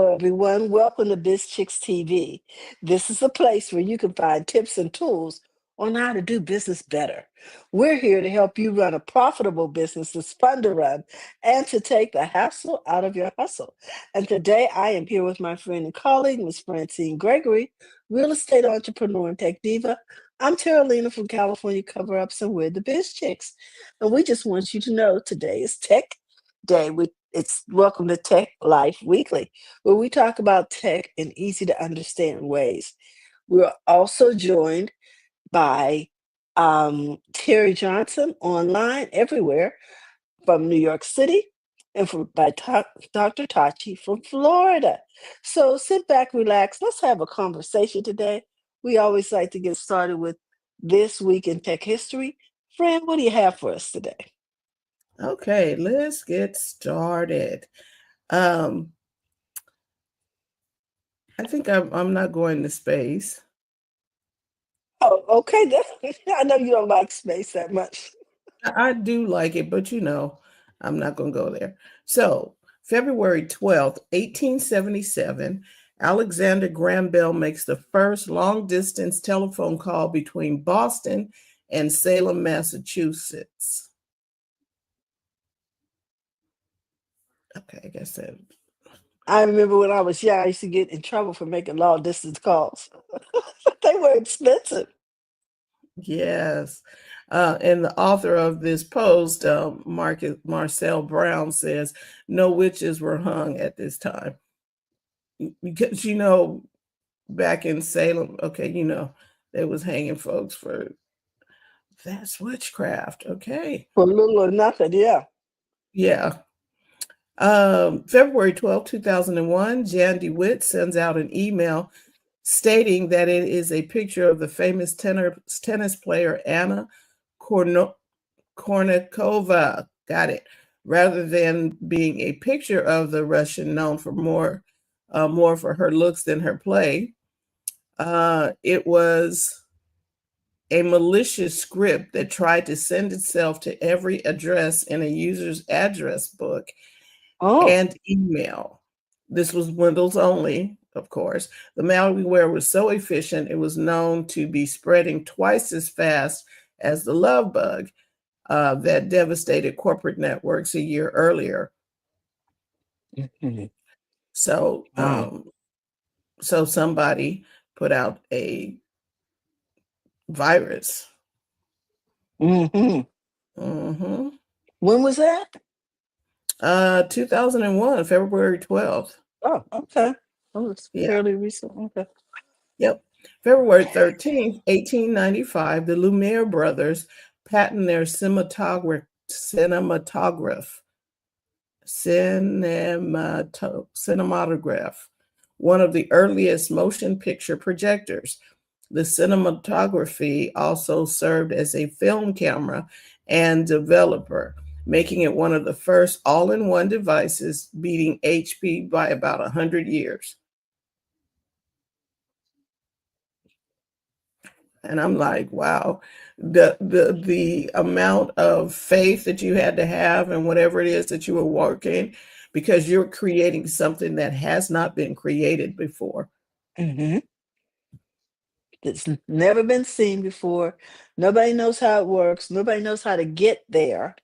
Hello, everyone. Welcome to BizChicks TV. This is a place where you can find tips and tools on how to do business better. We're here to help you run a profitable business that's fun to run and to take the hassle out of your hustle. And today I am here with my friend and colleague, Ms. Francine Gregory, real estate entrepreneur and tech diva. I'm Terralina from California Cover Ups, and we're the Biz Chicks. And we just want you to know today is Tech Day. It's Welcome to Tech Life Weekly, where we talk about tech in easy to understand ways. We're also joined by Terry Johnson online everywhere from New York City and by Dr. Tachi from Florida. So sit back, relax. Let's have a conversation today. We always like to get started with This Week in Tech History. Fran, what do you have for us today? Okay, let's get started. I think I'm not going to space. Oh, okay. I know you don't like space that much. I do like it, but I'm not going to go there. So, February 12th, 1877, Alexander Graham Bell makes the first long distance telephone call between Boston and Salem, Massachusetts. Okay, I guess that. I remember when I was young, I used to get in trouble for making long distance calls. They were expensive. Yes. And the author of this post, Marcel Brown, says no witches were hung at this time. Because, back in Salem, okay, they was hanging folks for that's witchcraft. Okay. For little or nothing, yeah. Yeah. February 12, 2001, Jan DeWitt sends out an email stating that it is a picture of the famous tennis player Anna Kournikova. Got it. Rather than being a picture of the Russian known for more for her looks than her play, it was a malicious script that tried to send itself to every address in a user's address book Oh. and email. This was Windows only, of course. The malware was so efficient, it was known to be spreading twice as fast as the love bug that devastated corporate networks a year earlier. Mhm. So, Wow. so somebody put out a virus. hmm Mm-hmm. When was that? 2001, February 12th. Oh, okay. That was Yeah. fairly recent. Okay. Yep. February 13th, 1895, the Lumiere brothers patent their cinematograph, one of the earliest motion picture projectors. The cinematography also served as a film camera and developer, making it one of the first all-in-one devices, beating HP by about 100 years. And I'm like, wow, the amount of faith that you had to have and whatever it is that you were working, because you're creating something that has not been created before. hmm It's never been seen before. Nobody knows how it works. Nobody knows how to get there.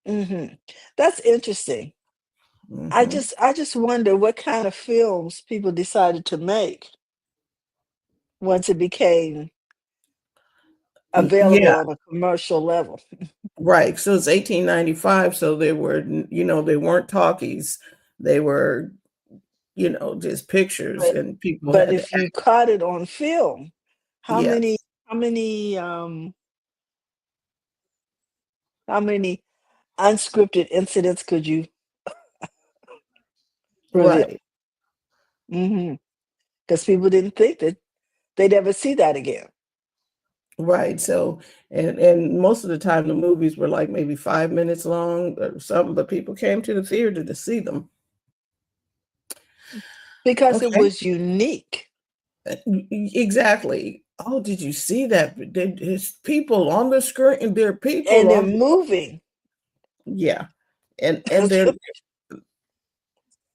hmm That's interesting. Mm-hmm. I just wonder what kind of films people decided to make once it became available Yeah, on a commercial level. right. So it's 1895. So they were, they weren't talkies. They were, just pictures, But and people but had to if you act. caught it on film, how many Yes, how many um how many unscripted incidents could you reveal? right, Because people didn't think that they'd ever see that again. right. So, and most of the time the movies were like maybe 5 minutes long or something, but people came to the theater to see them. Because it Okay. was unique Exactly. Oh, did you see that? There's people on the screen. There are and people they're on. moving. Yeah, and they're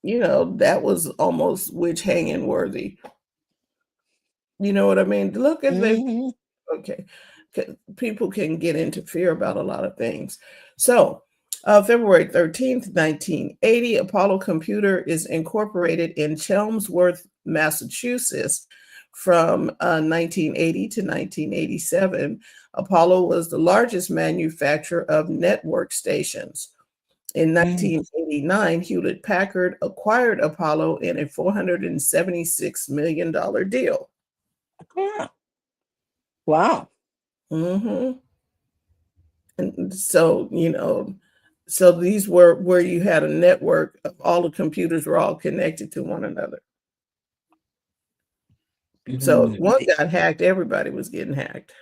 that was almost witch hanging worthy. You know what I mean? Look at they Hmm. okay. People can get into fear about a lot of things. So, February 13th, 1980, Apollo Computer is incorporated in Chelmsford, Massachusetts from 1980 to 1987. Apollo was the largest manufacturer of network stations. In Mm. 1989, Hewlett Packard acquired Apollo in a $476 million deal. Ah, wow. Hmm. And so, so these were where you had a network of all the computers were all connected to one another. So if Mhm. one got hacked, everybody was getting hacked.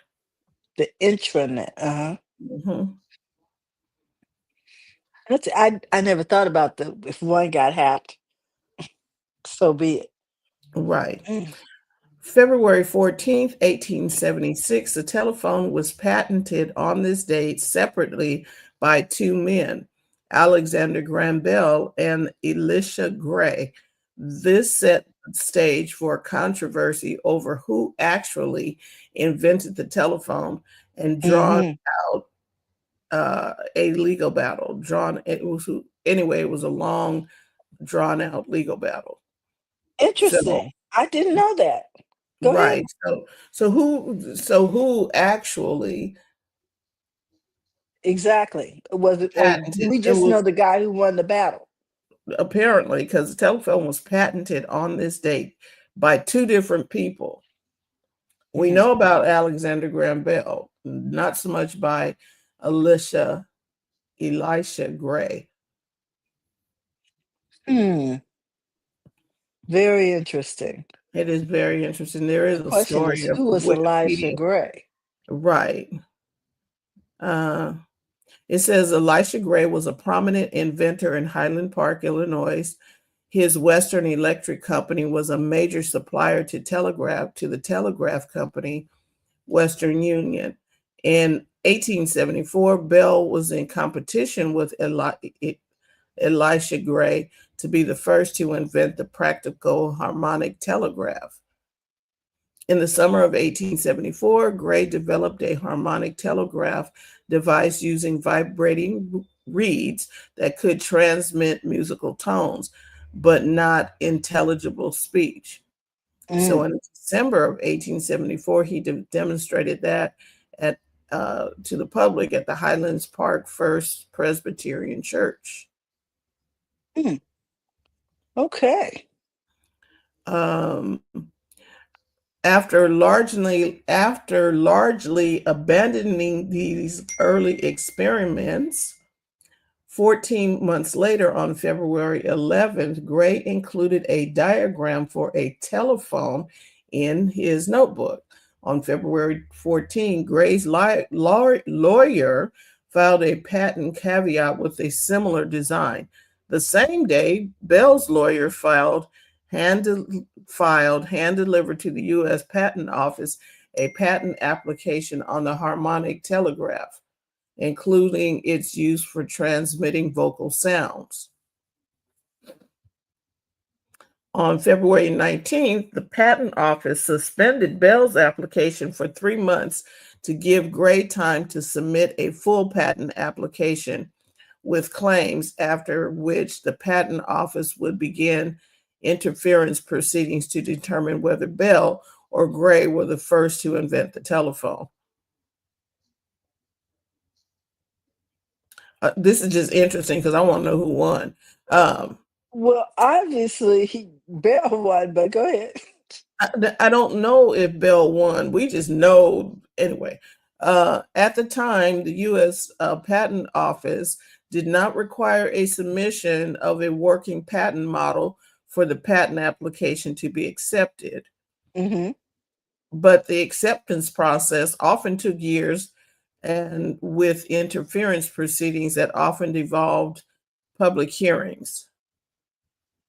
The intranet. Uh-huh. Hmm. I never thought about the if one got hacked, so be it. Right. Mm. February 14th, 1876, the telephone was patented on this date separately by two men, Alexander Graham Bell and Elisha Gray. This set the stage for a controversy over who actually invented the telephone and drawn Hmm. out a legal battle. Anyway, it was a long, drawn out legal battle. So Interesting. I didn't know that. Go ahead. right. So who actually Exactly. Was it, or patented we it just know was the guy who won the battle? apparently because the telephone was patented on this date by two different people. We Mm. know about Alexander Graham Bell, not so much by Alicia Elisha Gray. Hmm. Very interesting. It is very interesting. There is The a question is, story of who was Elisha Wikipedia. Gray? Right. Uh, it says Elisha Gray was a prominent inventor in Highland Park, Illinois. His Western Electric Company was a major supplier to the telegraph company, Western Union. In 1874, Bell was in competition with Elisha Gray to be the first to invent the practical harmonic telegraph. In the summer of 1874, Gray developed a harmonic telegraph device using vibrating reeds that could transmit musical tones, but not intelligible speech. So Mm. in December of 1874, he demonstrated that at to the public at the Highlands Park First Presbyterian Church. Mm. Okay. Um, after largely abandoning these early experiments, 14 months later, on February 11th, Gray included a diagram for a telephone in his notebook. On February 14, Gray's lawyer filed a patent caveat with a similar design. The same day, Bell's lawyer hand delivered to the U.S. Patent Office a patent application on the harmonic telegraph, including its use for transmitting vocal sounds. On February 19th, the Patent Office suspended Bell's application for 3 months to give Gray time to submit a full patent application with claims, after which the Patent Office would begin interference proceedings to determine whether Bell or Gray were the first to invent the telephone. This is just interesting because I want to know who won. Um, Well, obviously he Bell won, but go ahead. I don't know if Bell won. We just know anyway. At the time, the U.S. Patent Office did not require a submission of a working patent model for the patent application to be accepted. Hmm. But the acceptance process often took years, and with interference proceedings that often involved public hearings.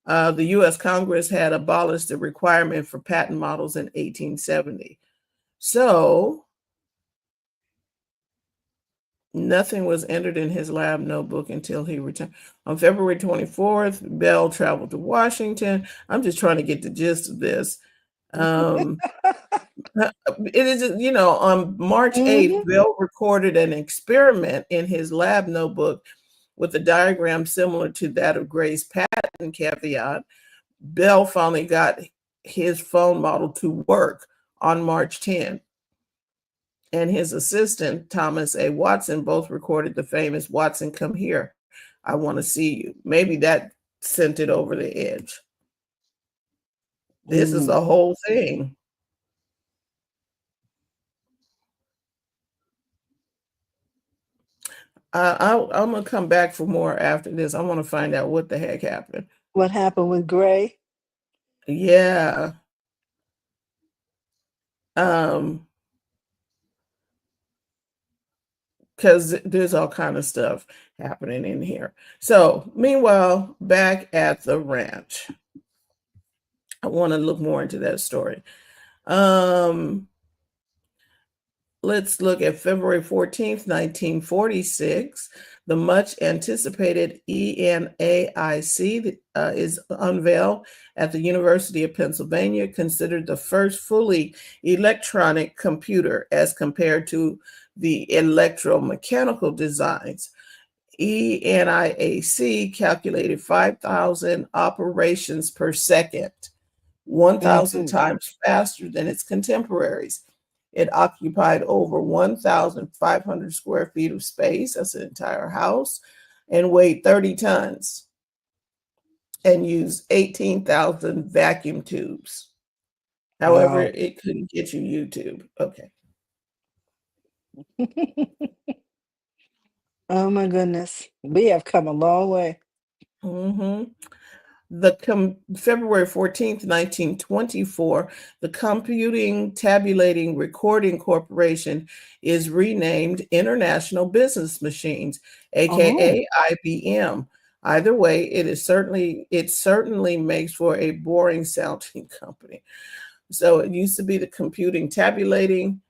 The US Congress had abolished the requirement for patent models in 1870. So, Nothing was entered in his lab notebook until he returned. On February 24th, Bell traveled to Washington. I'm just trying to get the gist of this. Um, it is, on March 8th, Hmm. Bell recorded an experiment in his lab notebook with a diagram similar to that of Gray's patent caveat. Bell finally got his phone model to work on March 10th. And his assistant, Thomas A. Watson, both recorded the famous "Watson, come here. I want to see you." Maybe that sent it over the edge. This is Mm. the whole thing. I'm going to come back for more after this. I want to find out what the heck happened. What happened with Gray? Yeah. Um, because there's all kind of stuff happening in here. So meanwhile, back at the ranch, I want to look more into that story. Um, Let's look at February 14th, 1946. The much anticipated ENAIC is unveiled at the University of Pennsylvania, considered the first fully electronic computer as compared to the electromechanical designs. ENIAC calculated 5,000 operations per second, 1,000 Hmm. times faster than its contemporaries. It occupied over 1,500 square feet of space, that's an entire house, and weighed 30 tons and used 18,000 vacuum tubes. However, Wow. it couldn't get you YouTube. Okay. Oh my goodness. We have come a long way. hmm February 14th, 1924, the Computing Tabulating Recording Corporation is renamed International Business Machines, Oh, aka IBM. Either way, it certainly makes for a boring sounding company. So it used to be the Computing Tabulating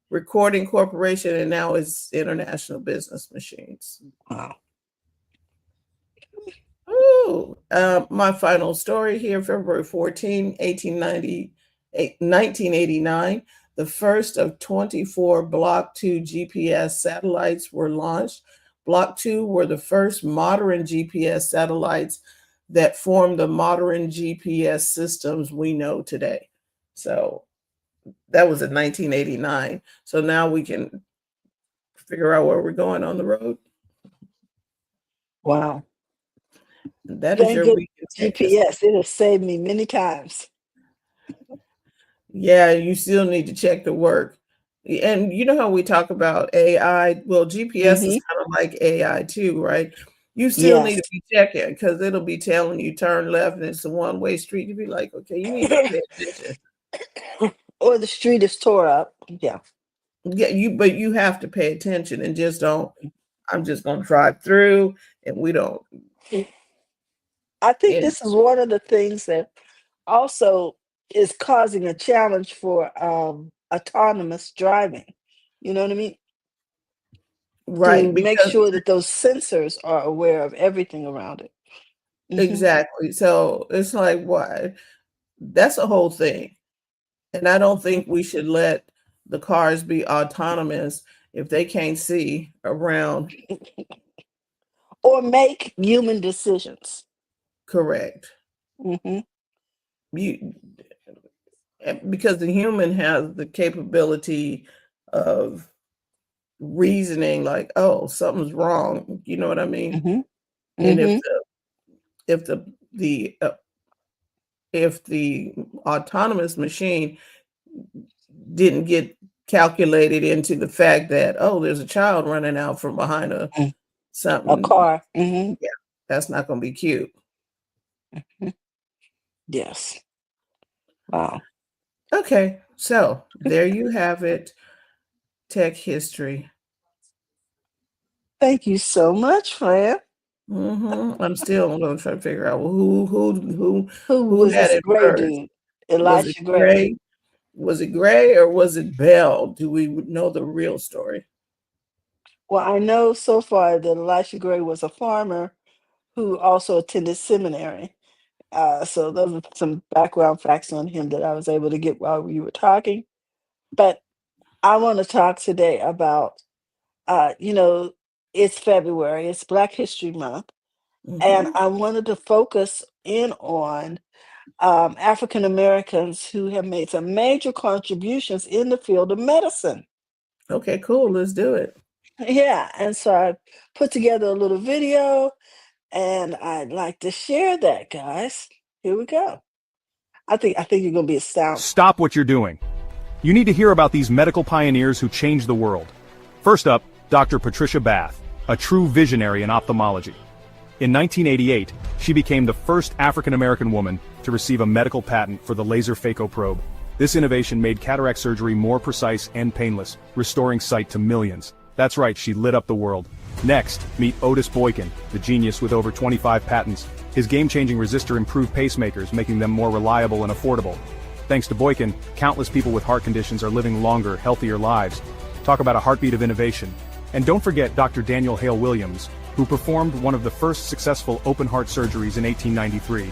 Recording Corporation, and now it's International Business Machines. wow. Ooh, my final story here, February 14, 1989. The first of 24 Block 2 GPS satellites were launched. Block 2 were the first modern GPS satellites that formed the modern GPS systems we know today. So that was in 1989. So now we can figure out where we're going on the road. Wow. That is Thank your good week in tech history. GPS. It has saved me many times. Yeah, you still need to check the work. And you know how we talk about AI? Well, GPS is Hmm. kind of like AI too, right? You still need Yes. to be checking because it'll be telling you turn left and it's a one-way street. You'd be like, okay, you need to pay attention. Or the street is tore up. Yeah. Yeah, but you have to pay attention and just don't. I'm just gonna drive through, and we don't. I think And this is one of the things that also is causing a challenge for autonomous driving. You know what I mean? right, To make because sure that those sensors are aware of everything around it. Hmm. exactly. So it's like what? That's a whole thing. And I don't think we should let the cars be autonomous if they can't see around. Or make human decisions. Correct. Hmm. You because the human has the capability of reasoning like, oh, something's wrong. You know what I mean? Hmm. And Hmm. if the if the autonomous machine didn't get calculated into the fact that, oh, there's a child running out from behind a A something, car. Hmm. yeah, that's not going to be cute. Yes. Wow. Okay, so there you have it, tech history. Thank you so much, Fran. I'm still going to try to figure out who Who who was had this it Gray first. dude? Was it Elisha Gray. Gray? Was it Gray or was it Bell? Do we know the real story? Well, I know so far that Elisha Gray was a farmer who also attended seminary. So those are some background facts on him that I was able to get while we were talking. But I want to talk today about, you know, it's February, it's Black History Month, and Hmm. I wanted to focus in on African Americans who have made some major contributions in the field of medicine. Okay, cool. Let's do it. Yeah, and so I put together a little video, and I'd like to share that, guys. Here we go. I think you're gonna be astounded. Stop what you're doing. You need to hear about these medical pioneers who changed the world. First up, Dr. Patricia Bath, a true visionary in ophthalmology. In 1988, she became the first African-American woman to receive a medical patent for the laser phacoprobe. This innovation made cataract surgery more precise and painless, restoring sight to millions. That's right, she lit up the world. Next, meet Otis Boykin, the genius with over 25 patents. His game-changing resistor improved pacemakers, making them more reliable and affordable. Thanks to Boykin, countless people with heart conditions are living longer, healthier lives. Talk about a heartbeat of innovation. And don't forget Dr. Daniel Hale Williams, who performed one of the first successful open-heart surgeries in 1893.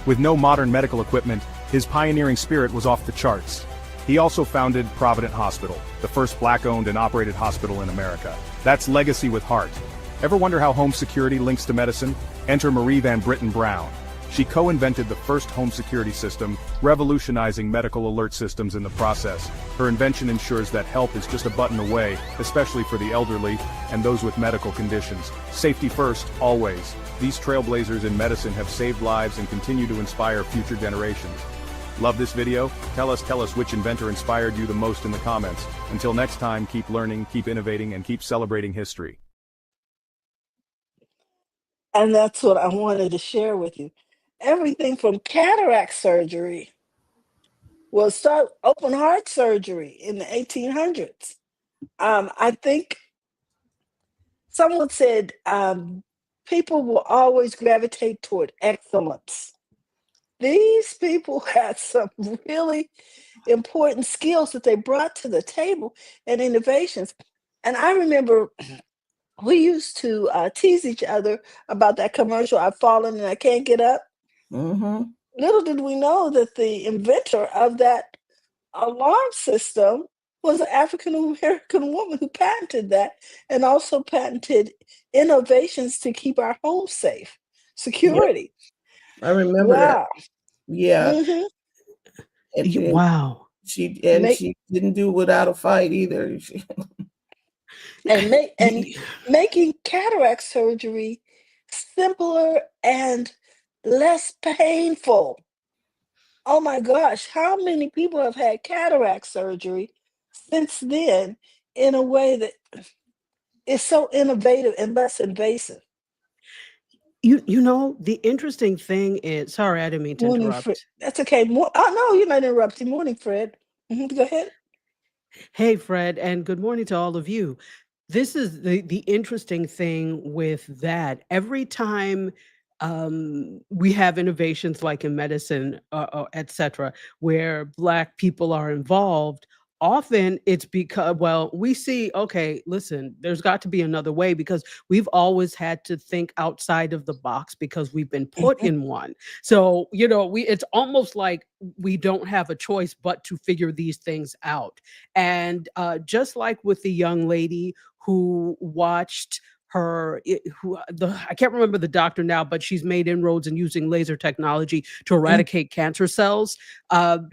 With no modern medical equipment, his pioneering spirit was off the charts. He also founded Provident Hospital, the first black-owned and operated hospital in America. That's legacy with heart. Ever wonder how home security links to medicine? Enter Marie Van Britten Brown. She co-invented the first home security system, revolutionizing medical alert systems in the process. Her invention ensures that help is just a button away, especially for the elderly and those with medical conditions. Safety first, always. These trailblazers in medicine have saved lives and continue to inspire future generations. Love this video? Tell us which inventor inspired you the most in the comments. Until next time, keep learning, keep innovating, and keep celebrating history. And that's what I wanted to share with you. Everything from cataract surgery was start open heart surgery in the 1800s. I think someone said people will always gravitate toward excellence. These people had some really important skills that they brought to the table and innovations. And I remember we used to tease each other about that commercial, I've fallen and I can't get up. Hmm. Little did we know that the inventor of that alarm system was an African American woman who patented that and also patented innovations to keep our homes safe. Yep, Security. I remember that. Wow. Yeah, Hmm. and Wow. Make she didn't do it without a fight either. and Y- making cataract surgery simpler and less painful. Oh my gosh, how many people have had cataract surgery since then in a way that is so innovative and less invasive? you know, the interesting thing is, sorry, I didn't mean to Morning, Fred. interrupt. That's okay. Oh no, you're not interrupting. Morning, Fred. Go ahead. Hey, Fred, and good morning to all of you. This is the interesting thing with that. Every time we have innovations like in medicine, et cetera, where Black people are involved, often it's because, well, we see, okay, listen, there's got to be another way because we've always had to think outside of the box because we've been put Mhm. in one. So, you know, it's almost like we don't have a choice but to figure these things out. And just like with the young lady who watched I can't remember the doctor now, but she's made inroads in using laser technology to Mm. eradicate cancer cells.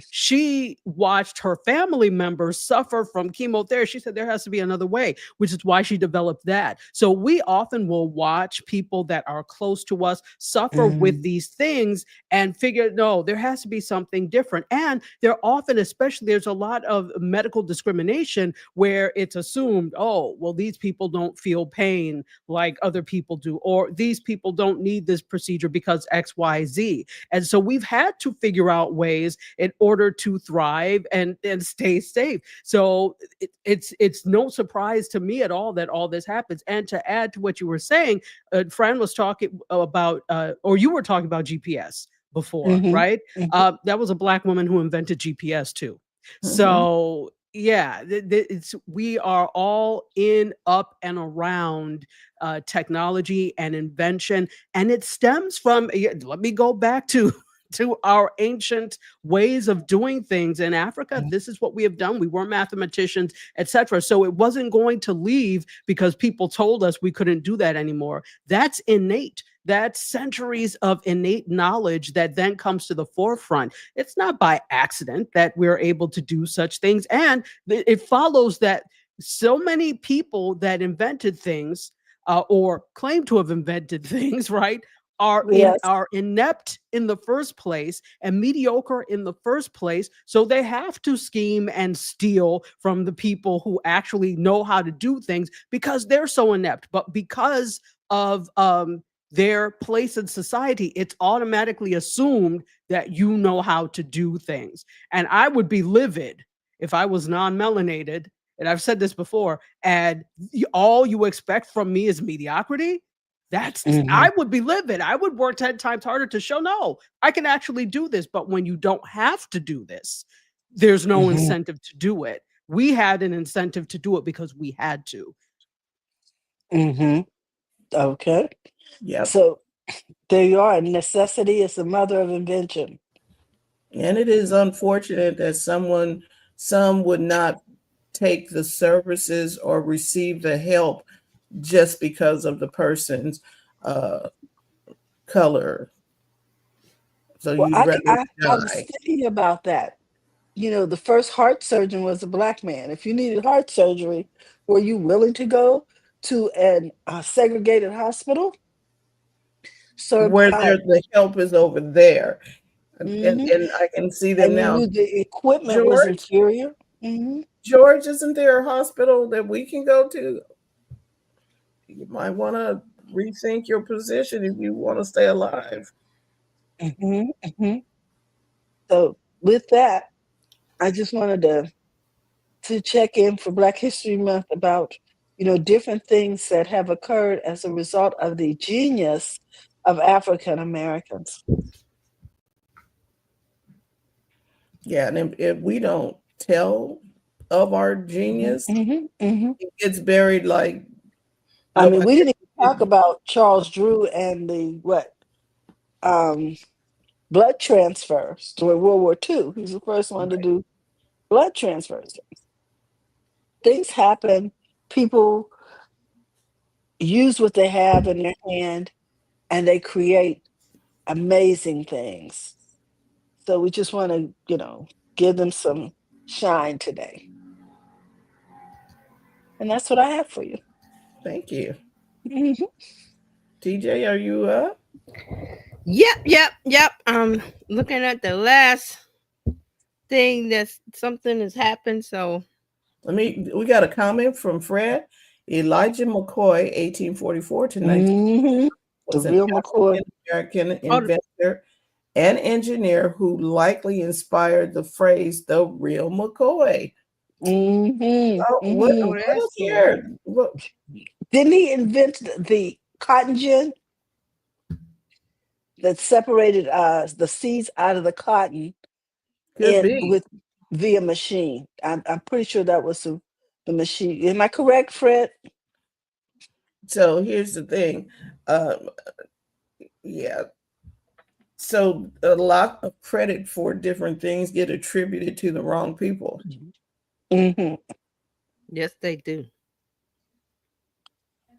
She watched her family members suffer from chemotherapy. She said there has to be another way, which is why she developed that. So we often will watch people that are close to us suffer with Mm. these things and figure, no, there has to be something different. And they're often, especially, there's a lot of medical discrimination where it's assumed, oh, well, these people don't feel pain like other people do, or these people don't need this procedure because XYZ. And so we've had to figure out ways in order to thrive and stay safe. So it's no surprise to me at all that all this happens. And to add to what you were saying, Fran was talking about, or you were talking about GPS before, Mhm. right? Mhm. That was a Black woman who invented GPS too. Hmm. So Yeah, we are all in, up, and around technology and invention, and it stems from. Let me go back to to our ancient ways of doing things in Africa. This is what we have done. We were mathematicians, etc. So it wasn't going to leave because people told us we couldn't do that anymore. That's innate. That's centuries of innate knowledge that then comes to the forefront. It's not by accident that we're able to do such things. And it follows that so many people that invented things or claim to have invented things, right, Yes. are inept in the first place and mediocre in the first place. So they have to scheme and steal from the people who actually know how to do things because they're so inept. But because of their place in society, it's automatically assumed that you know how to do things. And I would be livid if I was non-melanated, and I've said this before, and all you expect from me is mediocrity. I would be livid. I would work 10 times harder to show no, I can actually do this. But when you don't have to do this, there's no incentive to do it. We had an incentive to do it because we had to. Okay. Yep. So there you are. Necessity is the mother of invention. And it is unfortunate that some would not take the services or receive the help just because of the person's color. So Well, you'd rather I was die. thinking about that. The first heart surgeon was a black man. If you needed heart surgery, were you willing to go to a segregated hospital served Where by? the help is over there. And, Mhm. and I can see them And you now. knew the equipment was George, inferior. Hmm. George, isn't there a hospital that we can go to? You might want to rethink your position if you want to stay alive. Hmm. Hmm. So with that, I just wanted to check in for Black History Month about different things that have occurred as a result of the genius of African Americans. Yeah, and if we don't tell of our Hmm. genius, Hmm. Hmm. it gets buried like I mean, nobody. we didn't even talk about Charles Drew and the um, blood transfers during World War II. He was the first one to do blood transfers. Things happen. People use what they have in their hand, and they create amazing things. So we just want to, give them some shine today. And that's what I have for you. Thank you. Mhm. TJ, are you up? Yep. Looking at the last thing that something has happened. So We got a comment from Fred. Elijah McCoy, 1844 to 19, Mhm. The was an real McCoy. African-American oh, inventor and engineer who likely inspired the phrase "the real McCoy." Mhm. Oh, Mhm. what that's else cool. here? What Didn't he invent the cotton gin that separated the seeds out of the cotton could be? with via machine? I'm pretty sure that was the machine. Am I correct, Fred? So here's the thing. Um, yeah. So a lot of credit for different things get attributed to the wrong people. Hmm. Yes, they do.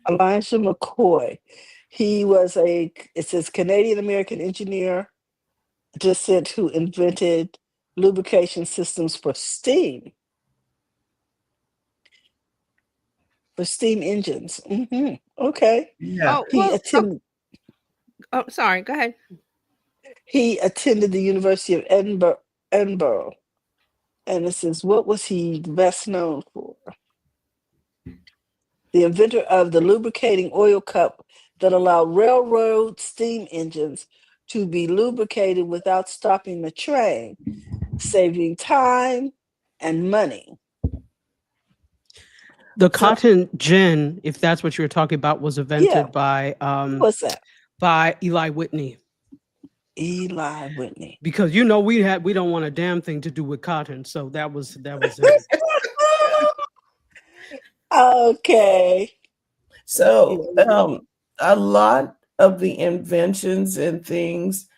Elijah McCoy. It says Canadian American engineer descent who invented lubrication systems for steam engines. Okay. Yeah. Oh He well. attended Sorry. Go ahead. he attended the University of Edinburgh. And it says, what was he best known for? The inventor of the lubricating oil cup that allowed railroad steam engines to be lubricated without stopping the train, saving time and money. The So, cotton gin, if that's what you're talking about, was yeah, invented by what's that? Eli Whitney. Eli Whitney. Because we don't want a damn thing to do with cotton, so that was him. Okay. So a lot of the inventions and things,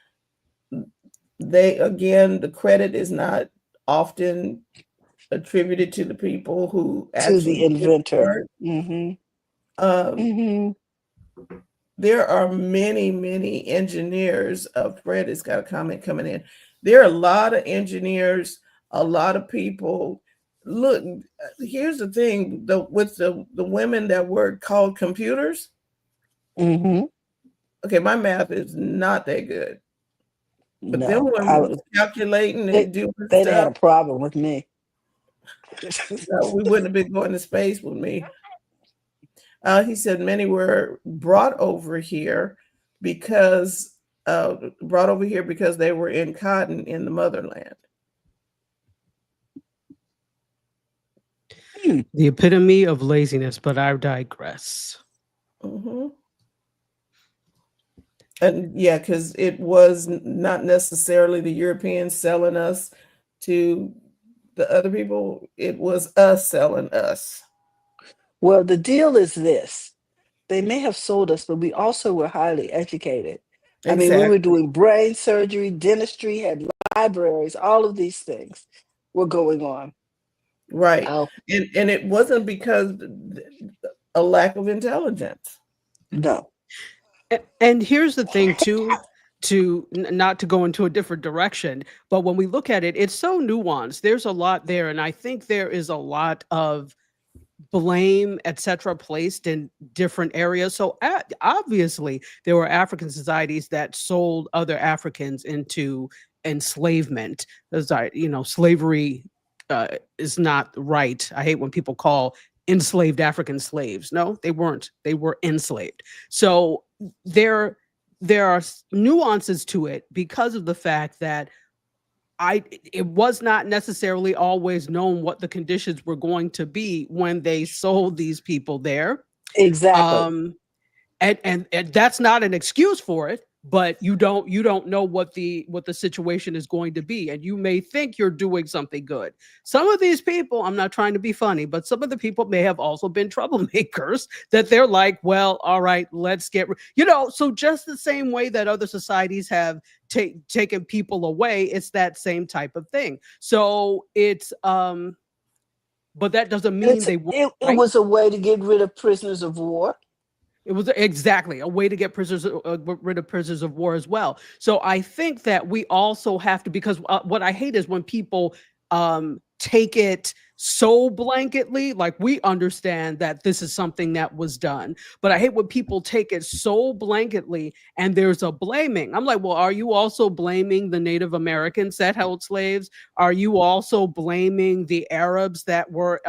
the credit is not often attributed to the people who To actually the did the inventor. work. Mm-hmm. Um, Mm-hmm. there are many, many engineers. Fred has got a comment coming in. There are a lot of engineers, a lot of people. Look, here's the thing: with the women that were called computers. Mm-hmm. Okay, my math is not that good, but them No, women was calculating they, and doing they'd had stuff. a problem with me. We wouldn't have been going to space with me. He said many were because brought over here because they were in cotton in the motherland. Hmm. The epitome of laziness, but I digress. Mm-hmm. And yeah, because it was not necessarily the Europeans selling us to the other people, it was us selling us. Well, the deal is this. They may have sold us, but we also were highly educated. I mean, we were Exactly. doing brain surgery, dentistry, had libraries, all of these things were going on. Right. Oh, And it wasn't because a lack of intelligence. no. And here's the thing too, not to go into a different direction, but when we look at it, it's so nuanced. There's a lot there, and I think there is a lot of blame, etc., placed in different areas. So obviously, there were African societies that sold other Africans into enslavement. Slavery is not right. I hate when people call enslaved African slaves. No, they weren't. They were enslaved. So there, there are nuances to it because of the fact that it was not necessarily always known what the conditions were going to be when they sold these people there. Exactly. Um, and that's not an excuse for it, but you don't know what the situation is going to be, and you may think you're doing something good. Some of these people, I'm not trying to be funny, but some of the people may have also been troublemakers that they're like, well, all right, let's so just the same way that other societies have taken people away, it's that same type of thing. So it's but that doesn't And mean they weren't it right. was a way to get rid of prisoners of war. It was exactly a way to get rid of prisoners of war as well. So I think that we also have to, because what I hate is when people take it so blanketly, like we understand that this is something that was done, but I hate when people take it so blanketly and there's a blaming. I'm like, well, are you also blaming the Native Americans that held slaves? Are you also blaming the Arabs that were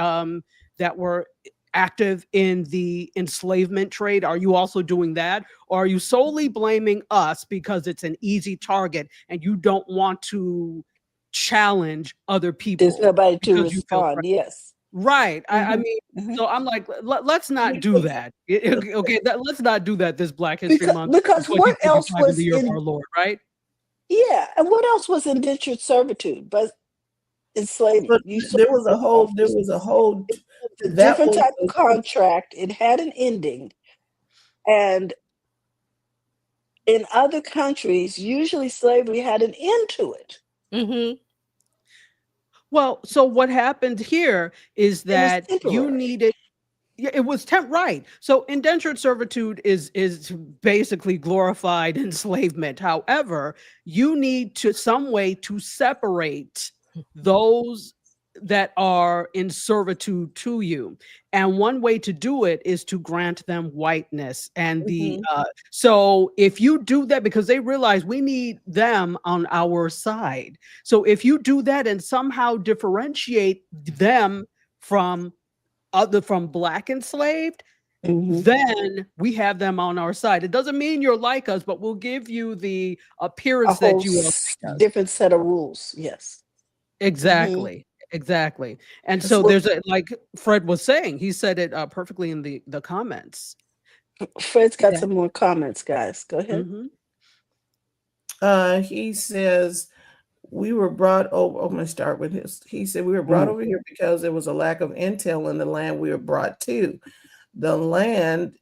active in the enslavement trade? Are you also doing that? Or are you solely blaming us because it's an easy target and you don't want to challenge other There's people nobody to because you feel respond. Yes. right? I Hmm. mean, Hmm. so I'm like, let's not do that. Okay, let's not do that this Black History Month in Because what else 2025 in the was year of in, our Lord, right? yeah, and what else was indentured servitude but enslavement? But You sold there was a whole, yourself. It was a that different was type of contract. It had an ending. And in other countries, usually slavery had an end to it. Mm-hmm. Well, so what happened here is It was that you temporary. needed. Yeah, it was right. So indentured servitude is basically glorified enslavement. However, you need to some way to separate those that are in servitude to you. And one way to do it is to grant them whiteness. And the Mm-hmm. so if you do that, because they realize we need them on our side. So if you do that and somehow differentiate them from from Black enslaved, Hmm. then we have them on our side. It doesn't mean you're like us, but we'll give you the A appearance whole that you are like us. different set of rules. Yes. Hmm. Exactly. Exactly. And That's so what there's like Fred was saying, he said it perfectly in the comments. Fred's got Yeah. some more comments, guys. Go ahead. Hmm. he says we were brought over. I'm going to start with his. He said we were brought over here because there was a lack of intel in the land we were brought to. The land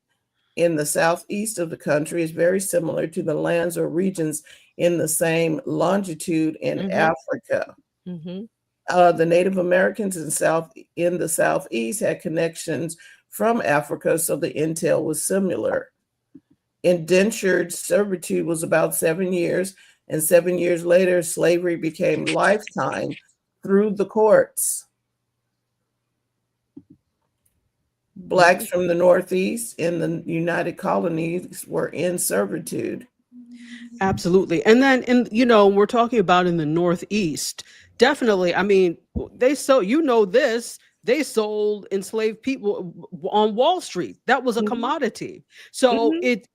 in the southeast of the country is very similar to the lands or regions in the same longitude in Africa. The Native Americans in the southeast had connections from Africa, so the intel was similar. Indentured servitude was about 7 years, and 7 years later, slavery became lifetime through the courts. Blacks from the Northeast in the United Colonies were in servitude. Absolutely. And then, we're talking about in the Northeast, definitely. I mean, they sold enslaved people on Wall Street. That was a commodity. So it's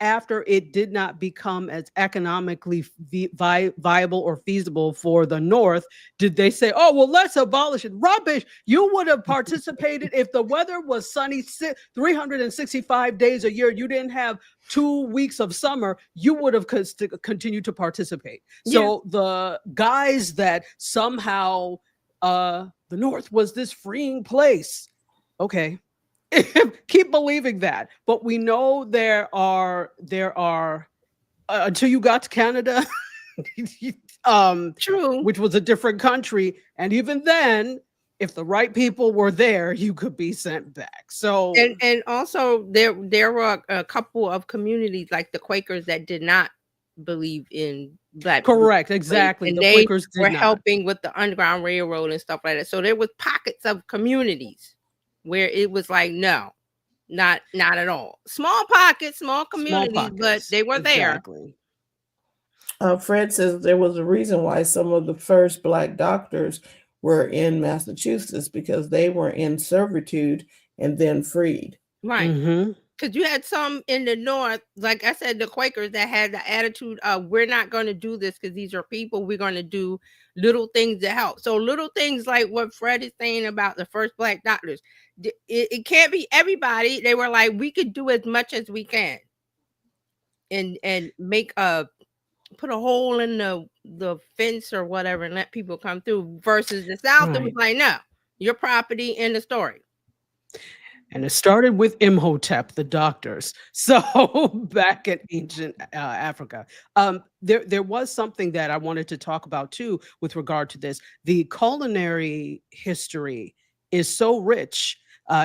after it did not become as economically viable or feasible for the North did they say, oh, well, let's abolish it. Rubbish. You would have participated if the weather was sunny 365 days a year. You didn't have 2 weeks of summer, you would have continued to participate. So the guys that somehow the North was this freeing place. Okay. Keep believing that. But we know there are until you got to Canada, True, which was a different country. And even then, if the right people were there, you could be sent back. So and also there were a couple of communities like the Quakers that did not believe in black people. Correct, exactly. And the they Quakers were did not. helping with the Underground Railroad and stuff like that. So there was pockets of communities where it was like, no, not at all. Small pockets, small communities, but they were exactly. Fred says there was a reason why some of the first Black doctors were in Massachusetts, because they were in servitude and then freed. Right. Because you had some in the North, like I said, the Quakers that had the attitude of, we're not going to do this because these are people. We're going to do little things to help. So little things like what Fred is saying about the first Black doctors. It can't be everybody. They were like, we could do as much as we can and make put a hole in the fence or whatever and let people come through, versus the South. It was like, no, your property, in the story. And it started with Imhotep, the doctors. So back in ancient Africa, there was something that I wanted to talk about too with regard to this. The culinary history is so rich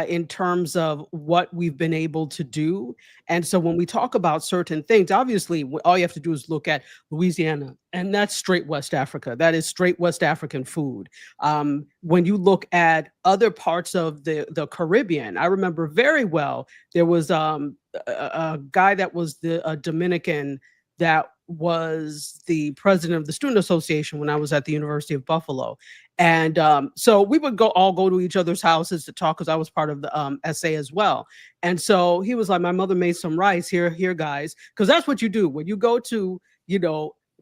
in terms of what we've been able to do. And so when we talk about certain things, obviously all you have to do is look at Louisiana, and that's straight West Africa. That is straight West African food. When you look at other parts of the Caribbean, I remember very well, there was a guy that was a Dominican that was the president of the Student Association when I was at the University of Buffalo. And so we would all go to each other's houses to talk, because I was part of the SA as well. And so he was like, my mother made some rice here, guys. Because that's what you do when you go to,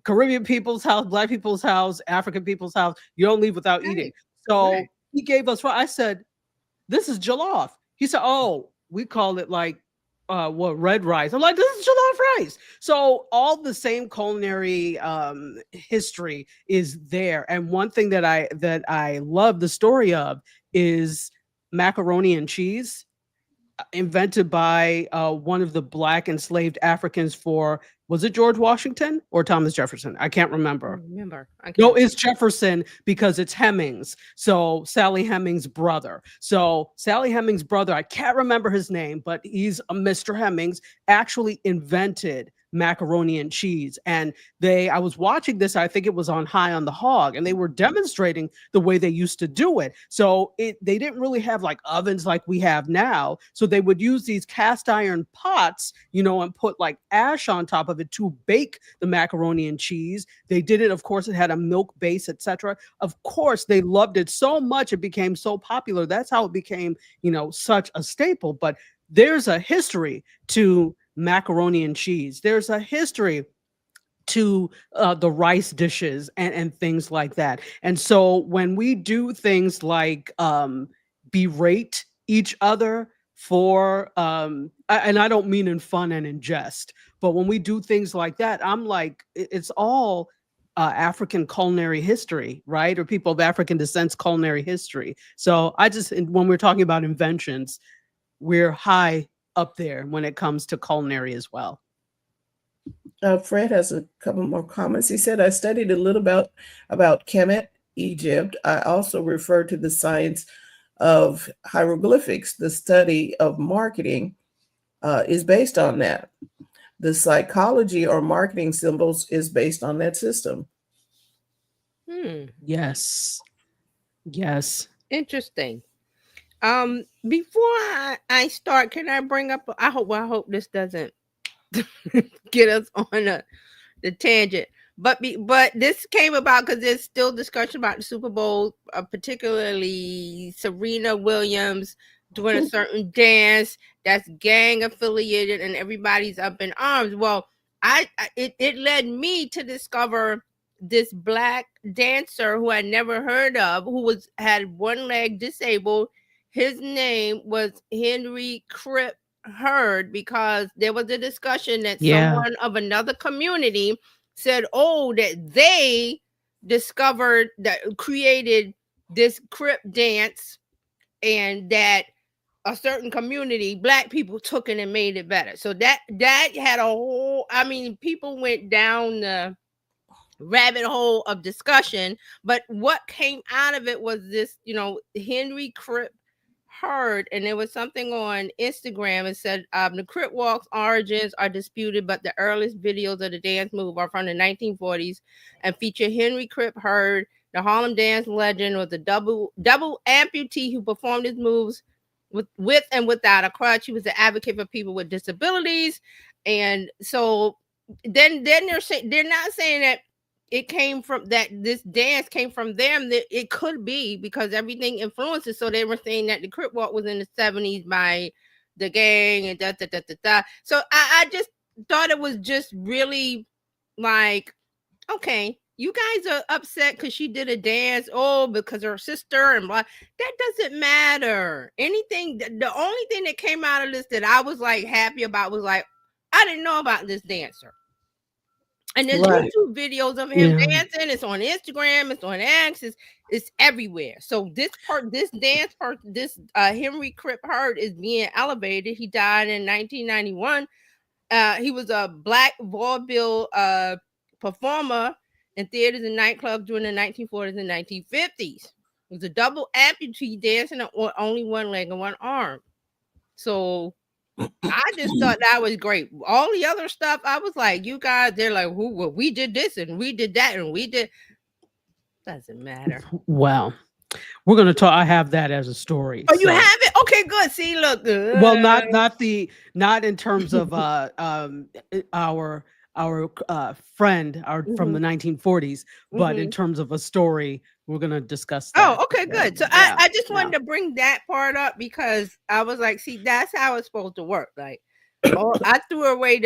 Caribbean people's house, Black people's house, African people's house. You don't leave without eating. So he gave us rice. I said, this is jollof. He said, oh, we call it like red rice. I'm like, this is jollof rice. So all the same culinary history is there. And one thing that I love the story of is macaroni and cheese, invented by one of the Black enslaved Africans was it George Washington or Thomas Jefferson? I can't remember. No, it's Jefferson, because it's Hemings. So Sally Hemings' brother. So Sally Hemings' brother, I can't remember his name, but he's a Mr. Hemings, actually invented macaroni and cheese. And I was watching this, I think it was on High on the Hog, and they were demonstrating the way they used to do it. So they didn't really have like ovens like we have now. So they would use these cast iron pots, and put like ash on top of it to bake the macaroni and cheese. They did it, of course, it had a milk base, etc. Of course, they loved it so much, it became so popular. That's how it became, such a staple. But there's a history to macaroni and cheese. There's a history to the rice dishes and things like that. And so when we do things like berate each other for, and I don't mean in fun and in jest, but when we do things like that, I'm like, it's all African culinary history, right? Or people of African descent culinary history. So I just, when we're talking about inventions, we're high up there when it comes to culinary as well. Fred has a couple more comments. He said, I studied a little about Kemet, Egypt. I also referred to the science of hieroglyphics. The study of marketing is based on that. The psychology or marketing symbols is based on that system. Yes. Yes. Interesting. Before I start, can I bring up? I hope this doesn't get us on the tangent. But this came about because there's still discussion about the Super Bowl, particularly Serena Williams doing a certain dance that's gang affiliated, and everybody's up in arms. Well, it led me to discover this Black dancer who I never heard of, who had one leg disabled. His name was Henry Crip Heard, because there was a discussion that someone of another community said, oh, that they discovered, that created this Crip dance, and that a certain community, Black people, took it and made it better. So that had a whole, I mean, people went down the rabbit hole of discussion. But what came out of it was this, Henry Crip Heard, and there was something on Instagram. It said the Crip Walk's origins are disputed, but the earliest videos of the dance move are from the 1940s and feature Henry Crip Heard. The Harlem dance legend was a double amputee who performed his moves with and without a crutch. He was an advocate for people with disabilities. And so then they're not saying that it came from that, this dance came from them. That it could be because everything influences. So they were saying that the Crip Walk was in the 70s by the gang and da. So I just thought it was just really like, okay, you guys are upset because she did a dance, because her sister and blah. That doesn't matter. Anything, the only thing that came out of this that I was like happy about was like, I didn't know about this dancer. And there's YouTube videos of him dancing. It's on Instagram. It's on X. It's everywhere. So this dance part, this Henry Crip Heard is being elevated. He died in 1991. He was a Black vaudeville performer in theaters and nightclubs during the 1940s and 1950s. He was a double amputee dancing on only one leg and one arm. So I just thought that was great. All the other stuff, I was like, you guys, they're like, well, we did this and we did that and we did. Doesn't matter. Well, we're going to talk. I have that as a story. Oh, you have it? Okay, good. See, look. Well, not in terms of our friend from the 1940s, but in terms of a story, we're going to discuss that. Oh, okay, good. So I just wanted to bring that part up because I was like, see, that's how it's supposed to work. Like, I threw away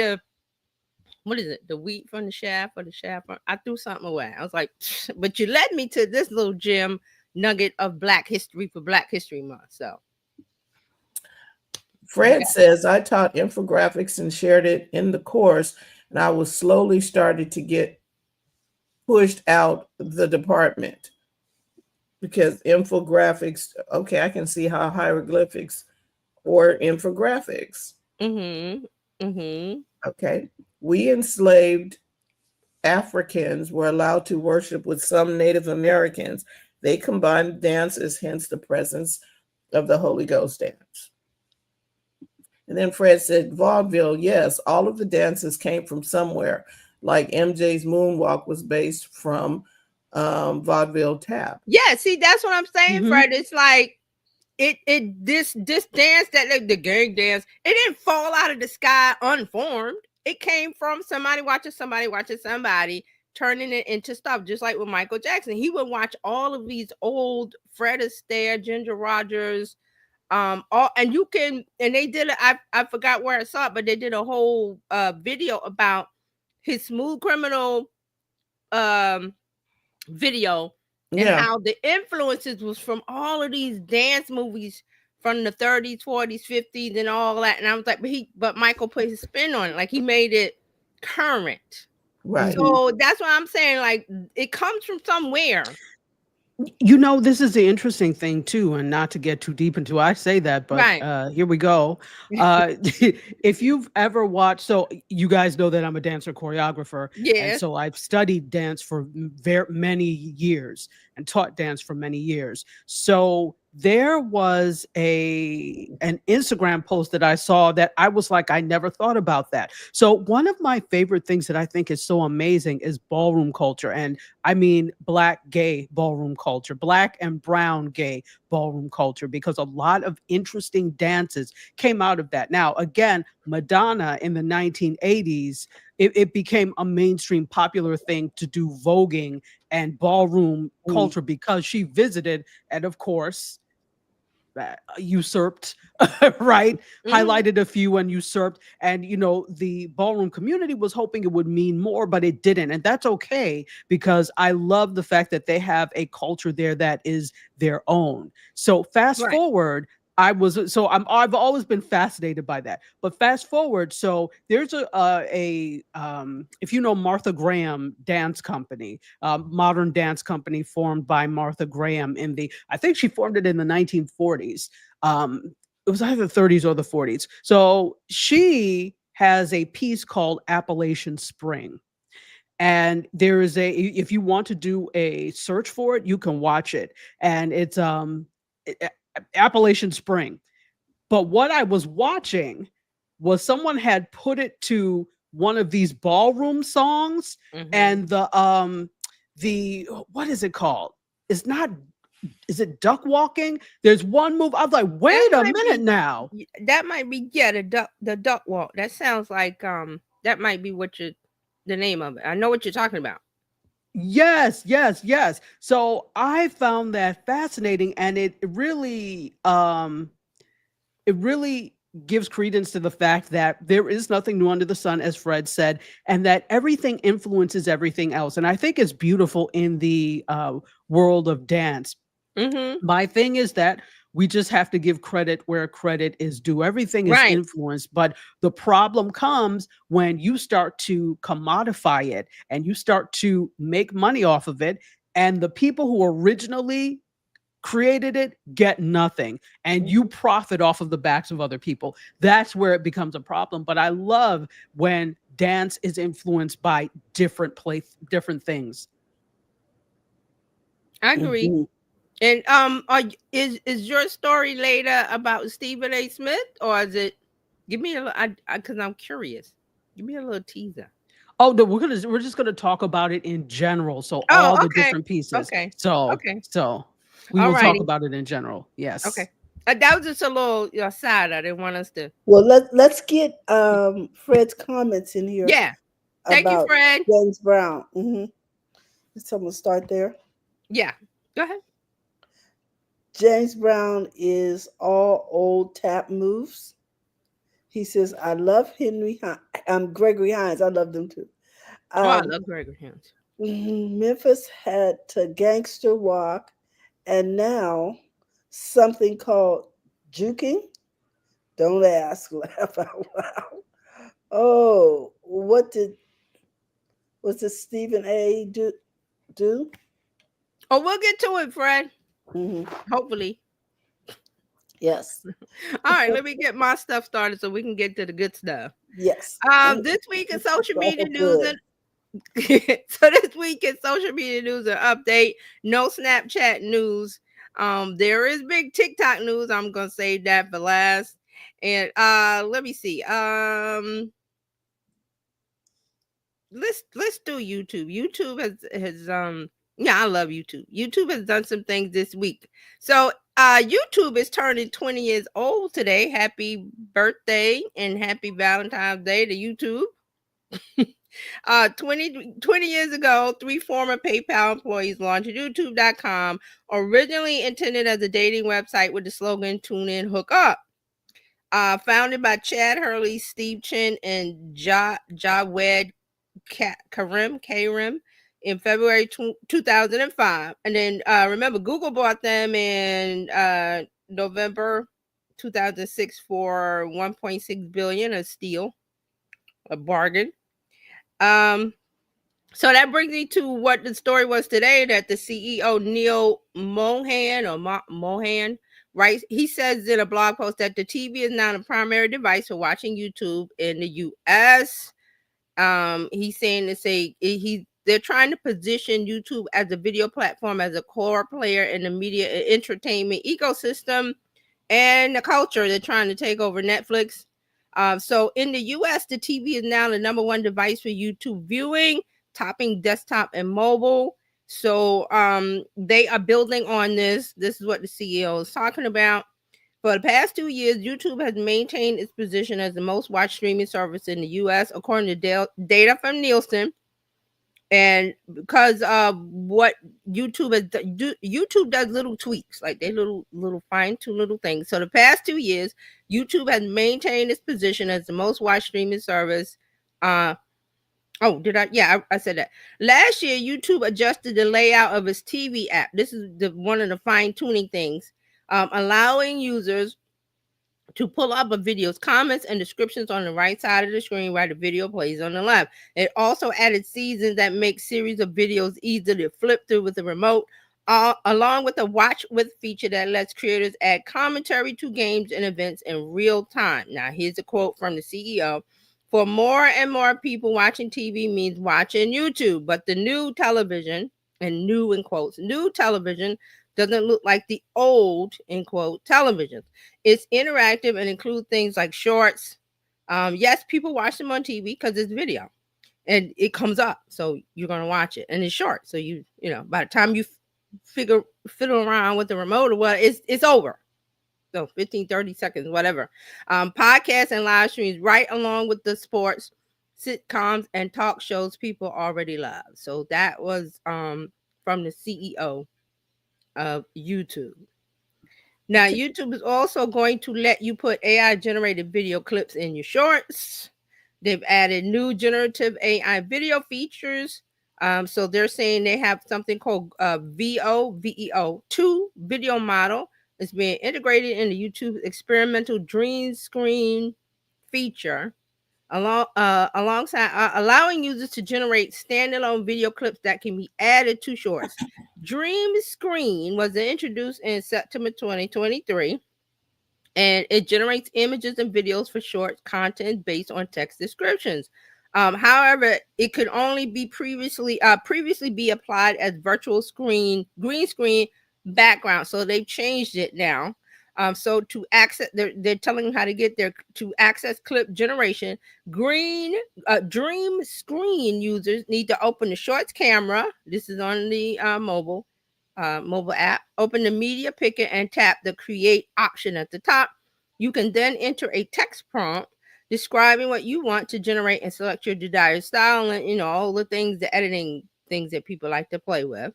what is it? The wheat from the shaft or the shaft? I threw something away. I was like, but you led me to this little gem nugget of Black history for Black History Month. So Fred says, I taught infographics and shared it in the course, and I was slowly started to get pushed out the department because infographics, okay, I can see how hieroglyphics or infographics. Okay. We enslaved Africans were allowed to worship with some Native Americans. They combined dances, hence the presence of the Holy Ghost dance. And then Fred said, vaudeville, yes, all of the dances came from somewhere. Like MJ's moonwalk was based from vaudeville tap. Yeah, see, that's what I'm saying, Fred. It's like this dance that, like the gang dance, it didn't fall out of the sky unformed. It came from somebody watching somebody turning it into stuff, just like with Michael Jackson. He would watch all of these old Fred Astaire, Ginger Rogers, and they did it. I forgot where I saw it, but they did a whole video about his Smooth Criminal video and how the influences was from all of these dance movies from the 30s, 40s, 50s, and all that. And I was like, but Michael put his spin on it, like he made it current. Right. So that's what I'm saying. Like, it comes from somewhere. You know, this is the interesting thing too, and not to get too deep into, I say that, but Right. here we go. If you've ever watched, so you guys know that I'm a dancer choreographer, and Yeah. so I've studied dance for very many years and taught dance for many years. So there was an Instagram post that I saw that I was like, I never thought about that. So one of my favorite things that I think is so amazing is ballroom culture. And I mean, Black gay ballroom culture, Black and brown gay ballroom culture, because a lot of interesting dances came out of that. Now, again, Madonna in the 1980s, it became a mainstream popular thing to do voguing and ballroom culture because she visited, and of course, usurped, right? Highlighted a few and usurped. And, you know, the ballroom community was hoping it would mean more, but it didn't. And that's okay, because I love the fact that they have a culture there that is their own. So fast Right. forward, I've always been fascinated by that. But fast forward, so there's if you know Martha Graham Dance Company, modern dance company formed by Martha Graham I think she formed it in the 1940s. It was either the 30s or the 40s. So she has a piece called Appalachian Spring. And there is if you want to do a search for it, you can watch it. And it's Appalachian Spring. But what I was watching was someone had put it to one of these ballroom songs, and the what is it called? It's not, is it duck walking? There's one move. I was like, wait a minute now. That might be, yeah, the duck walk. That sounds like that might be the name of it. I know what you're talking about. Yes, yes, yes. So I found that fascinating, and it really gives credence to the fact that there is nothing new under the sun, as Fred said, and that everything influences everything else. And I think it's beautiful in the world of dance. My thing is that we just have to give credit where credit is due. Everything is Right. influenced, but the problem comes when you start to commodify it and you start to make money off of it. And the people who originally created it get nothing, and you profit off of the backs of other people. That's where it becomes a problem. But I love when dance is influenced by different things. I agree. And is your story later about Stephen A. Smith, or is it? Give me because I'm curious. Give me a little teaser. Oh no, we're just gonna talk about it in general. So Oh, all the okay. different pieces. Okay. So Okay. we All will talk righty. about it in general. Yes. Okay. That was just a little side. I didn't want us to. Well, let's get Fred's comments in here Yeah. Thank you, about Fred. James Brown. Someone start there. Yeah. Go ahead. James Brown is all old tap moves. He says, I love Gregory Hines. I love them too. I love Gregory Hines. Memphis had to gangster walk, and now something called juking. Don't ask, laugh out loud. Oh, what did Stephen A. do? Oh, we'll get to it, Fred. Hopefully. Yes. All right, let me get my stuff started so we can get to the good stuff. Yes. This week in social media news this week in social media news and update, no Snapchat news. There is big TikTok news. I'm gonna save that for last. And let me see. Let's do YouTube. YouTube has yeah, I love YouTube. YouTube has done some things this week. So YouTube is turning 20 years old today. Happy birthday and happy Valentine's Day to YouTube. 20 years ago, 3 former PayPal employees launched YouTube.com, originally intended as a dating website with the slogan "Tune in, hook up." Founded by Chad Hurley, Steve Chen, and Jawed Karim in February 2005. And then remember, Google bought them in November 2006 for $1.6 billion, a steal, a bargain. So that brings me to what the story was today, that the CEO Neil Mohan writes. He says in a blog post that the TV is now the primary device for watching YouTube in the U.S. He's saying they're trying to position YouTube as a video platform, as a core player in the media and entertainment ecosystem and the culture. They're trying to take over Netflix. So in the US, the TV is now the number one device for YouTube viewing, topping desktop and mobile. So they are building on this. This is what the CEO is talking about. For the past 2 years, YouTube has maintained its position as the most watched streaming service in the US, according to data from Nielsen. And because of what YouTube has YouTube does little tweaks, like they little fine-tune little things. So the past 2 years, YouTube has maintained its position as the most watched streaming service. Oh, did I? Yeah, I said that. Last year, YouTube adjusted the layout of its TV app. This is one of the fine-tuning things, allowing users to pull up a video's comments and descriptions on the right side of the screen while the video plays on the left. It also added seasons that make series of videos easy to flip through with the remote, along with a watch with feature that lets creators add commentary to games and events in real time. Now, here's a quote from the CEO. For more and more people, watching TV means watching YouTube, but the new television, and new in quotes, new television doesn't look like the old, in quote, television. It's interactive and includes things like shorts. Yes, people watch them on TV because it's video and it comes up, so you're gonna watch it, and it's short. So you know, by the time you fiddle around with the remote or what, it's over. So 15, 30 seconds, whatever. Podcasts and live streams right along with the sports, sitcoms, and talk shows people already love. So that was from the CEO of YouTube. Now, YouTube is also going to let you put AI generated video clips in your shorts. They've added new generative AI video features. So they're saying they have something called VEO2 video model. It's being integrated into YouTube's experimental Dream Screen feature, alongside allowing users to generate standalone video clips that can be added to shorts. Dream Screen was introduced in September 2023, and it generates images and videos for short content based on text descriptions. However, it could only be previously be applied as virtual green screen background. So they've changed it now. So to access, they're telling them how to get there to access clip generation. Dream Screen users need to open the Shorts camera. This is on the mobile app. Open the media picker and tap the create option at the top. You can then enter a text prompt describing what you want to generate and select your desired style and all the things, the editing things that people like to play with.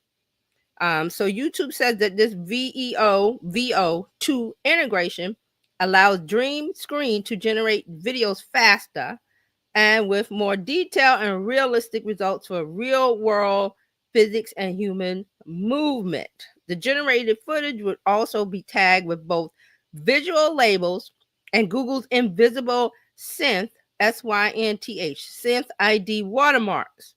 So YouTube says that this VEO2 integration allows Dream Screen to generate videos faster and with more detail and realistic results for real world physics and human movement. The generated footage would also be tagged with both visual labels and Google's invisible synth, SYNTH, synth ID watermarks,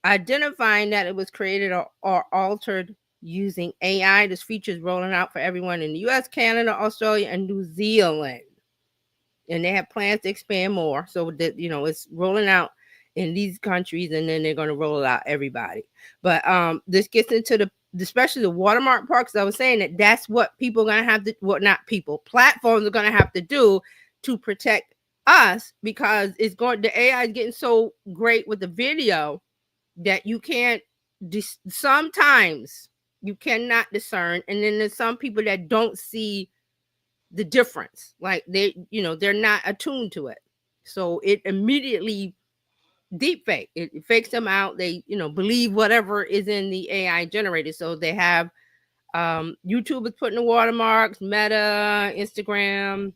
identifying that it was created or altered using AI. This feature is rolling out for everyone in the US, Canada, Australia, and New Zealand. And they have plans to expand more. So that, it's rolling out in these countries, and then they're going to roll it out everybody. But this gets into especially the watermark part, because I was saying that's what people are going to have to, well, not people, platforms are going to have to do to protect us, because the AI is getting so great with the video that you can't, sometimes you cannot discern. And then there's some people that don't see the difference, like they're not attuned to it, so it immediately deep fake it fakes them out. They believe whatever is in the AI generated. So they have YouTube is putting the watermarks, Meta, Instagram,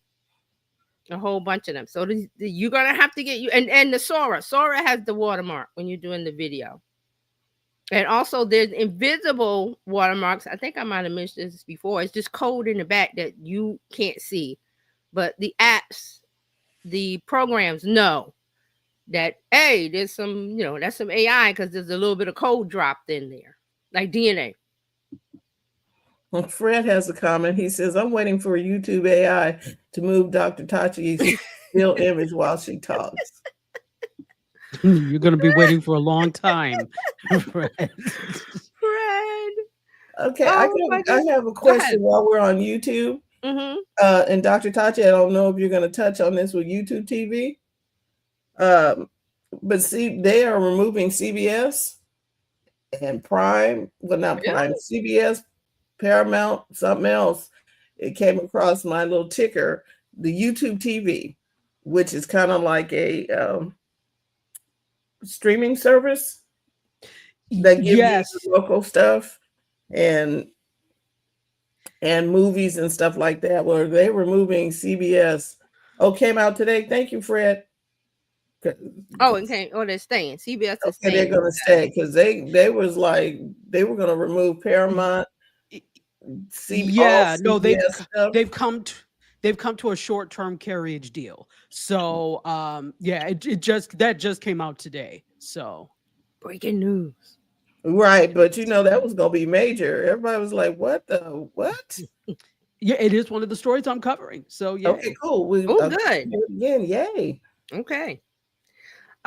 a whole bunch of them. So you're gonna have to get and the Sora has the watermark when you're doing the video. And also there's invisible watermarks. I think I might have mentioned this before. It's just code in the back that you can't see. But the apps, the programs know that, hey, there's some, that's some AI because there's a little bit of code dropped in there, like DNA. Well, Fred has a comment. He says, I'm waiting for YouTube AI to move Dr. Tachi's still image while she talks. You're going to be waiting for a long time. Fred. Okay, Oh, I have a question while we're on YouTube. Mm-hmm. And Dr. Tachi, I don't know if you're going to touch on this with YouTube TV. But see, they are removing CBS and Prime. Well, not Prime, CBS, Paramount, something else. It came across my little ticker, the YouTube TV, which is kind of like a streaming service that gives you the local stuff and movies and stuff like that. Where they're removing CBS. Oh, came out today. Thank you, Fred. Oh, okay. Oh, they're staying. CBS is staying. They're gonna stay because they was like they were gonna remove Paramount. They've come to a short-term carriage deal. So it just came out today. So breaking news. Right, but that was gonna be major. Everybody was like, "What the what?" Yeah, it is one of the stories I'm covering. So yeah. Okay, cool. Good. Again, yay. Okay.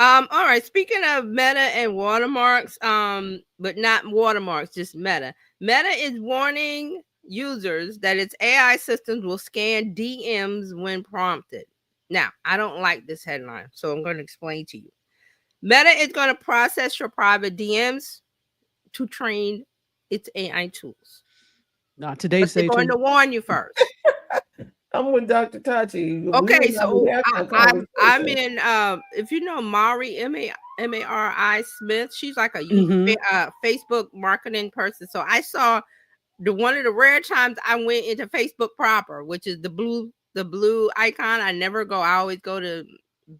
All right. Speaking of Meta and watermarks, but not watermarks, just Meta. Meta is warning users that its AI systems will scan DMs when prompted. Now, I don't like this headline, so I'm going to explain to you. Meta is going to process your private DMs to train its AI tools. Not today, but they're going to warn you first. I'm with Dr. Tachi. Okay, so I'm in. If you know Mari Mari Smith, she's like a Facebook marketing person. So I saw one of the rare times I went into Facebook proper, which is the blue icon. I never go. I always go to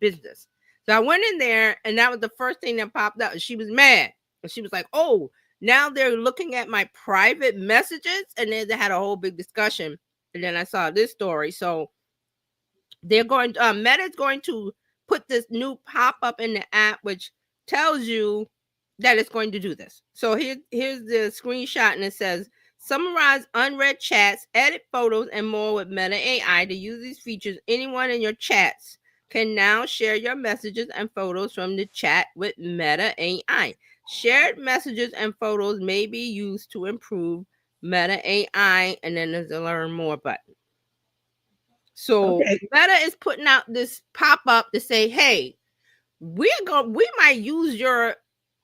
business. So I went in there, and that was the first thing that popped up. She was mad, and she was like, "Oh, now they're looking at my private messages," and then they had a whole big discussion. And then I saw this story. So they're going to, Meta's going to put this new pop-up in the app, which tells you that it's going to do this. So here's the screenshot, and it says, summarize unread chats, edit photos, and more with Meta AI. To use these features, anyone in your chats can now share your messages and photos from the chat with Meta AI. Shared messages and photos may be used to improve Meta AI, and then there's a learn more button. So Meta is putting out this pop-up to say, hey, we might use your,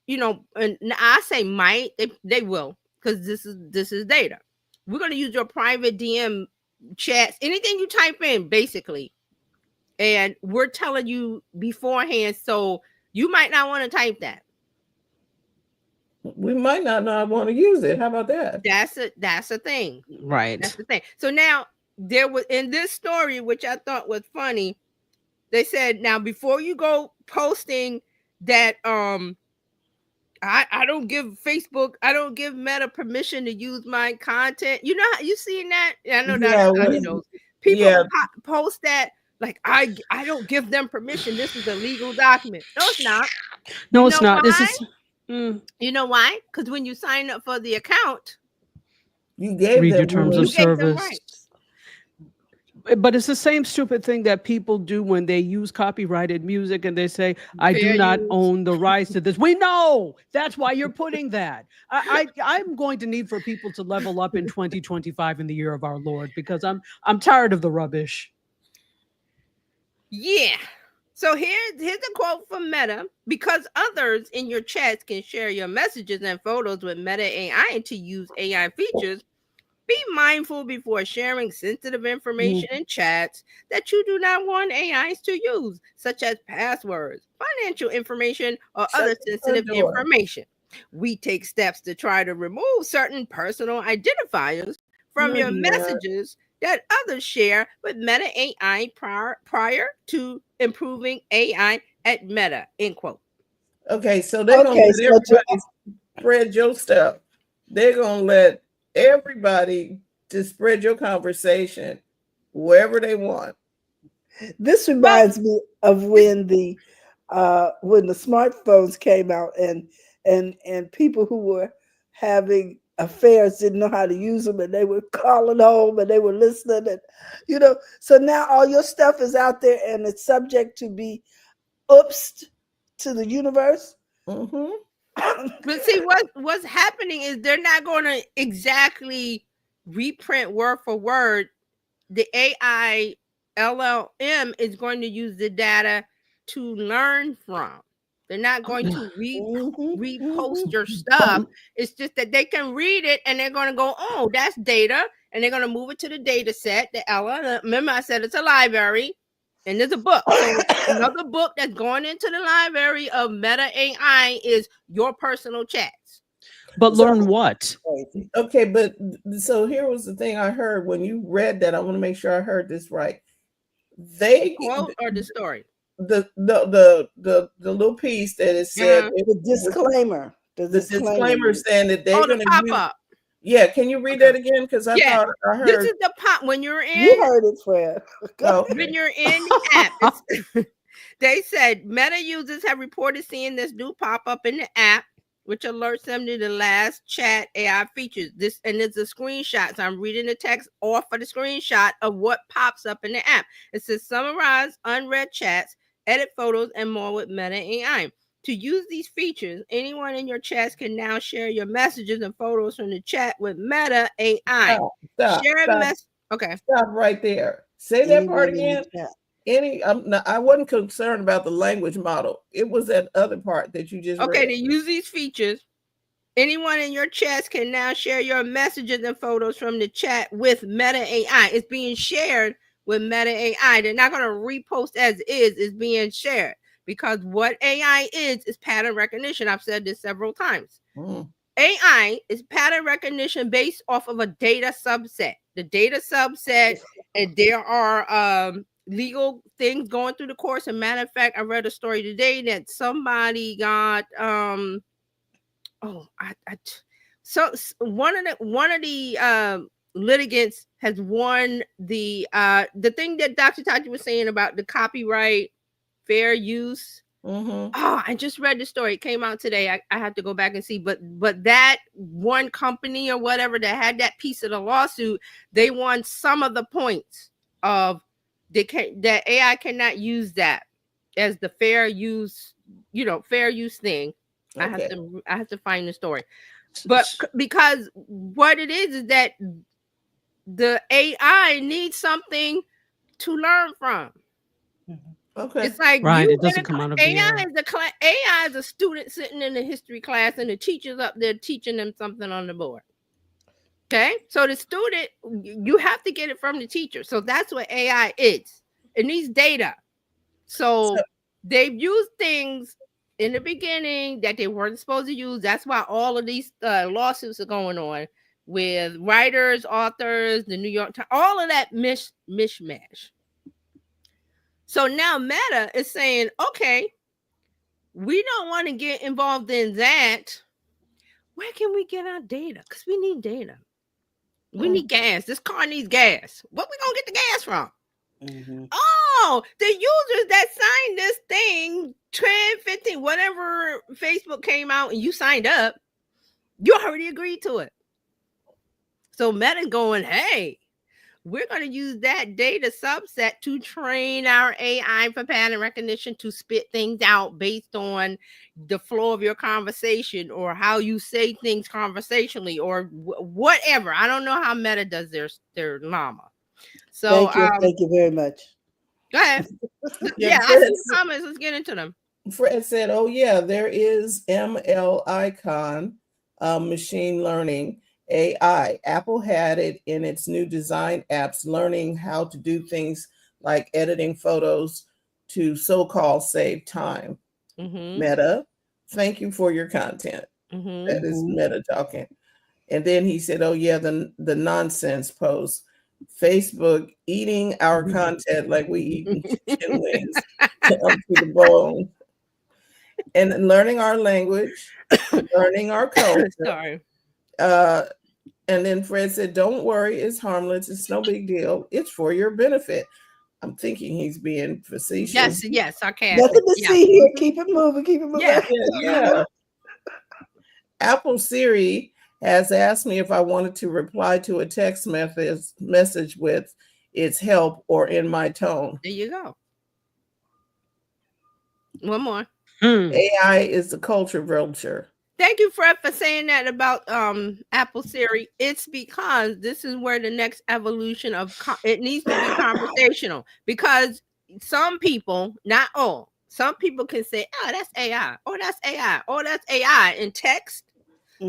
and I say might, they will, because this is data. We're going to use your private DM chats, anything you type in, basically. And we're telling you beforehand, so you might not want to type that. We might not want to use it. How about that? That's a thing. Right. That's the thing. So now there was, in this story, which I thought was funny, they said, now before you go posting that I don't give Facebook, I don't give Meta permission to use my content. You know how you seen that? I know that people post that like I don't give them permission. This is a legal document. No, it's not. No, it's not. This is you know why? Because when you sign up for the account, you gave them your terms of service. Rights. But it's the same stupid thing that people do when they use copyrighted music and they say, I do not own the rights to this. We know that's why you're putting that. I'm going to need for people to level up in 2025 in the year of our Lord, because I'm tired of the rubbish. Yeah. So here's a quote from Meta. Because others in your chats can share your messages and photos with Meta AI to use AI features, be mindful before sharing sensitive information in chats that you do not want AIs to use, such as passwords, financial information, or other sensitive information. We take steps to try to remove certain personal identifiers from your messages that others share with Meta AI prior to improving AI at Meta, end quote. Okay, so they're going to let everybody spread your stuff. They're going to let everybody to spread your conversation wherever they want. This reminds me of when the when the smartphones came out, and people who were having affairs didn't know how to use them, and they were calling home and they were listening, and so now all your stuff is out there and it's subject to be oops to the universe. Mm-hmm. But see, what's happening is they're not going to exactly reprint word for word. The AI LLM is going to use the data to learn from. They're not going to repost your stuff. It's just that they can read it and they're going to go, oh, that's data. And they're going to move it to the data set. The LLM, remember I said it's a library and there's a book. So another book that's going into the library of Meta AI is your personal chats. But learn what? Okay, but so here was the thing I heard when you read that. I want to make sure I heard this right. They quote or the story? The little piece that it said the disclaimer. The disclaimer saying that they're going to pop up. Yeah, can you read that again? Because I thought I heard. This is the pop when you're in. You heard it, Fred. When you're in the app, they said Meta users have reported seeing this new pop up in the app, which alerts them to the last chat AI features. This and it's a screenshot. So I'm reading the text off of the screenshot of what pops up in the app. It says summarize unread chats, edit photos, and more with Meta AI. To use these features, anyone in your chats can now share your messages and photos from the chat with Meta AI. Okay. Stop right there. Say that part again. I wasn't concerned about the language model. It was that other part that you just read. To use these features, anyone in your chats can now share your messages and photos from the chat with Meta AI. It's being shared with Meta AI. They're not going to repost as is. It's being shared. Because what AI is pattern recognition. I've said this several times. AI is pattern recognition based off of a data subset. The data subset, and there are legal things going through the course. As a matter of fact, I read a story today that somebody got one of the litigants has won the thing that Dr. Taji was saying about the copyright fair use. I just read the story. It came out today. I have to go back and see. But that one company or whatever that had that piece of the lawsuit, they won some of the points of that AI cannot use that as the fair use, fair use thing. Okay. I have to find the story. But because what it is that the AI needs something to learn from. Okay. It's like it doesn't come out of AI is a student sitting in a history class and the teacher's up there teaching them something on the board. Okay, so the student, you have to get it from the teacher. So that's what AI is. It needs data. So they've used things in the beginning that they weren't supposed to use. That's why all of these lawsuits are going on with writers, authors, the New York Times, all of that mishmash. So now Meta is saying, okay, we don't want to get involved in that. Where can we get our data? Because we need data. We need gas. This car needs gas. What we going to get the gas from? Oh, the users that signed this thing, 10, 15, whatever Facebook came out and you signed up, you already agreed to it. So Meta going, hey, we're going to use that data subset to train our AI for pattern recognition to spit things out based on the flow of your conversation or how you say things conversationally or whatever. I don't know how Meta does their llama. So thank you very much. Go ahead. I see the comments. Let's get into them. Fred said, oh yeah, there is ML icon, machine learning. AI. Apple had it in its new design apps, learning how to do things like editing photos to so-called save time. Meta, thank you for your content. That is Meta talking. And then he said, oh yeah, the nonsense post. Facebook eating our content like we eat chicken wings to the bone. And learning our language, learning our culture. Sorry. And then Fred said, don't worry, it's harmless. It's no big deal. It's for your benefit. I'm thinking he's being facetious. Yes, sarcastic. Nothing to Yeah. see here. Keep it moving. Keep it moving. Yeah. Yeah. Apple Siri has asked me if I wanted to reply to a text message with its help or in my tone. There you go. One more. AI is the culture vulture. Thank you, Fred, for saying that about Apple Siri. It's because this is where the next evolution of it needs to be conversational, because some people, not all, some people can say, oh, that's AI, oh, that's AI, oh, that's AI in text.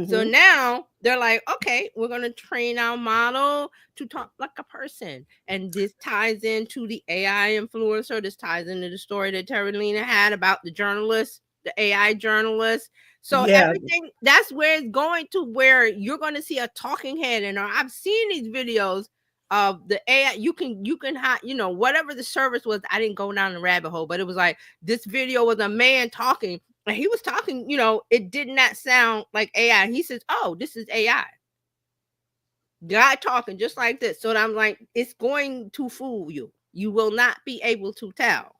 So now they're like, okay, we're going to train our model to talk like a person. And this ties into the AI influencer. This ties into the story that Terralina had about the journalist, the AI journalist. So everything, that's where it's going to, where you're going to see a talking head. And I've seen these videos of the AI. You can have, whatever the service was. I didn't go down the rabbit hole, but it was like this video was a man talking. And he was talking, it did not sound like AI. He says, oh, this is AI. Guy talking just like this. So I'm like, it's going to fool you. You will not be able to tell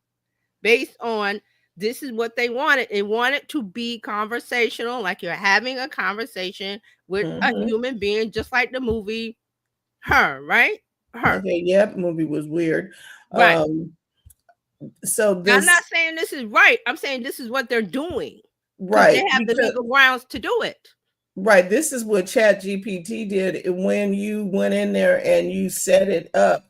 based on this is what they wanted. They wanted to be conversational, like you're having a conversation with a human being, just like the movie Her, right? Her. Okay, yep, movie was weird. Right. So I'm not saying this is right. I'm saying this is what they're doing. Right. They have the legal grounds to do it. Right. This is what ChatGPT did when you went in there and you set it up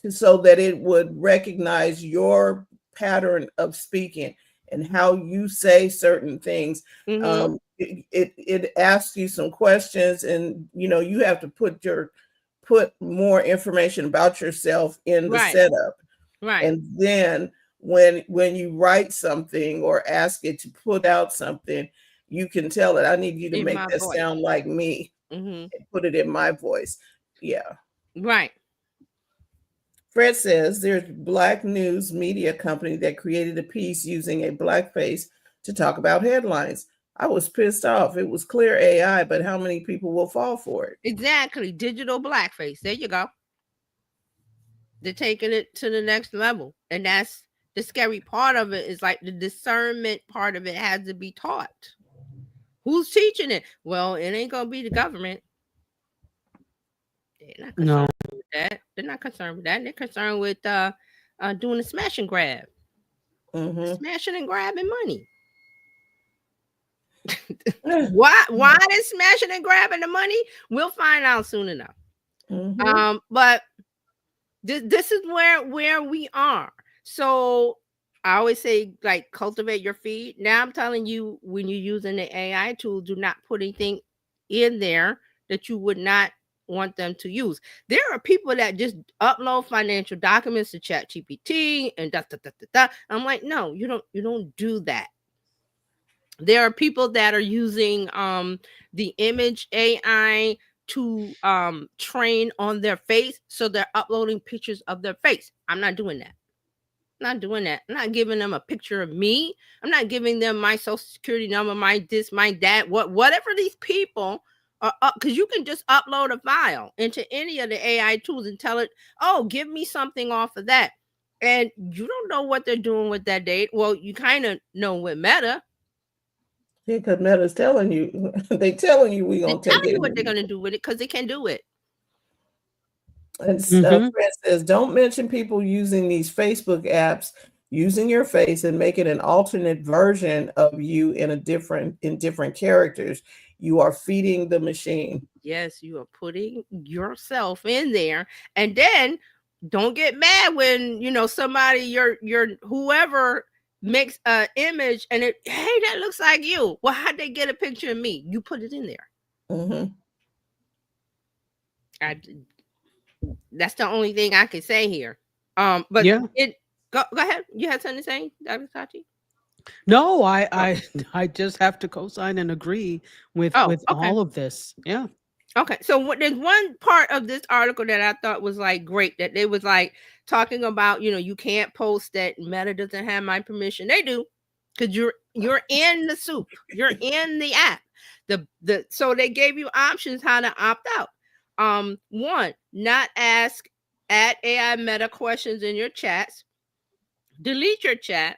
so that it would recognize your pattern of speaking and how you say certain things. It asks you some questions, and you have to put more information about yourself in the setup. Right. And then when you write something or ask it to put out something, you can tell it, I need you to make that sound like me and put it in my voice. Yeah. Right. Fred says there's Black news media company that created a piece using a blackface to talk about headlines. I was pissed off. It was clear AI, but how many people will fall for it? Exactly. Digital blackface. There you go. They're taking it to the next level. And that's the scary part of it, is like the discernment part of it has to be taught. Who's teaching it? Well, it ain't going to be the government. They're not concerned with that. They're not concerned with that. They're concerned with doing a smash and grab. Smashing and grabbing money. Why they're smashing and grabbing the money? We'll find out soon enough. But this is where we are. So I always say, like, cultivate your feed. Now I'm telling you, when you're using the AI tool, do not put anything in there that you would not want them to use. There are people that just upload financial documents to ChatGPT and da. I'm like, no, you don't do that. There are people that are using the image AI to train on their face, so they're uploading pictures of their face. I'm not doing that. I'm not giving them a picture of me. I'm not giving them my social security number, my this, my that, whatever these people are up, because you can just upload a file into any of the AI tools and tell it, oh, give me something off of that. And you don't know what they're doing with that data. Well, you kind of know with Meta. Yeah, because Meta's telling you, they're telling you we're going to take it. What they're going to do with it, because they can do it. And Fred says, don't mention people using these Facebook apps, using your face and making an alternate version of you in different characters. You are feeding the machine. Yes, you are putting yourself in there. And then don't get mad when, somebody, your whoever makes an image and hey, that looks like you. Well, how'd they get a picture of me? You put it in there. That's the only thing I can say here. But yeah, go ahead. You had something to say, Dr. Sachi? No, I just have to co-sign and agree with all of this. Yeah. Okay. So there's one part of this article that I thought was like great, that they was like talking about, you can't post that Meta doesn't have my permission. They do, because you're in the soup. You're in the app. So they gave you options how to opt out. One, not ask add AI meta questions in your chats, delete your chat,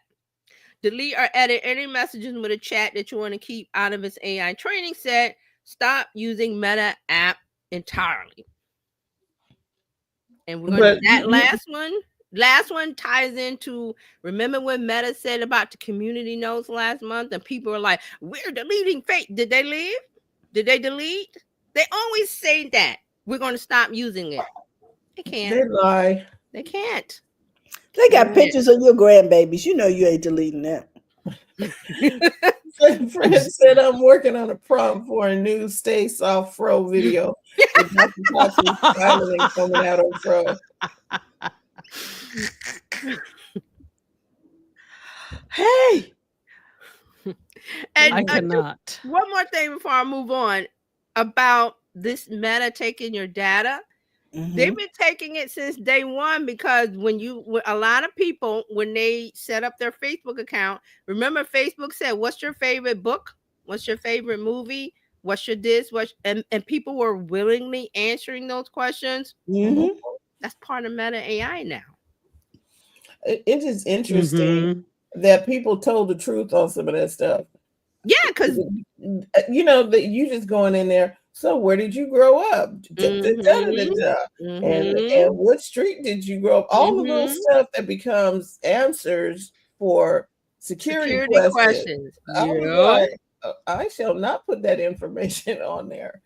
delete or edit any messages with a chat that you want to keep out of its AI training set. Stop using Meta app entirely. And we're going to that last one ties into, remember what Meta said about the community notes last month, and people were like, we're deleting fake. Did they leave? Did they delete? They always say that we're going to stop using it. They can't. They lie. They can't. They got pictures of your grandbabies. You know you ain't deleting that. Fred said, I'm working on a prompt for a new Stay Soft Fro video with Dr. Cox's styling coming out on Fro. Hey. And I cannot. One more thing before I move on about this Meta taking your data. They've been taking it since day one, because a lot of people, when they set up their Facebook account, remember Facebook said, what's your favorite book? What's your favorite movie? What's your this? And people were willingly answering those questions. That's part of Meta AI now. It is interesting that people told the truth on some of that stuff. Yeah, because you know that you just going in there. So where did you grow up? And what street did you grow up? All of those stuff that becomes answers for security questions. I was like, I shall not put that information on there.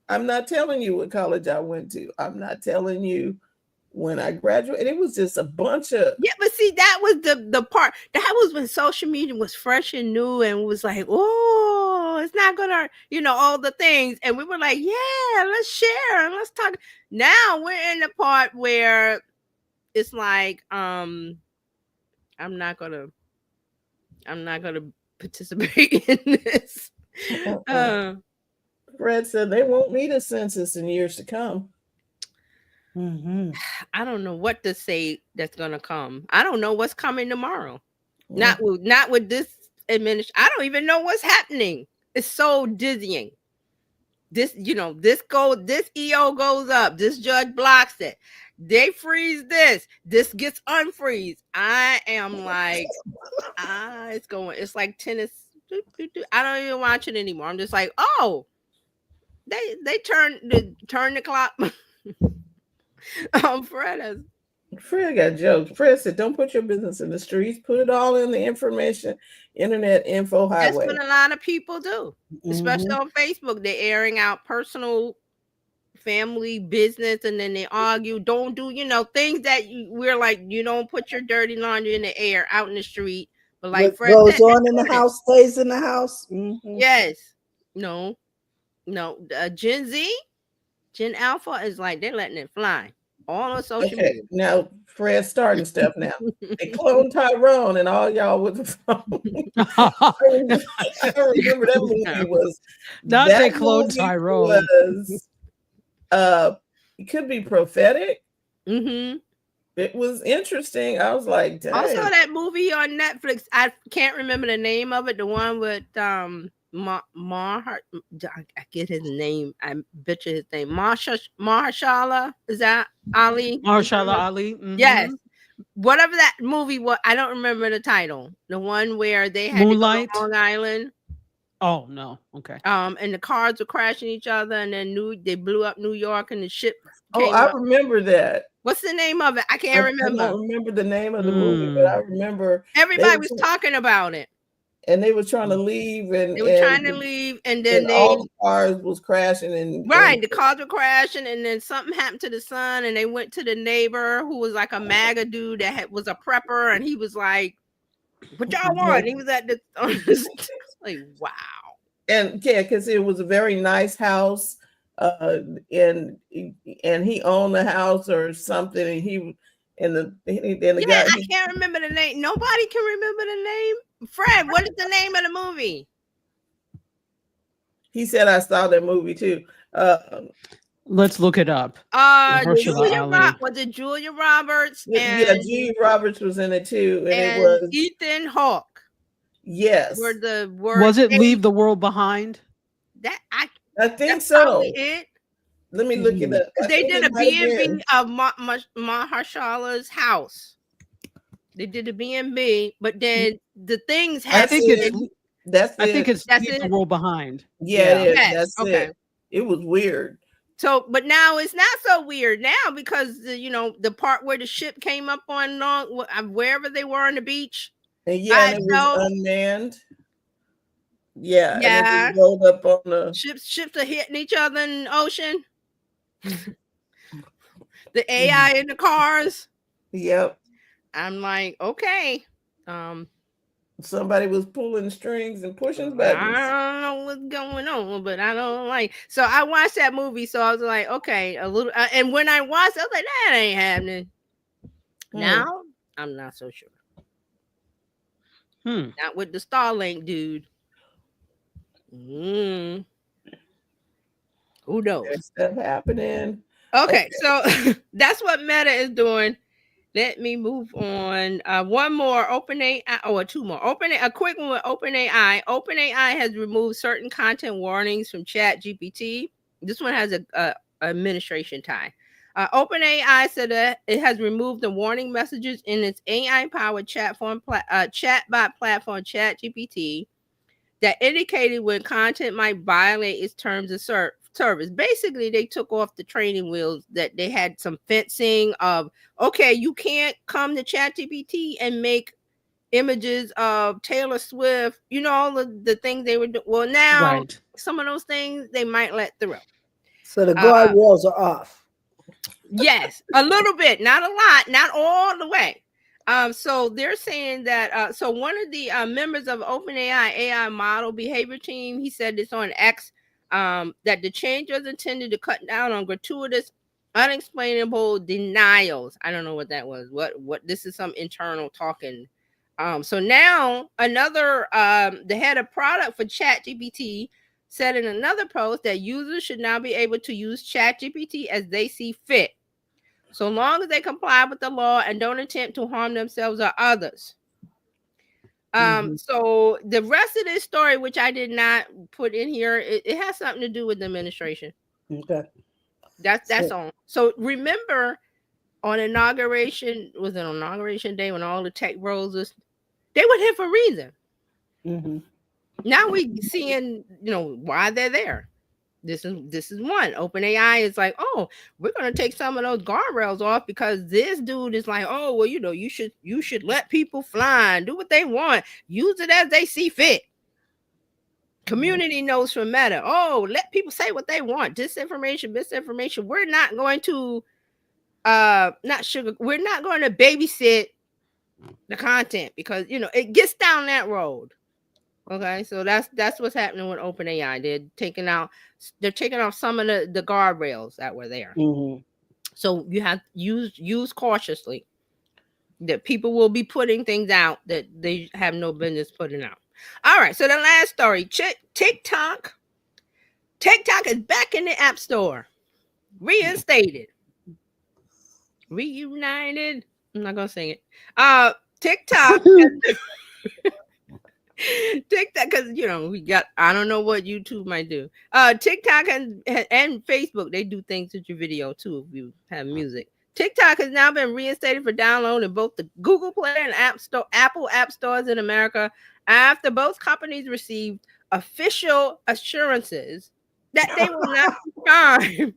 I'm not telling you what college I went to. I'm not telling you when I graduated. It was just a bunch of but see, that was the part. That was when social media was fresh and new and was like, oh, it's not gonna, all the things. And we were like, yeah, let's share and let's talk. Now we're in the part where it's like, I'm not gonna participate in this. Fred said they won't need a census in years to come. I don't know what to say that's gonna come. I don't know what's coming tomorrow. Not with this administration. I don't even know what's happening. It's so dizzying. This EO goes up. This judge blocks it. They freeze this. This gets unfreeze. I am like, it's like tennis. I don't even watch it anymore. I'm just like, oh, they turn the clock. Fred got jokes. Fred said, don't put your business in the streets. Put it all in the information, internet info highway. That's what a lot of people do, especially on Facebook. They're airing out personal, family, business, and then they argue. Don't do, things that we're like, you don't put your dirty laundry in the air out in the street. But like Fred goes on in the house, stays in the house. Yes. No. Gen Z, Gen Alpha is like, they're letting it fly. All on social media. Now Fred's starting stuff now. They cloned Tyrone and all y'all with the phone. I remember that movie was not they cloned Tyrone. It could be prophetic. It was interesting. I was like, dang. Also that movie on Netflix, I can't remember the name of it, the one with I get his name. I bet you his name. Mahershala, is that Ali? Mahershala Ali. Yes. Whatever that movie was, I don't remember the title. The one where they had Moonlight? to go to Long Island. Oh no. Okay. And the cars were crashing each other, and then they blew up New York, and the ship. I remember that. What's the name of it? I can't remember. I don't remember the name of the movie, but I remember everybody was talking about it. And they were trying to leave, and then all the cars was crashing, the cars were crashing, and then something happened to the son, and they went to the neighbor who was like a MAGA dude that was a prepper, and he was like, "What y'all want?" And he was at the like, wow. And because it was a very nice house, and he owned the house or something, and the guy. I can't remember the name. Nobody can remember the name. Fred, what is the name of the movie? He said I saw that movie too. Let's look it up. Was it Julia Roberts? Julia Roberts was in it too, and it was Ethan Hawke. Yes. Was it Leave the World Behind? I think so. It. Let me look it up. I They think did it a might have B&B been. of Mahershala's house. They did a B&B, but then the things I think That's happened. it. That's I think it. it's That's Leave the it. World Behind. Yeah, it is. Yes. That's Okay. it. It was weird. So, but now it's not so weird now because the part where the ship came up on wherever they were on the beach And by and it was itself. unmanned. Yeah, and it Yeah, just rolled up on the ships are hitting each other in the ocean. The AI in the cars. Yep. I'm like, okay. Somebody was pulling strings and pushing I buttons. don't know what's going on, but I don't like. So I watched that movie. So I was like, okay, a little. And when I watched, I was like, that ain't happening. Now I'm not so sure. Not with the Starlink dude. Who knows? There's stuff happening. Okay, so that's what Meta is doing. Let me move on. One more OpenAI, or two more. A quick one with OpenAI. OpenAI has removed certain content warnings from ChatGPT. This one has a administration tie. OpenAI said that it has removed the warning messages in its AI-powered chatbot platform ChatGPT that indicated when content might violate its terms of service. Basically, they took off the training wheels that they had some fencing of, okay, you can't come to ChatGPT and make images of Taylor Swift, all the things they were doing. Well, now some of those things they might let through. So the guardrails are off. Yes, a little bit, not a lot, not all the way. So they're saying that so one of the members of OpenAI AI model behavior team, he said this on X, that the change was intended to cut down on gratuitous, unexplainable denials. I don't know what that was. What this is some internal talking. So now another the head of product for ChatGPT said in another post that users should now be able to use ChatGPT as they see fit, so long as they comply with the law and don't attempt to harm themselves or others. So the rest of this story, which I did not put in here, it has something to do with the administration. Okay. That's all. So remember on inauguration, was it on inauguration day when all the tech bros they were here for a reason. Now we seeing, why they're there. This is one. OpenAI is like, oh, we're gonna take some of those guardrails off because this dude is like, oh, well, you should let people fly and do what they want, use it as they see fit. Community notes from Meta. Oh, let people say what they want. Disinformation, misinformation. We're not going to we're not going to babysit the content because it gets down that road. Okay, so that's what's happening with OpenAI. They're taking off some of the guardrails that were there. So you have use cautiously. That people will be putting things out that they have no business putting out. All right, so the last story: TikTok. TikTok is back in the App Store, reinstated, reunited. I'm not gonna sing it. TikTok. TikTok, because we got, I don't know what YouTube might do. TikTok and Facebook, they do things with your video too if you have music. TikTok has now been reinstated for download in both the Google Play and Apple App Stores in America after both companies received official assurances that they will not be fined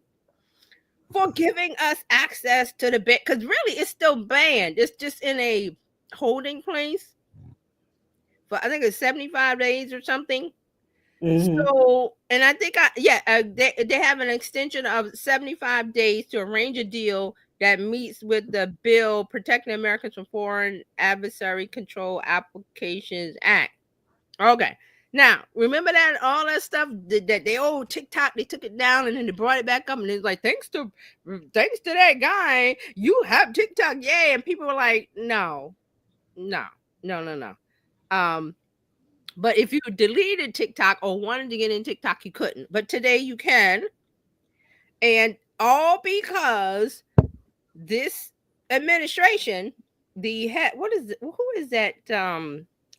for giving us access to the bit, because really it's still banned. It's just in a holding place. I think it's 75 days or something. So, and I think they have an extension of 75 days to arrange a deal that meets with the bill protecting Americans from Foreign Adversary Control Applications Act. Okay. Now, remember that all that stuff that they TikTok, they took it down and then they brought it back up and it's like, thanks to that guy, you have TikTok, yay. And people were like, no. But if you deleted TikTok or wanted to get in TikTok, you couldn't. But today you can. And all because this administration, who is that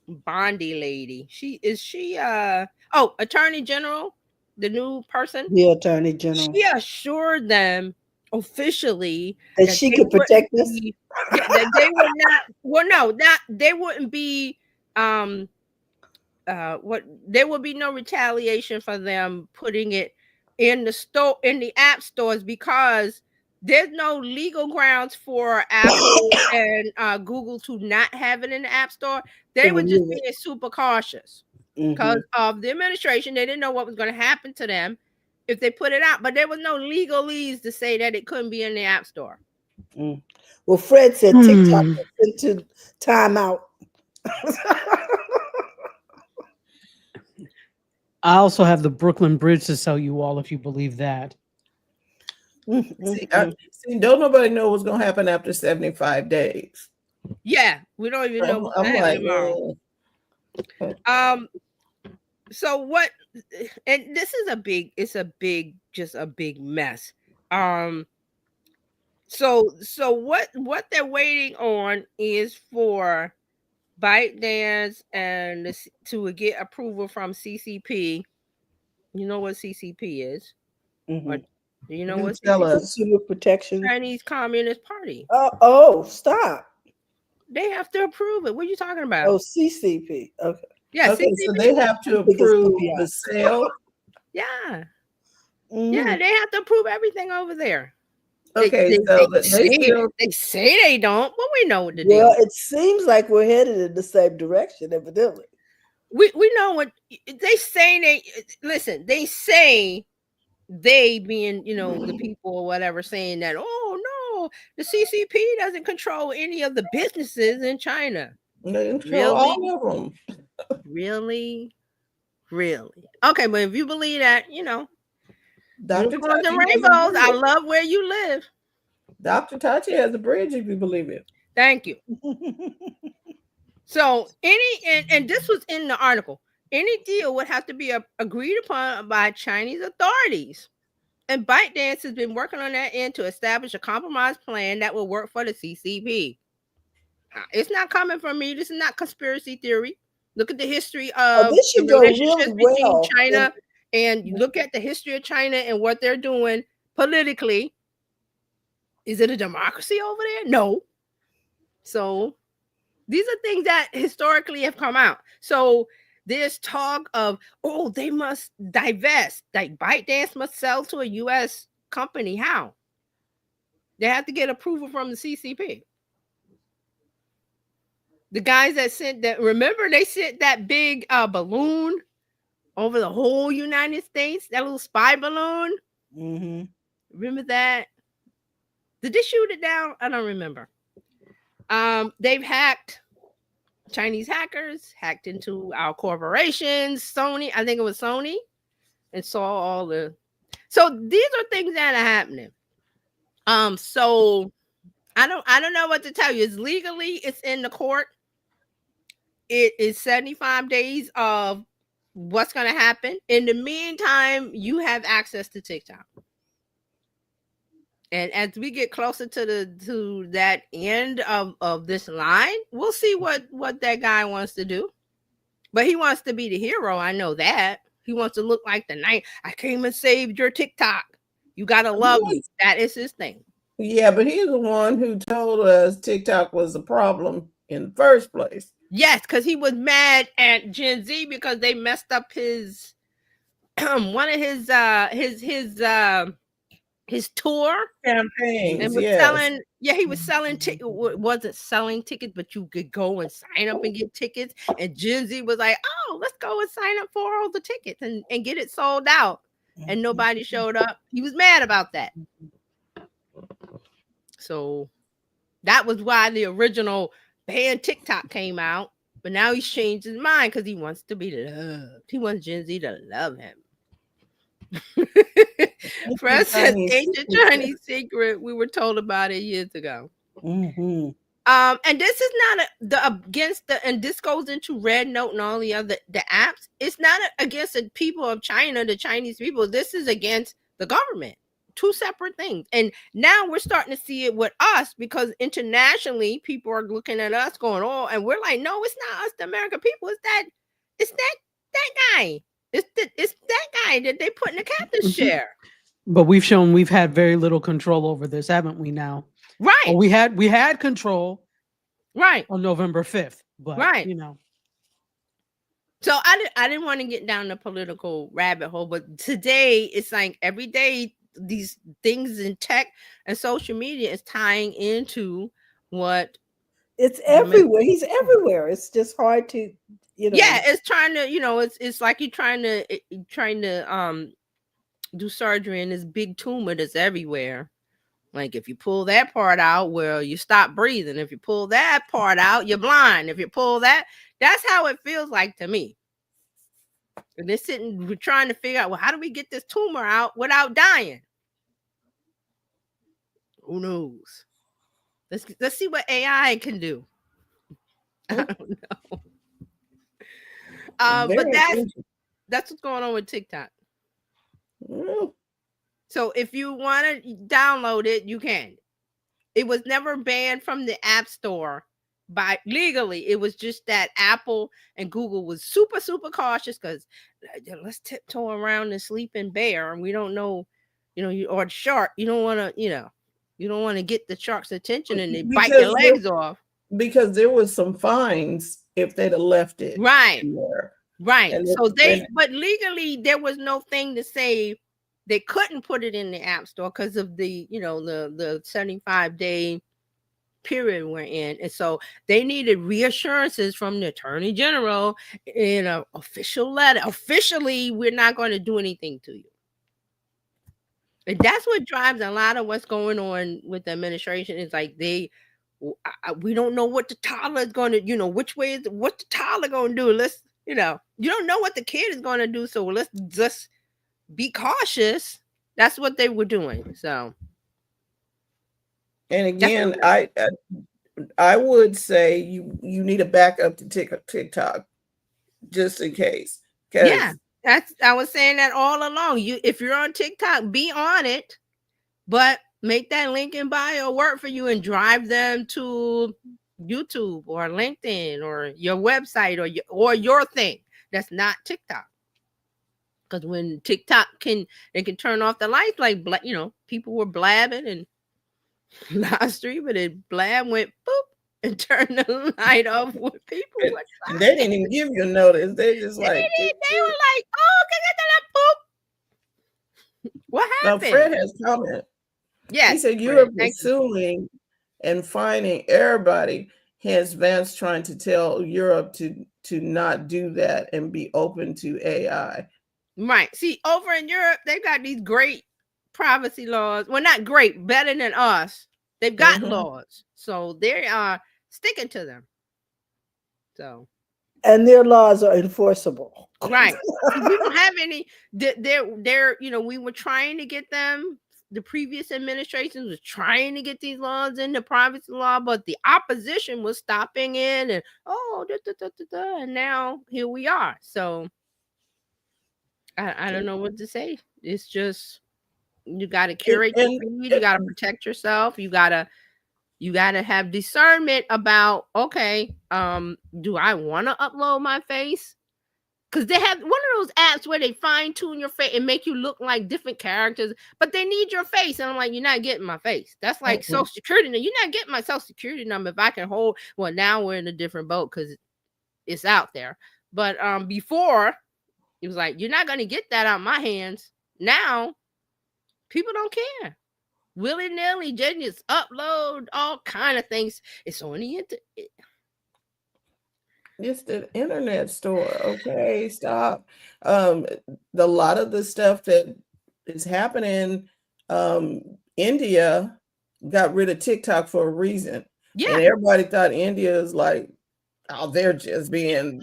Bondi lady? Attorney General the new person, The Attorney General. she assured them officially that she could protect us. That they would not. Well, no, that they wouldn't be. What there would be no retaliation for them putting it in the store, in the app stores, because there's no legal grounds for Apple and Google to not have it in the app store. They were just being super cautious because of the administration. They didn't know what was going to happen to them if they put it out, but there was no legalese to say that it couldn't be in the app store. Well, Fred said TikTok was into timeout. I also have the Brooklyn Bridge to sell you all if you believe that. See, don't nobody know what's going to happen after 75 days. Yeah, we don't even know what's going to happen tomorrow. So what, and this is just a big mess. So what they're waiting on is for ByteDance and to get approval from CCP. You know what CCP is? Or, do you know what CCP? Consumer Protection. Chinese Communist Party. Oh, stop. They have to approve it. What are you talking about? Oh, CCP. Okay. Yeah, okay, CCP. so they have to approve the sale. Yeah. Yeah, they have to approve everything over there. Okay, they say they don't, but we know what to do. Well, it seems like we're headed in the same direction, evidently. We know what they say. They say they being, the people or whatever, saying that, oh no, the CCP doesn't control any of the businesses in China. They control all of them. Really? Okay, but if you believe that, Dr. the rainbows, I love where you live. Dr. Tachi has a bridge, if you believe it. Thank you. So and this was in the article. Any deal would have to be agreed upon by Chinese authorities. And ByteDance has been working on that end to establish a compromise plan that will work for the CCP. It's not coming from me. This is not conspiracy theory. Look at the history of the relationships between China, and you look at the history of China and what they're doing politically. Is it a democracy over there? No. So these are things that historically have come out. So there's talk of, they must divest. Like ByteDance must sell to a U.S. company. How? They have to get approval from the CCP. The guys that sent that, remember they sent that big balloon over the whole United States, that little spy balloon? Remember that? Did they shoot it down? I don't remember. They've hacked. Chinese hackers hacked into our corporations, Sony, I think it was Sony, and saw all the. So these are things that are happening. So I don't know what to tell you. It's legally, it's in the court. It is 75 days of what's going to happen. In the meantime, you have access to TikTok. And as we get closer to that end of this line, we'll see what that guy wants to do. But he wants to be the hero. I know that. He wants to look like the knight. I came and saved your TikTok. You got to love me. That is his thing. Yeah, but he's the one who told us TikTok was a problem in the first place. Yes, because he was mad at Gen Z because they messed up his one of his tour campaigns, and was selling. Yeah, he was selling wasn't selling tickets, but you could go and sign up and get tickets. And Gen Z was like, "Oh, let's go and sign up for all the tickets and get it sold out." And nobody showed up. He was mad about that. So that was why the original ban TikTok came out. But now he's changed his mind because he wants to be loved. He wants Gen Z to love him. Fred says ancient Chinese secret. We were told about it years ago. And this is not and this goes into Red Note and all the other apps. It's not against the people of China, the Chinese people. This is against the government. Two separate things. And now we're starting to see it with us because internationally people are looking at us going, and we're like, no, it's not us, the American people. It's that guy. It's that guy that they put in the captain's chair. But we've shown we've had very little control over this, haven't we now? Right. Well, we had control Right. on November 5th, but Right. you know. So I didn't want to get down the political rabbit hole, but today it's like every day these things in tech and social media is tying into what It's everywhere. He's everywhere. It's just hard to, Yeah, it's trying to, it's like you're trying to do surgery in this big tumor that's everywhere. Like if you pull that part out, well, you stop breathing. If you pull that part out, you're blind. If you pull that, that's how it feels like to me. And we're trying to figure out, well, how do we get this tumor out without dying? Who knows? Let's see what AI can do. I don't know. But that's what's going on with TikTok. So if you want to download it, you can. It was never banned from the App Store legally. It was just that Apple and Google was super, super cautious because let's tiptoe around the sleeping bear, and we don't know, or the shark. You don't want to, you don't want to get the shark's attention and they bite your legs off. Because there was some fines if they'd have left it. Right. There. Right. And but legally there was no thing to say they couldn't put it in the App Store because of the, the 75-day period we're in. And so they needed reassurances from the Attorney General in an official letter. Officially, we're not going to do anything to you. And that's what drives a lot of what's going on with the administration. Is like we don't know what the toddler is going to, which way what the toddler going to do. Let's, you don't know what the kid is going to do. So let's just be cautious. That's what they were doing. So. And again, I would say you need a backup to TikTok just in case. Yeah, I was saying that all along. If you're on TikTok, be on it, but make that link in bio work for you and drive them to YouTube or LinkedIn or your website or your thing that's not TikTok. Because when TikTok they can turn off the lights, like people were blabbing and live streaming, and blab went boop and turned the light off with people. And they didn't even give you a notice. They just they were like, oh, boop. What happened? Now Fred has comment. Yeah, he said Europe is suing and fining everybody. Hence, Vance trying to tell Europe to not do that and be open to AI. Right. See, over in Europe, they've got these great privacy laws. Well, not great, better than us. They've got laws, so they are sticking to them. So, and their laws are enforceable. Right. We don't have any. They're we were trying to get them. The previous administration was trying to get these laws in the privacy law, but the opposition was stopping in, and and now here we are. So I don't know what to say. It's just you got to curate your feed. You got to protect yourself. You got to have discernment about, okay, do I want to upload my face? Because they have one of those apps where they fine tune your face and make you look like different characters, but they need your face. And I'm like, you're not getting my face. That's like Social Security. You're not getting my Social Security number if I can hold. Well, now we're in a different boat because it's out there. But before, it was like, you're not going to get that out of my hands. Now, people don't care. Willy-nilly, just upload all kind of things. It's on the internet. It's the internet store. Okay, stop. The lot of the stuff that is happening, India got rid of TikTok for a reason. Yeah. And everybody thought India is like, oh, they're just being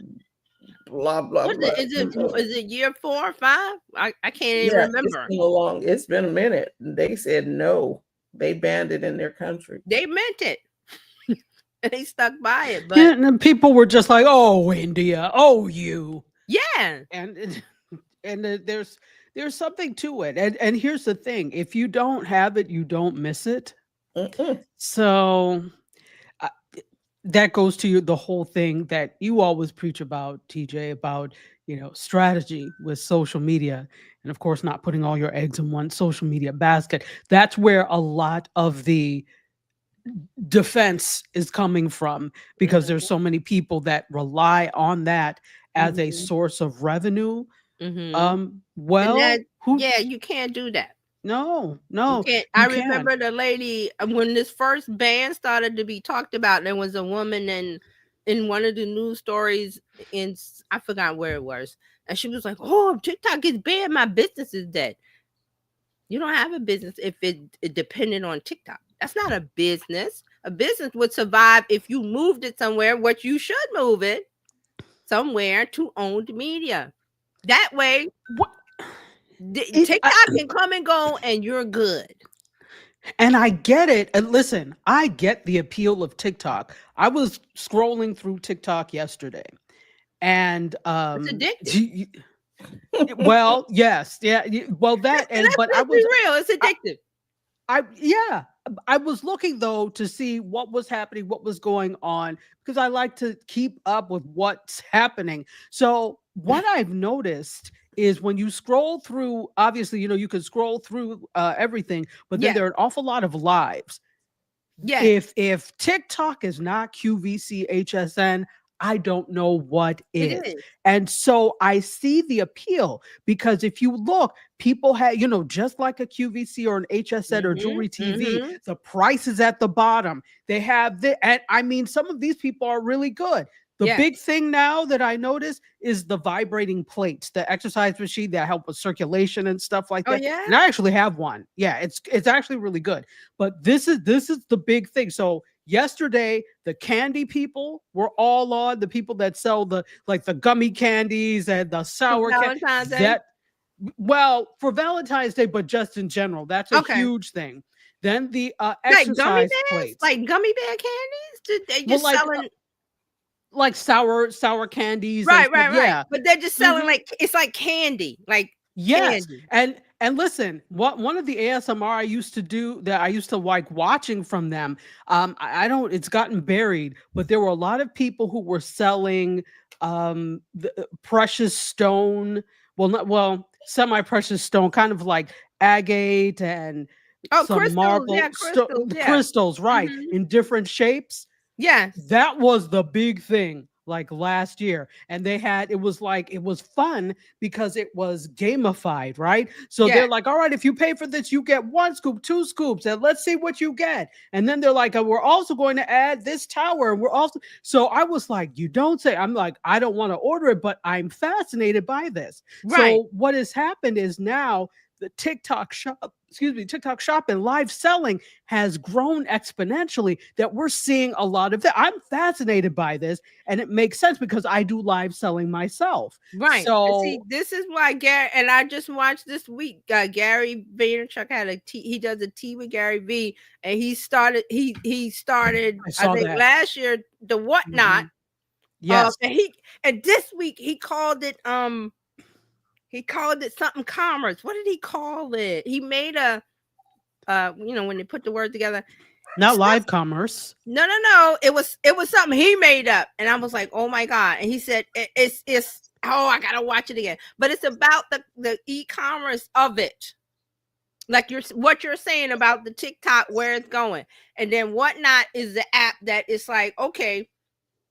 blah, blah, blah. Is it year 4 or 5? I can't even remember. It's been a minute. They said no. They banned it in their country. They meant it. They stuck by it, but and people were just like, "Oh, India, oh, you." Yeah, and there's something to it, and here's the thing: if you don't have it, you don't miss it. So, that goes to the whole thing that you always preach about, TJ, about, strategy with social media. And of course, not putting all your eggs in one social media basket. That's where a lot of the defense is coming from, because there's so many people that rely on that as a source of revenue. And that, Who? yeah, you can't do that. No, You no, can't. I you can't. remember the lady when this first ban started to be talked about. There was a woman in one of the news stories I forgot where it was, and she was like, "Oh, TikTok is banned. My business is dead." You don't have a business if it depended on TikTok. That's not a business. A business would survive if you moved it somewhere. What you should move it somewhere to owned media. That way, TikTok can come and go, and you're good. And I get it. And listen, I get the appeal of TikTok. I was scrolling through TikTok yesterday, and It's addictive. well, yes, yeah, well that, and let's but I be was real. It's addictive. I was looking though to see what was happening, what was going on, because I like to keep up with what's happening. So what I've noticed is when you scroll through, obviously, you can scroll through everything, but then there are an awful lot of lives. Yes. If TikTok is not QVC HSN, I don't know what is. It is. And so I see the appeal, because if you look, people have, just like a QVC or an HSN or Jewelry TV, the price is at the bottom. They have and I mean, some of these people are really good. The big thing now that I notice is the vibrating plates, the exercise machine that help with circulation and stuff like that. Yeah? And I actually have one. Yeah, it's actually really good. But this is the big thing. So yesterday, the candy people were all on, the people that sell the gummy candies and the sour Valentine's Day? Well, for Valentine's Day, but just in general, that's a huge thing. Then the exercise plates, like gummy bear candies. They just selling like sour candies, right. Yeah, But they're just selling it's like candy, like yes. candy. And listen, one of the ASMR I used to do, that I used to like watching from them, I don't, it's gotten buried, but there were a lot of people who were selling the precious stone, semi-precious stone, kind of like agate and some crystals, marble, crystals, right, in different shapes. Yes. That was the big thing like last year. And it was fun because it was gamified, right? So they're like, all right, if you pay for this, you get 1 scoop, 2 scoops, and let's see what you get. And then they're like, we're also going to add this tower. So I was like, you don't say. I'm like, I don't want to order it, but I'm fascinated by this. Right. So what has happened is now the TikTok shop and live selling has grown exponentially, that we're seeing a lot of that. I'm fascinated by this, and it makes sense because I do live selling myself. Right. So see, this is why Gary, and I just watched this week, Gary Vaynerchuk had he does a tea with Gary V, and he started I think last year, the whatnot. Yes. And this week he called it something commerce. What did he call it? He made a when they put the word together. Not live commerce. No. It was something he made up. And I was like, oh my God. And he said it's I gotta watch it again. But it's about the e-commerce of it. Like what you're saying about the TikTok, where it's going. And then Whatnot is the app that is like, okay,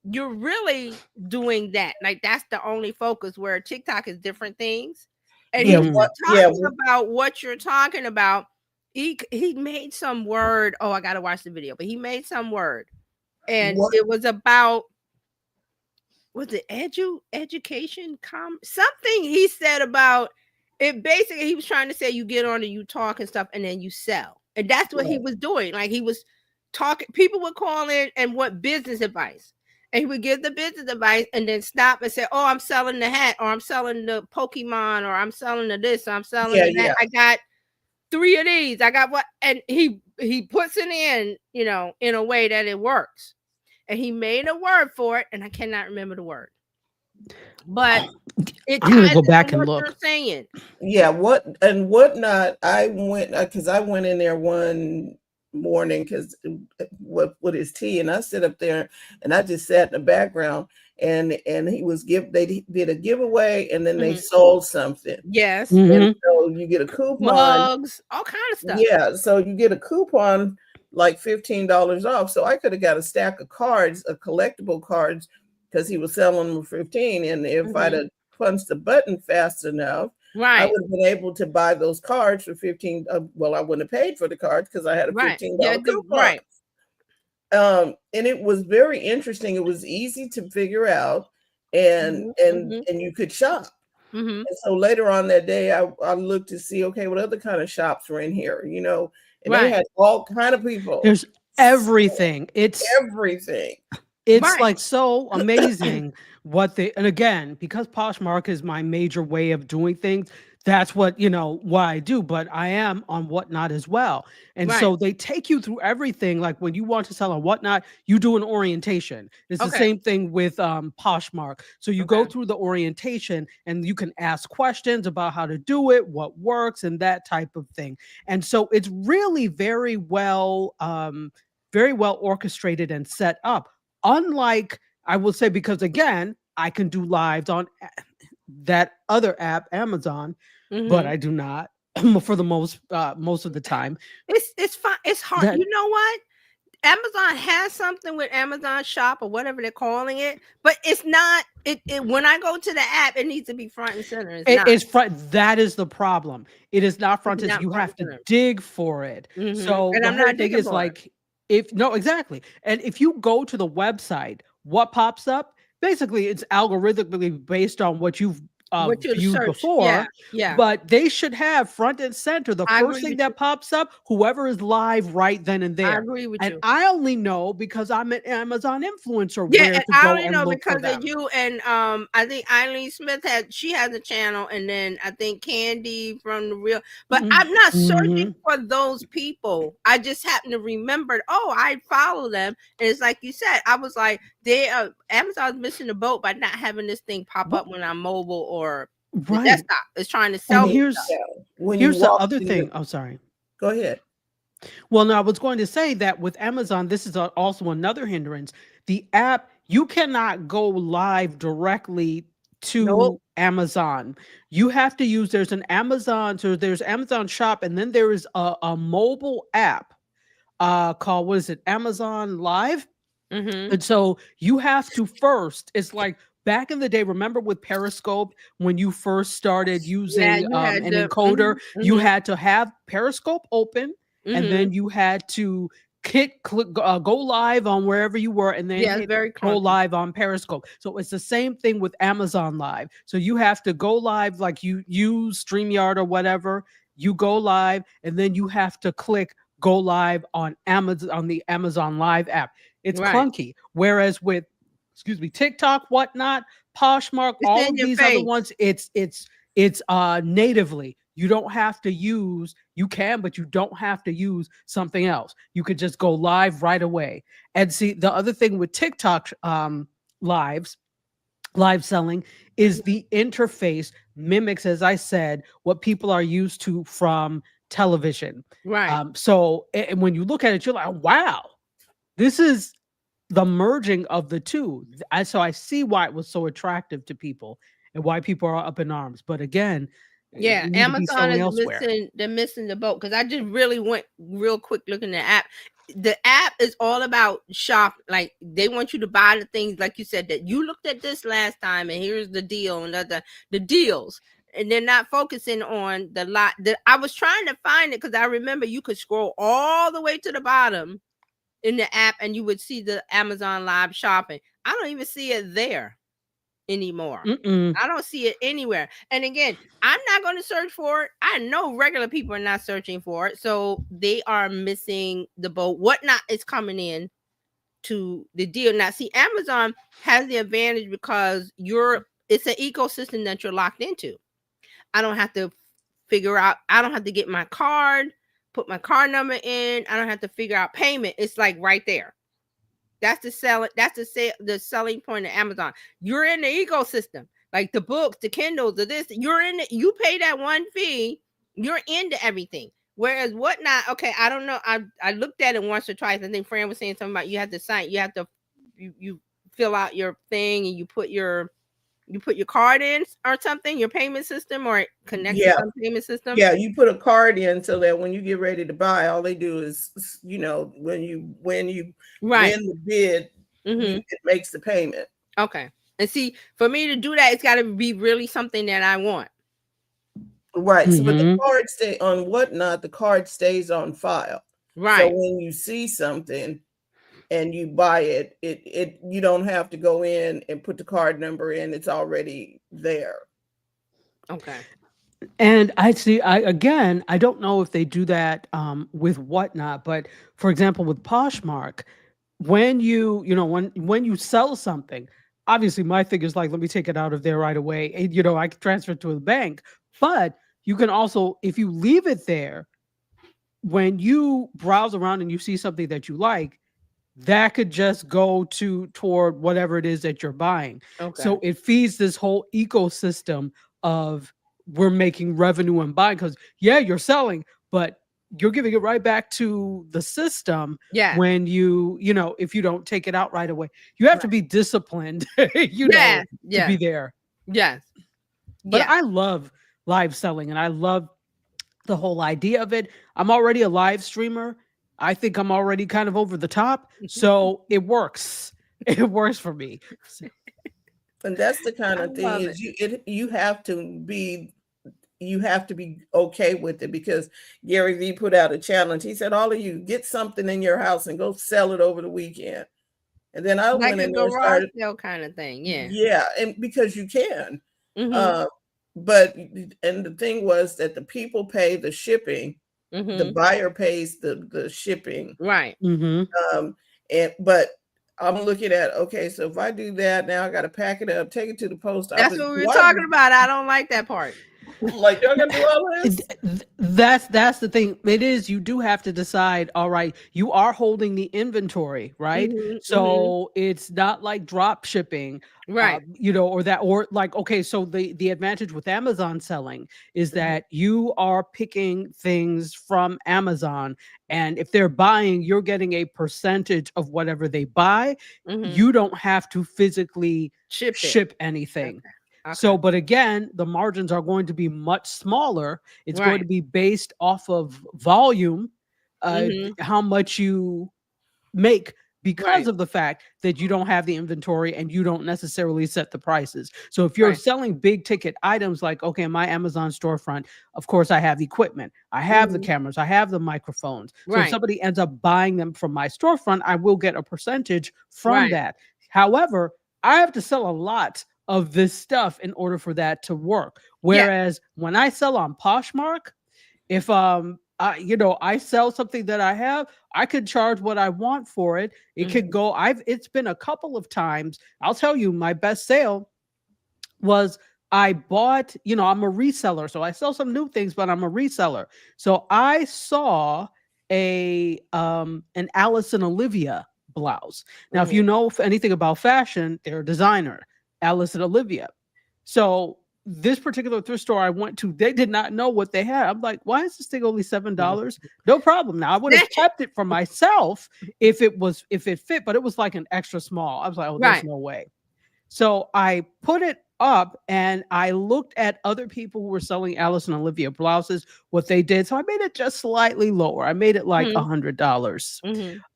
you're really doing that. Like that's the only focus, where TikTok is different things. And he was talking about what you're talking about. He made some word. Oh, I gotta watch the video, but he made some word, and it was about, was it education something he said about it. Basically, he was trying to say you get on and you talk and stuff, and then you sell, and that's what he was doing. Like he was talking, people would call in and want business advice. And he would give the business advice and then stop and say, oh, I'm selling the hat, or I'm selling the Pokemon, or I'm selling the this, or I'm selling that. I got 3 of these. I got what? And he puts it in, in a way that it works. And he made a word for it, and I cannot remember the word. But I'm gonna go back and look. You're saying. Yeah, Whatnot. I went because I went in there one morning because with his tea, and I sit up there and I just sat in the background, and they did a giveaway, and then they sold something. Yes. And so you get a coupon, Mugs, all kind of stuff. yeah, so you get a coupon like $15 off. So I could have got a stack of cards, collectible cards, because he was selling them for 15. And if I'd have punched the button fast enough, I would have been able to buy those cards for 15. Well, I wouldn't have paid for the cards because I had a $15 coupon. And it was very interesting. It was easy to figure out, and you could shop. And so later on that day, I looked to see, okay, what other kind of shops were in here, you know, and they had all kind of people. There's everything. It's everything. It's like so amazing what they, and again, because Poshmark is my major way of doing things, that's what, you know, why I do, but I am on Whatnot as well. And so they take you through everything. Like when you want to sell on Whatnot, you do an orientation. It's the same thing with Poshmark. So you go through the orientation and you can ask questions about how to do it, what works, and that type of thing. And so it's really very well orchestrated and set up. Unlike, I will say, because again, I can do lives on that other app, Amazon, but I do not for the most of the time. It's fine. It's hard. You know what? Amazon has something with Amazon Shop or whatever they're calling it, but it's not. When I go to the app, it needs to be front and center. It's front. That is the problem. It is not front and center. You have to dig for it. So and the I'm whole not thing is like, exactly. And if you go to the website, what pops up? Basically, it's algorithmically based on what you've viewed before. Yeah. But they should have front and center. The first thing that pops up, whoever is live right then and there. I agree with you. I only know because I'm an Amazon influencer. Yeah, where to I go only and know look because for them. of you and I think Eileen Smith has a channel, and then I think Candy from the Real. But I'm not searching for those people. I just happen to remember. Oh, I follow them, and it's like you said. I was like, Amazon's missing the boat by not having this thing pop up when I'm mobile or the desktop. It's trying to sell. And here's the other thing. Oh, sorry. Go ahead. Well, no, I was going to say that with Amazon, this is also another hindrance. The app, you cannot go live directly to Amazon. You have to use, there's Amazon Shop, and then there is a mobile app called, what is it, Amazon Live? And so you have to first, it's like back in the day, remember with Periscope, when you first started using an encoder, you had to have Periscope open, and then you had to go live on wherever you were, and then go live on Periscope. So it's the same thing with Amazon Live. So you have to go live, like you use StreamYard or whatever, you go live, and then you have to click go live on Amazon, on the Amazon Live app. It's clunky. Whereas with, TikTok, Whatnot, Poshmark, all of these other ones, it's natively. You don't have to use, you can, but you don't have to use something else. You could just go live right away. And see, the other thing with TikTok live selling is the interface mimics, as I said, what people are used to from television. So when you look at it, you're like, wow, this is the merging of the two. So I see why it was so attractive to people and why people are up in arms. But again, Amazon is missing the boat, because I just really went real quick looking at the app. The app is all about shop. Like they want you to buy the things, like you said, that you looked at this last time, and here's the deal, and the deals. And they're not focusing on the lot. I was trying to find it because I remember you could scroll all the way to the bottom in the app and you would see the Amazon Live shopping. I don't even see it there anymore. I don't see it anywhere. And again, I'm not going to search for it. I know regular people are not searching for it. So they are missing the boat. Whatnot is coming in to the deal. Now, see, Amazon has the advantage because it's an ecosystem that you're locked into. I don't have to figure out, I don't have to get my card, put my card number in. I don't have to figure out payment. It's like right there. That's the selling point of Amazon. You're in the ecosystem, like the books, the Kindles, the this. You're in it. You pay that one fee. You're into everything. Whereas Whatnot, okay, I don't know. I looked at it once or twice. I think Fran was saying something about you have to sign, you have to you fill out your thing and you put your card in or something, your payment system, or connect to some payment system. Yeah, you put a card in so that when you get ready to buy, all they do is, you know, when you win the bid, it makes the payment. Okay. And see, for me to do that, it's got to be really something that I want. Right. So, but the card stay on Whatnot, the card stays on file. Right. So when you see something and you buy it, it you don't have to go in and put the card number in. It's already there. Okay. And I don't know if they do that with Whatnot, but for example, with Poshmark, when when you sell something, obviously my thing is like, let me take it out of there right away. And, I can transfer it to the bank, but you can also, if you leave it there, when you browse around and you see something that you like, that could just go toward whatever it is that you're buying. Okay. So it feeds this whole ecosystem of we're making revenue and buying, because you're selling, but you're giving it right back to the system. When if you don't take it out right away, you have to be disciplined, to be there. Yes. But I love live selling and I love the whole idea of it. I'm already a live streamer. I think I'm already kind of over the top. So it works. It works for me. And that's the kind of thing is you have to be okay with it, because Gary Vee put out a challenge. He said, all of you get something in your house and go sell it over the weekend. And then I went in there and started sale kind of thing. Yeah. Yeah. And because you can. But the thing was that the people pay the shipping, the buyer pays the shipping. Right. But I'm looking at, okay, so if I do that, now I got to pack it up, take it to the post office. That's what we were talking about. I don't like that part. Like, y'all gonna do all this? That's the thing. It is, you do have to decide, all right, you are holding the inventory, right? So it's not like drop shipping, right? Or like, okay, so the advantage with Amazon selling is that you are picking things from Amazon, and if they're buying, you're getting a percentage of whatever they buy. You don't have to physically ship anything. Okay. So, but again, the margins are going to be much smaller. It's going to be based off of volume, how much you make, because of the fact that you don't have the inventory and you don't necessarily set the prices. So if you're selling big ticket items, like, okay, my Amazon storefront, of course I have equipment, I have the cameras, I have the microphones. So if somebody ends up buying them from my storefront, I will get a percentage from that. However, I have to sell a lot of this stuff in order for that to work. Whereas when I sell on Poshmark, if I sell something that I have, I could charge what I want for it. It could go, it's been a couple of times. I'll tell you, my best sale was, I bought, I'm a reseller, so I sell some new things, but I'm a reseller. So I saw an Alice and Olivia blouse. Now, if you know anything about fashion, they're a designer, Alice and Olivia. So this particular thrift store I went to, they did not know what they had. I'm like, why is this thing only $7? No problem. Now I would have kept it for myself if it fit, but it was like an extra small. I was like, oh, there's no way. So I put it up and I looked at other people who were selling Alice and Olivia blouses, what they did. So I made it just slightly lower. I made it like $100.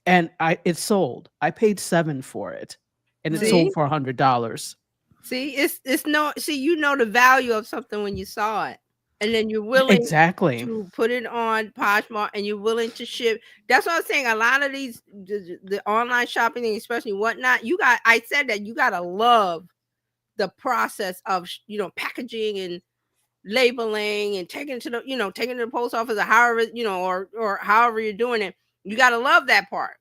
And it sold. I paid $7 for it. And it sold for $100. See, it's the value of something when you saw it, and then you're willing to put it on Poshmark, and you're willing to ship. That's what I'm saying. A lot of these the online shopping, especially Whatnot, I said that you gotta love the process of packaging and labeling and taking to the post office, or however or however you're doing it. You gotta love that part.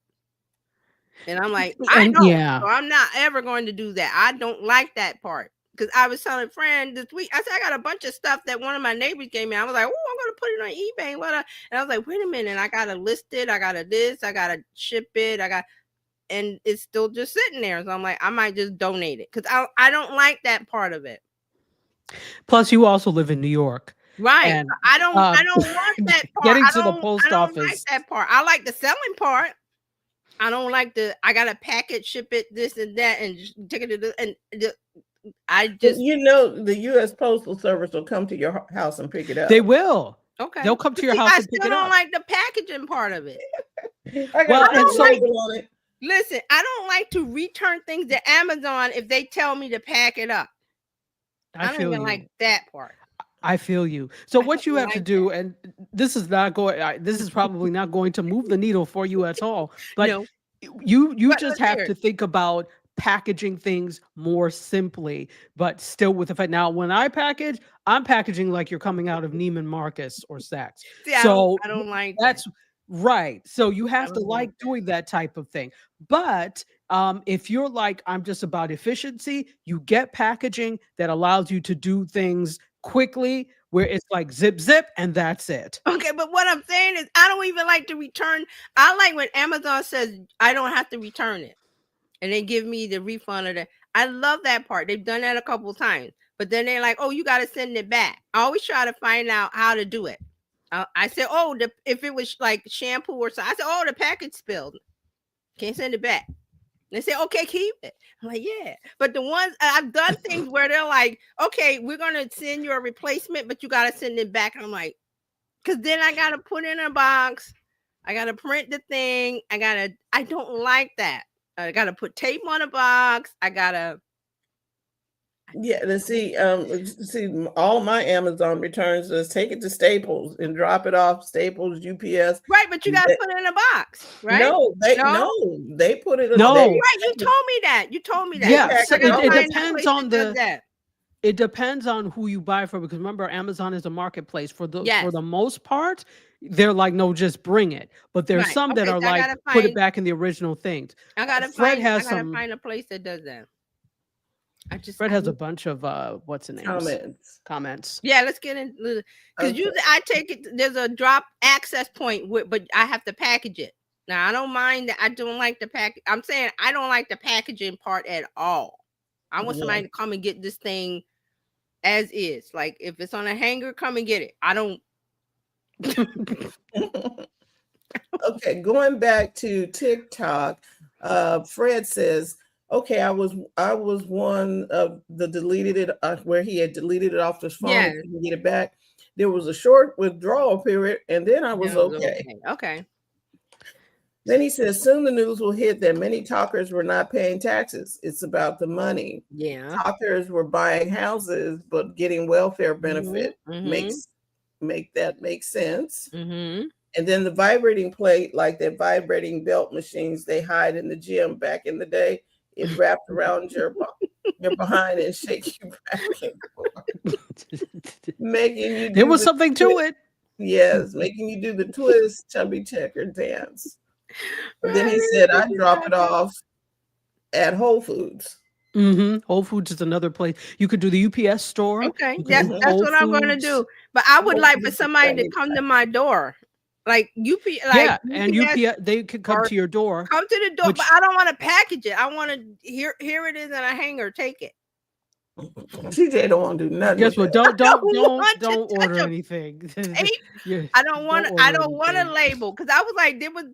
And I'm like, so I'm not ever going to do that. I don't like that part, because I was telling a friend this week, I said, I got a bunch of stuff that one of my neighbors gave me. I was like, oh, I'm going to put it on eBay. And I was like, wait a minute. I got to list it. I got to I got to ship it. And it's still just sitting there. So I'm like, I might just donate it, because I don't like that part of it. Plus, you also live in New York. Right. And I don't want that part. getting I to the don't post like office. that part. I like the selling part. I don't like I gotta pack it, ship it, this and that, and just take it to I But just the U.S. Postal Service will come to your house and pick it up. They will. okay. They'll come to But your see, house I and pick still it don't up. like the packaging part of it. I Well, got and a so label on it. Listen, I don't like to return things to Amazon if they tell me to pack it up. I don't feel even you. like that part. I feel you. So I what you don't have to like do, and this is not going. This is probably not going to move the needle for you at all. But No. you But just let's have hear to it. think about packaging things more simply, but still with the fact. Now, when I package, I'm packaging like you're coming out of Neiman Marcus or Saks. See, So I don't like that's right. So you I have to don't like like that. doing that type of thing. But if you're like, I'm just about efficiency, you get packaging that allows you to do things quickly, where it's like zip, zip, and that's it. Okay, but what I'm saying is I don't even like to return. I like when Amazon says I don't have to return it and they give me the refund of that. I love that part. They've done that a couple of times. But then they're like, oh, you got to send it back. I always try to find out how to do it. I said, oh, if it was like shampoo or something, I said, oh, the package spilled. Can't send it back. They say, okay, keep it. I'm like, yeah. But the ones I've done things where they're like, okay, we're gonna send you a replacement, but you gotta send it back. And I'm like, because then I gotta put it in a box. I gotta print the thing. I don't like that. I gotta put tape on a box. Yeah, to see, all my Amazon returns is take it to Staples and drop it off Staples, UPS. Right, but you gotta put it in a box, right? No, they put it. No. Right, you told me that. You told me that. Yeah, so I gotta it find a depends place on that does that. it depends on who you buy from, because remember, Amazon is a marketplace. For Yes. the most part, they're like, no, just bring it. But there's Right. some that Okay, are so I like, gotta put it find back in the original things. I gotta Fred find has some. a place that does that. Fred has a bunch of what's the name? Comments. Yeah, let's get into because usually I take it. There's a drop access point, but I have to package it. Now I don't mind that. I don't like the pack. I'm saying I don't like the packaging part at all. I want somebody to come and get this thing as is. Like if it's on a hanger, come and get it. I don't. Okay, going back to TikTok, Fred says, okay, I was one of the deleted it where he had deleted it off his phone and couldn't get it back. There was a short withdrawal period, and then I was okay. Okay. Then he says, soon the news will hit that many talkers were not paying taxes. It's about the money. Yeah. Talkers were buying houses, but getting welfare benefit. Make sense. And then the vibrating plate, like that vibrating belt machines they hide in the gym back in the day, it wrapped around your behind and shake you back and forth. Making you there was something to it. Yes, making you do the twist, chubby checker dance. And then he said, I drop it off at Whole Foods. Whole Foods is another place. You could do the UPS store. Okay, that's what I'm going to do. But I would like for somebody to come to my door. Like yeah, and UPS, they could come to your door. Come to the door, but I don't want to package it. I want to here it is in a hanger. Take it. TJ don't want to do nothing. Guess what? Don't order anything. I don't want to label, because I was like, there was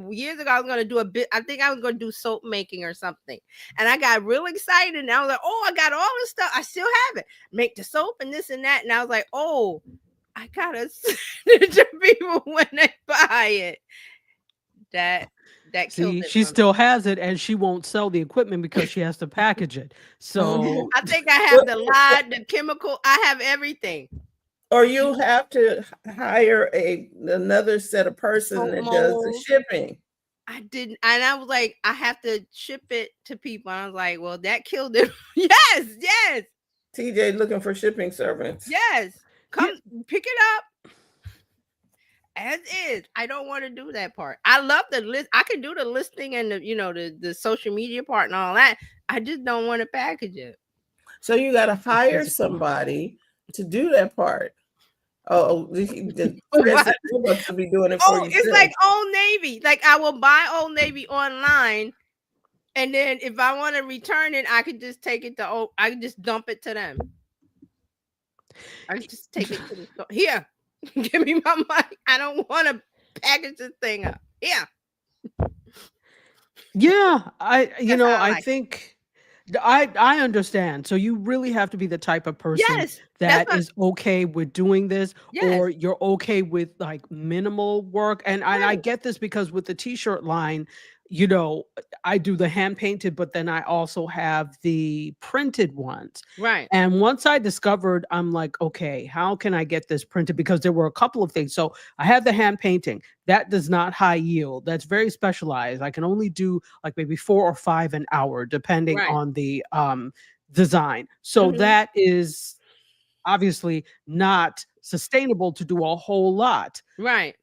years ago I was going to do a bit. I think I was going to do soap making or something, and I got real excited. And I was like, oh, I got all this stuff. I still have it. Make the soap and this and that. And I was like, oh, I gotta send it to people when they buy it. That See, she still has it, and she won't sell the equipment because she has to package it. So I think I have the lye, the chemical. I have everything. Or you have to hire another set of person that does the shipping. I didn't, and I was like, I have to ship it to people. I was like, well, that killed it. Yes. TJ looking for shipping servants. Yes. Come pick it up as is. I don't want to do that part. I love the list. I can do the listing and the social media part and all that. I just don't want to package it. So you got to hire somebody to do that part. Oh, wants to be doing it for you. It's like Old Navy. Like I will buy Old Navy online, and then if I want to return it, I could just take it to I could just dump it to them. I just take it to the store. Here, give me my money. I don't want to package this thing up. Here. Yeah, That's how I I like it. think I understand. So you really have to be the type of person Yes, that's that what. is okay with doing this, Yes, or you're okay with like minimal work. And I right, get this because with the t-shirt line, I do the hand painted, but then I also have the printed ones. right. And once I discovered, I'm like, okay, how can I get this printed? Because there were a couple of things. So I had the hand painting that does not high yield. That's very specialized. I can only do like maybe 4 or 5 an hour, depending Right. on the design. So Mhm. that is obviously not sustainable to do a whole lot. Right.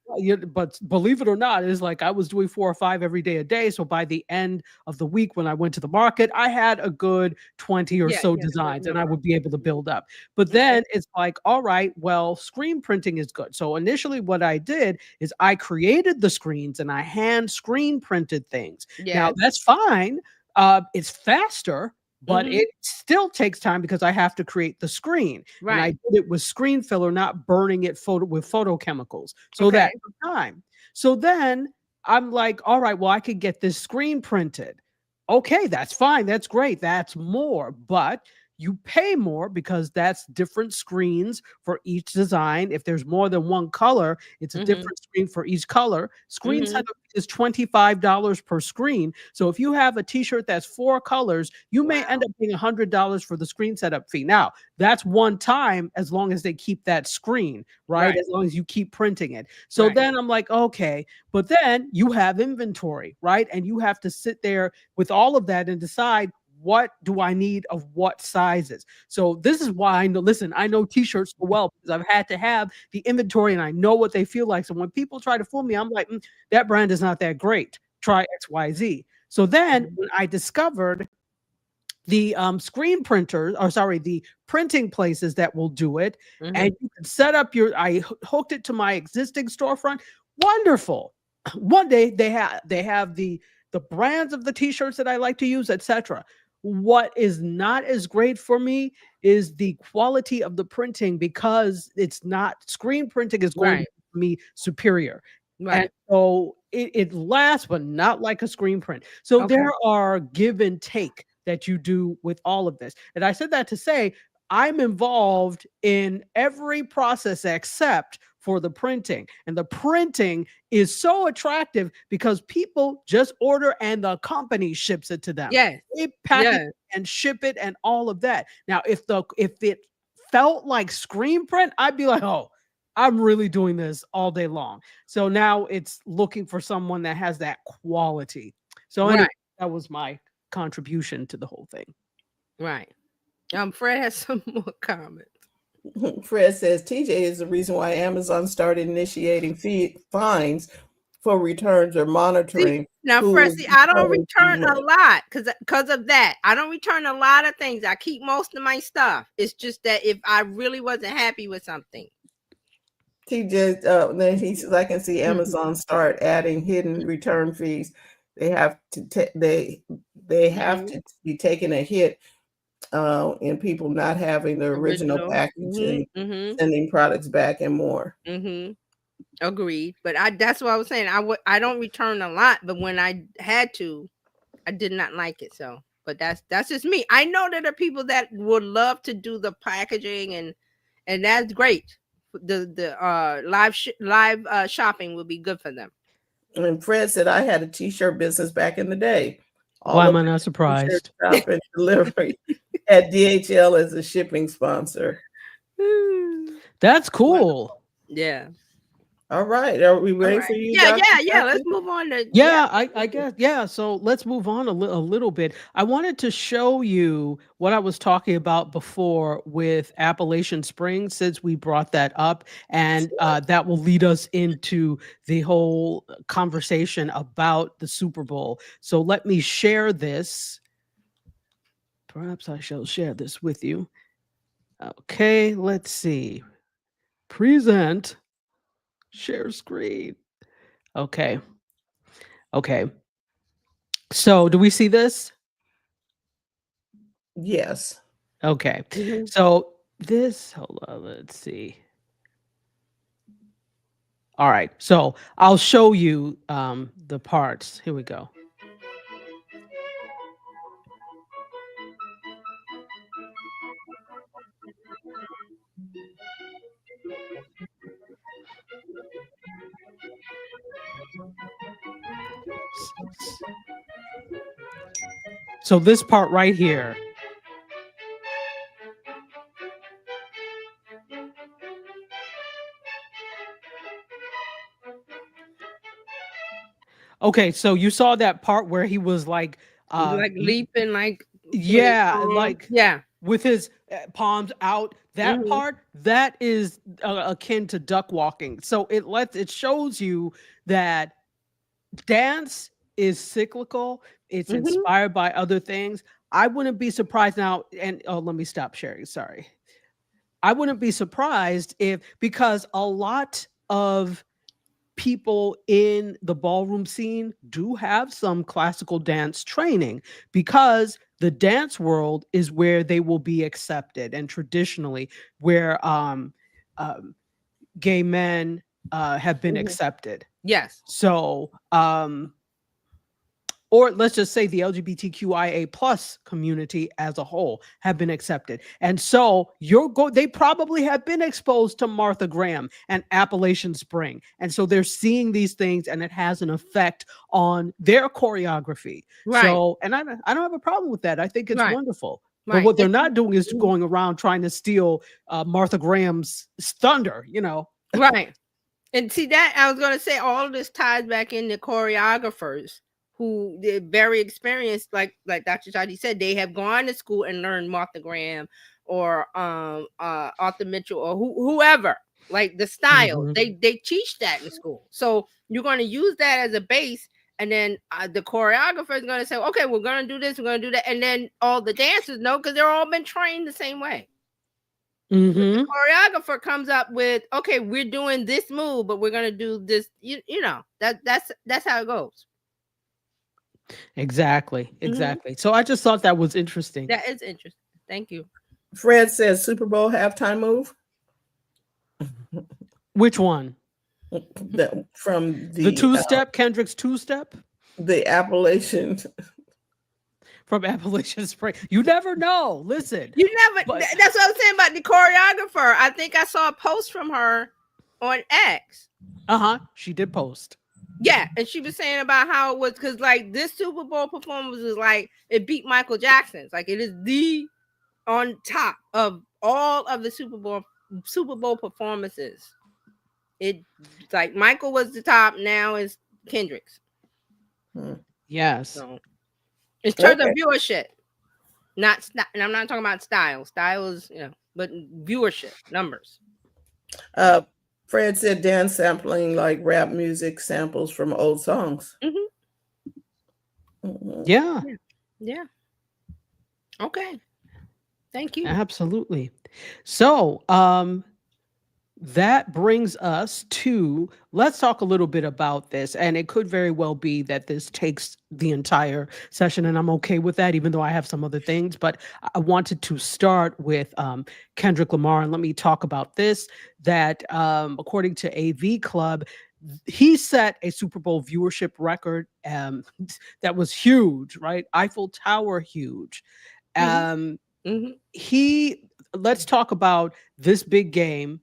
But believe it or not, it's like I was doing 4 or 5 every day a day. So by the end of the week, when I went to the market, I had a good 20 or Yeah, so you had a good designs and I number. would be able to build up. But Okay. then it's like, all right, well, screen printing is good. So initially, what I did is I created the screens and I hand screen printed things. Now, Yes. that's fine. It's faster, but Mhm. it still takes time because I have to create the screen. And I Right. did it with screen filler, not burning it with photochemicals. So that Okay. took time. So then I'm like, all right, well, I could get this screen printed. Okay, that's fine. That's great. That's more. But you pay more because that's different screens for each design. If there's more than one color, it's a Mhm. different screen for each color. Screen Mhm. setup is $25 per screen. So if you have a t-shirt that's 4 colors, you may end Wow. up paying $100 for the screen setup fee. Now, that's one time as long as they keep that screen, right? Right. As long as you keep printing it. So Right. then I'm like, okay, but then you have inventory, right? And you have to sit there with all of that and decide, what do I need of what sizes? So this is why I know, listen, I know t-shirts so well because I've had to have the inventory and I know what they feel like. So when people try to fool me, I'm like, that brand is not that great. Try XYZ. So then Mhm. when I discovered the screen printers, or sorry, the printing places that will do it, and Mhm. you can set up I hooked it to my existing storefront. Wonderful. One day they have the brands of the t-shirts that I like to use, etc. What is not as great for me is the quality of the printing, because it's not screen printing is going to Right. be for me superior. And Right. so it lasts, but not like a screen print. So Okay. there are give and take that you do with all of this. And I said that to say I'm involved in every process except for the printing. And the printing is so attractive because people just order and the company ships it to them. Yes. They package Yes. and ship it and all of that. Now, if it felt like screen print, I'd be like, oh, I'm really doing this all day long. So now it's looking for someone that has that quality. So anyway, Right. that was my contribution to the whole thing. Right. Fred has some more comments. Fred says TJ is the reason why Amazon started initiating fines for returns or See, monitoring now, who Fred, is see, I don't returning return a what. lot because of that. I don't return a lot of things. I keep most of my stuff. It's just that if I really wasn't happy with something. TJ, then he says, I can see Amazon start adding hidden return fees. They have to they have Mhm. to be taking a hit in people not having the original Original. Mhm. packaging, Mhm. sending products back, and more. Mhm. Agreed. But that's what I was saying. I don't return a lot, but when I had to, I did not like it. So, but that's just me. I know that there are people that would love to do the packaging, and that's great. The live shopping will be good for them. And Fred said, I had a t-shirt business back in the day. Why All am of I it not t-shirt surprised? shop and delivery at DHL as a shipping sponsor. That's Wow. cool. Yeah. All right. Are we All ready right. for you, Yeah, Dr. yeah, yeah. Let's Cathy? move on to Yeah, I guess. Yeah. So let's move on a little bit. I wanted to show you what I was talking about before with Appalachian Spring, since we brought that up. And that will lead us into the whole conversation about the Super Bowl. So let me share this. Perhaps I shall share this with you. Okay, let's see. Present, share screen. Okay. Okay. So do we see this? Yes. Okay. Mhm. So hold on, let's see. All right, so I'll show you the parts. Here we go. So this part right here. Okay, so you saw that part where he was like, Like leaping, like with his yeah, palm. like Yeah. with his palms out. That Mhm. part, that is akin to duck walking. So it shows you that dance is cyclical. It's Mhm. inspired by other things. I wouldn't be surprised now. And oh, let me stop sharing. Sorry. I wouldn't be surprised if, because a lot of people in the ballroom scene do have some classical dance training, because the dance world is where they will be accepted, and traditionally where um gay men have been Mhm. accepted. Yes. So or let's just say the LGBTQIA plus community as a whole have been accepted. And so they probably have been exposed to Martha Graham and Appalachian Spring. And so they're seeing these things, and it has an effect on their choreography. Right. So, and I don't have a problem with that. I think it's Right. wonderful. But Right. what they're not doing is Mhm. going around trying to steal Martha Graham's thunder, you know. Right. And see that I was gonna say all of this ties back into choreographers who they're very experienced, like Dr. Shadi said, they have gone to school and learned Martha Graham or Arthur Mitchell or whoever. Like the style, Mhm. they teach that in school. So you're going to use that as a base, and then the choreographer is going to say, okay, we're going to do this, we're going to do that, and then all the dancers know because they're all been trained the same way. But the Mhm. choreographer comes up with, okay, we're doing this move, but we're gonna do this. You know that's how it goes. Exactly. Mhm. Exactly. So I just thought that was interesting. That is interesting. Thank you. Fred says Super Bowl halftime move. Which one? From The two-step, Kendrick's two-step the Appalachian. from Appalachian Spring. You never know. Listen, You never. but That's what I'm saying about the choreographer. I think I saw a post from her on X. she did post. Yeah, and she was saying about how it was because like this Super Bowl performance is like it beat Michael Jackson's. Like it is the on top of all of the Super Bowl performances. It like Michael was the top. Now is Kendrick's. Yes. So in terms of Okay. viewership, and I'm not talking about style. Style is but viewership numbers. Fred said dance sampling like rap music samples from old songs. Mhm. Yeah, Yeah. Yeah. Okay. Thank you. absolutely. So, that brings us to, let's talk a little bit about this. And it could very well be that this takes the entire session, and I'm okay with that, even though I have some other things. But I wanted to start with Kendrick Lamar, and let me talk about this. That according to AV Club, he set a Super Bowl viewership record that was huge, right? Eiffel Tower huge. Mhm. Um, Mhm. let's talk about this big game.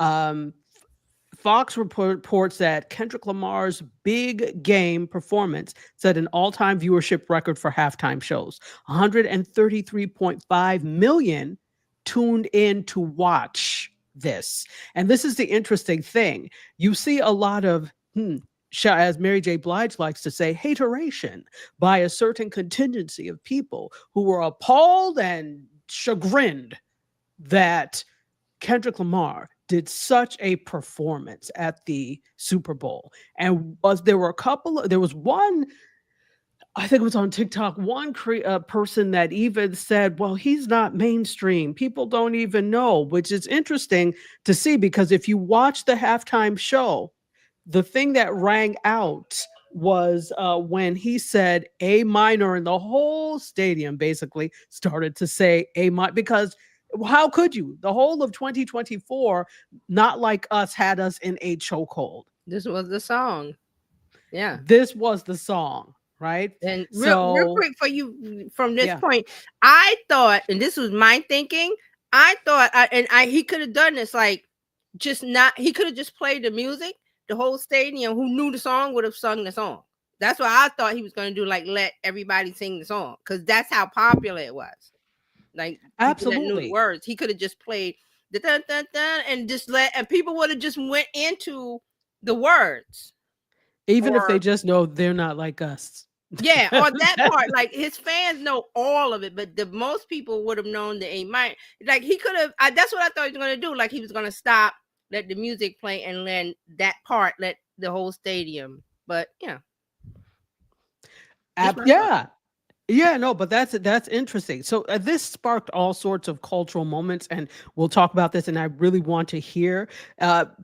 um, Fox reports that Kendrick Lamar's big game performance set an all-time viewership record for halftime shows. 133.5 million tuned in to watch this. And this is the interesting thing. You see a lot of, as Mary J. Blige likes to say, hateration by a certain contingency of people who were appalled and chagrined that Kendrick Lamar did such a performance at the Super Bowl. And there was one, I think it was on TikTok, one person that even said, well, he's not mainstream. People don't even know, which is interesting to see, because if you watch the halftime show, the thing that rang out was when he said A minor, and the whole stadium basically started to say A minor, because How could you? The whole of 2024, Not Like Us had us in a chokehold. This was the song. Yeah. This was the song, right? And real So, quick for you from this yeah. point, I thought, and this was my thinking, I thought, he could have done this, like, just not, he could have just played the music, the whole stadium who knew the song would have sung the song. That's what I thought he was going to do, like let everybody sing the song, because that's how popular it was. Like people that knew the Absolutely. words, he could have just played the dun, dun, dun, and just let, and people would have just went into the words. Even if they Or just know they're not like us. yeah, or that part, like his fans know all of it, but the most people would have known the A minor. Like he could have. That's what I thought he was going to do. Like he was going to stop, let the music play, and then that part, let the whole stadium. But yeah, just my thought. Yeah. Yeah, no, but that's interesting. So this sparked all sorts of cultural moments, and we'll talk about this. And I really want to hear.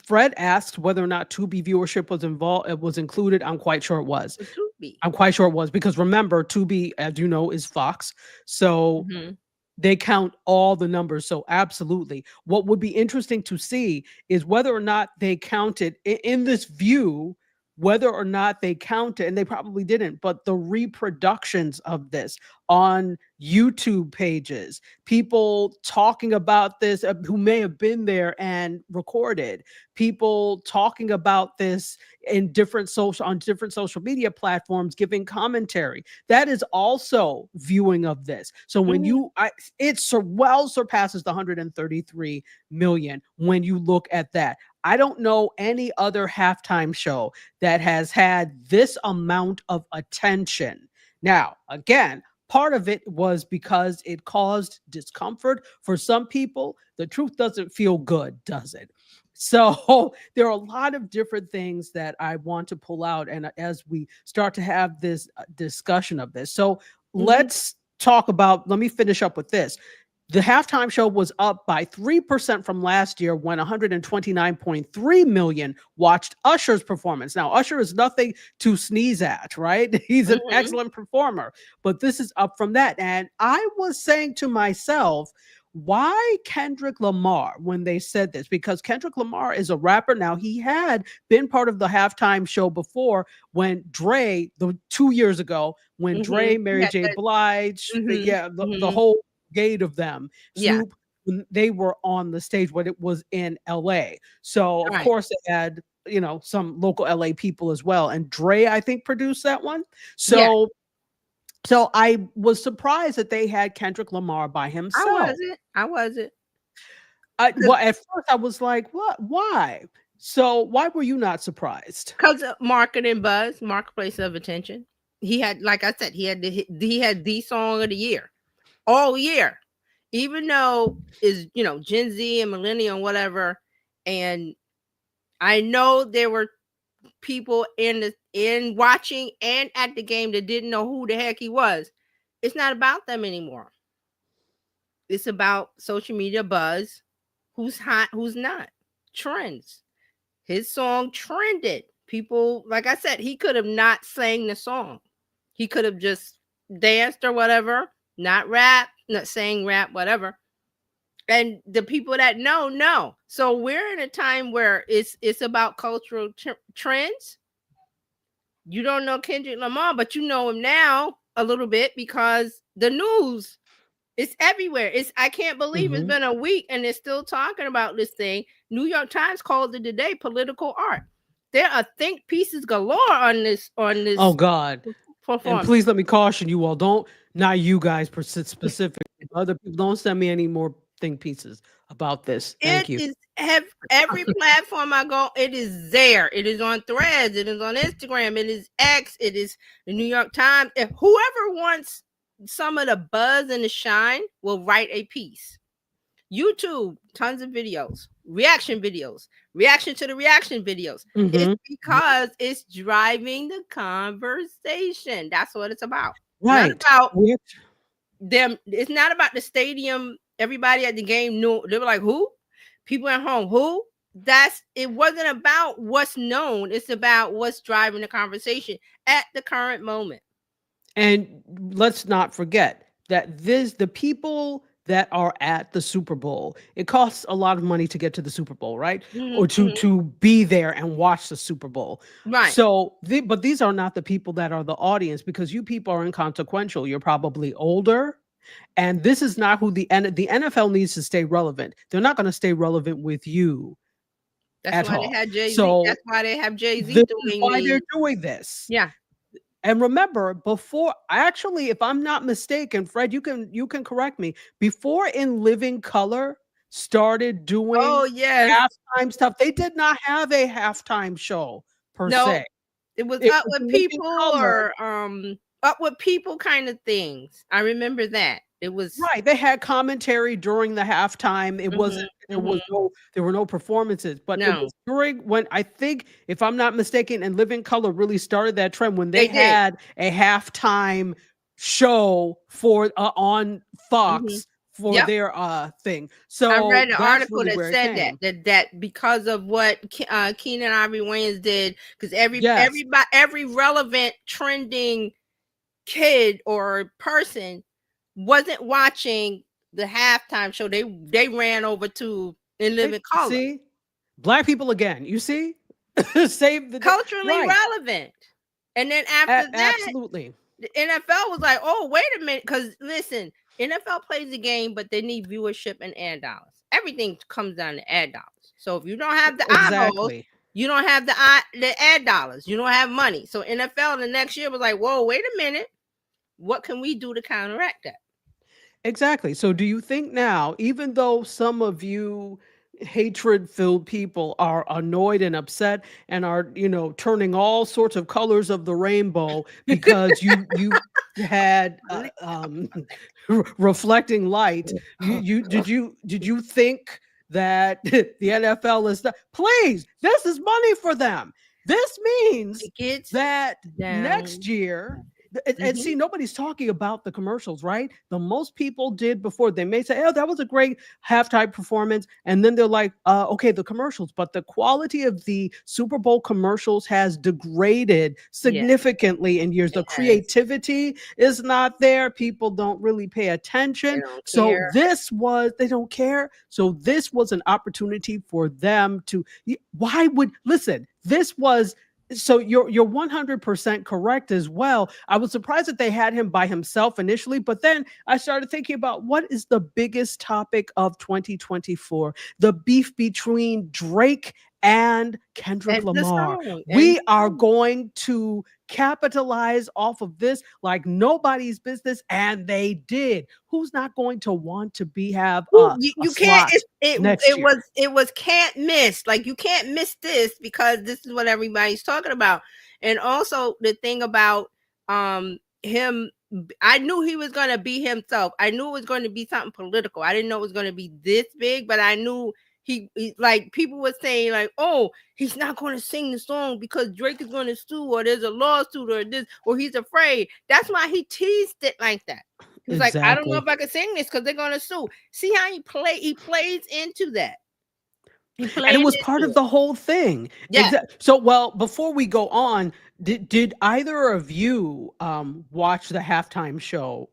Fred asked whether or not Tubi viewership was involved, was included. I'm quite sure it was. It could be. I'm quite sure it was, because remember, Tubi, as you know, is Fox, so Mhm. they count all the numbers. So absolutely, what would be interesting to see is whether or not they counted in this view, whether or not they counted, and they probably didn't, but the reproductions of this on YouTube pages, people talking about this who may have been there and recorded, people talking about this in different social media platforms, giving commentary. That is also viewing of this. So when Mhm. it well surpasses the 133 million when you look at that. I don't know any other halftime show that has had this amount of attention. Now, again, part of it was because it caused discomfort for some people. The truth doesn't feel good, does it? So there are a lot of different things that I want to pull out, and as we start to have this discussion of this. So Mhm. let's talk about, let me finish up with this. The halftime show was up by 3% from last year when 129.3 million watched Usher's performance. Now, Usher is nothing to sneeze at, right? He's an Mhm. excellent performer, but this is up from that. And I was saying to myself, why Kendrick Lamar when they said this? Because Kendrick Lamar is a rapper. Now, he had been part of the halftime show before when Dre, 2 years ago, when Dre, Mhm. Mary Yeah. J. That. Blige, Mhm. the Mhm. whole gate of them, Yeah. Snoop, when they were on the stage when it was in LA. So of Right. course it had, some local LA people as well. And Dre, I think, produced that one. Yeah. So I was surprised that they had Kendrick Lamar by I himself. wasn't. I wasn't. Well, at first I was like, what? Why? So why were you not surprised? Because of marketing buzz, marketplace of attention. He had, like I said, he had the song of the year all year, even though is Gen Z and millennial whatever. And I know there were people in watching and at the game that didn't know who the heck he was. It's not about them anymore. It's about social media buzz, who's hot, who's not, trends. His song trended. People, like I said, he could have not sang the song. He could have just danced or whatever, not rap, not saying rap, whatever. And the people that know. So we're in a time where it's about cultural trends. You don't know Kendrick Lamar, but you know him now a little bit because the news, it's everywhere. I can't believe it's Mhm. been a week and they're still talking about this thing. New York Times called it today political art. There are think pieces galore on this Oh God. And performance. please let me caution you all, not you guys specifically, other people, don't send me any more think pieces about this. It Thank you. is every platform I go, it is there. It is on Threads, it is on Instagram, it is X, it is the New York Times. If whoever wants some of the buzz and the shine will write a piece. YouTube, tons of videos, reaction to the reaction videos. It's Mhm. because it's driving the conversation. That's what it's about. Not Right. about Which them. It's not about the stadium. Everybody at the game knew. They were like, who? People at home, who? It wasn't about what's known. It's about what's driving the conversation at the current moment. And let's not forget that the people that are at the Super Bowl. It costs a lot of money to get to the Super Bowl, right? Or Mm-hmm. to be there and watch the Super Bowl. Right. So, but these are not the people that are the audience, because you people are inconsequential. You're probably older, and this is not who the NFL needs to stay relevant. They're not going to stay relevant with you That's at why they all. had Jay-Z. So That's why they have Jay-Z this is doing why they're the doing this. yeah. And remember, before, actually, if I'm not mistaken, Fred, you can correct me. Before In Living Color started doing Oh yes. halftime stuff, they did not have a halftime show per No, se. it was It Up was with In Living People Color. or Up with People kind of things. I remember that. It was Right, they had commentary during the halftime. It wasn't mhm. there were no performances, but it No, was during when, I think, if I'm not mistaken, and Living Color really started that trend when they they did. had a halftime show for on Mhm. Fox for Yep. their thing. I So read an that's article really that where it said that came. that because of what Keenan Ivory Wayans did, because Yes, every relevant trending kid or person wasn't watching the halftime show. They ran over to In Living Color. see, black people again. You see, save the day. Culturally Right. relevant. And then after that, Absolutely. the NFL was like, oh, wait a minute. Because listen, NFL plays the game, but they need viewership and ad dollars. Everything comes down to ad dollars. So if you don't have the eyeballs, Exactly. you don't have the ad dollars. You don't have money. So NFL the next year was like, whoa, wait a minute. What can we do to counteract that? Exactly. So do you think now, even though some of you hatred-filled people are annoyed and upset and are, turning all sorts of colors of the rainbow because you had reflecting light, did you think that the NFL is not, please, this is money for them. This means Tickets that down. next year, and see, nobody's talking about the commercials, right? The most people did before, they may say, oh, that was a great halftime performance. And then they're like, okay, the commercials, but the quality of the Super Bowl commercials has degraded significantly in years. The creativity is not there. People don't really pay attention. So they don't care. So this was an opportunity for them to, this was, so you're 100% correct as well. I was surprised that they had him by himself initially, but then I started thinking about what is the biggest topic of 2024? The beef between Drake and Kendrick Lamar. We are going to capitalize off of this like nobody's business, and they did. Who's not going to want to have you slot can't next year? it was can't miss. Like you can't miss this because this is what everybody's talking about. And also the thing about him, I knew he was going to be himself. I knew it was going to be something political. I didn't know it was going to be this big, but I knew he like people were saying like, oh, he's not going to sing the song because Drake is going to sue, or there's a lawsuit, or this, or he's afraid. That's why he teased it like that. He's like, I don't know if I can sing this because they're going to sue. See how he plays into that. And it was part of the whole thing. Yeah. So, well, before we go on, did either of you watch the halftime show,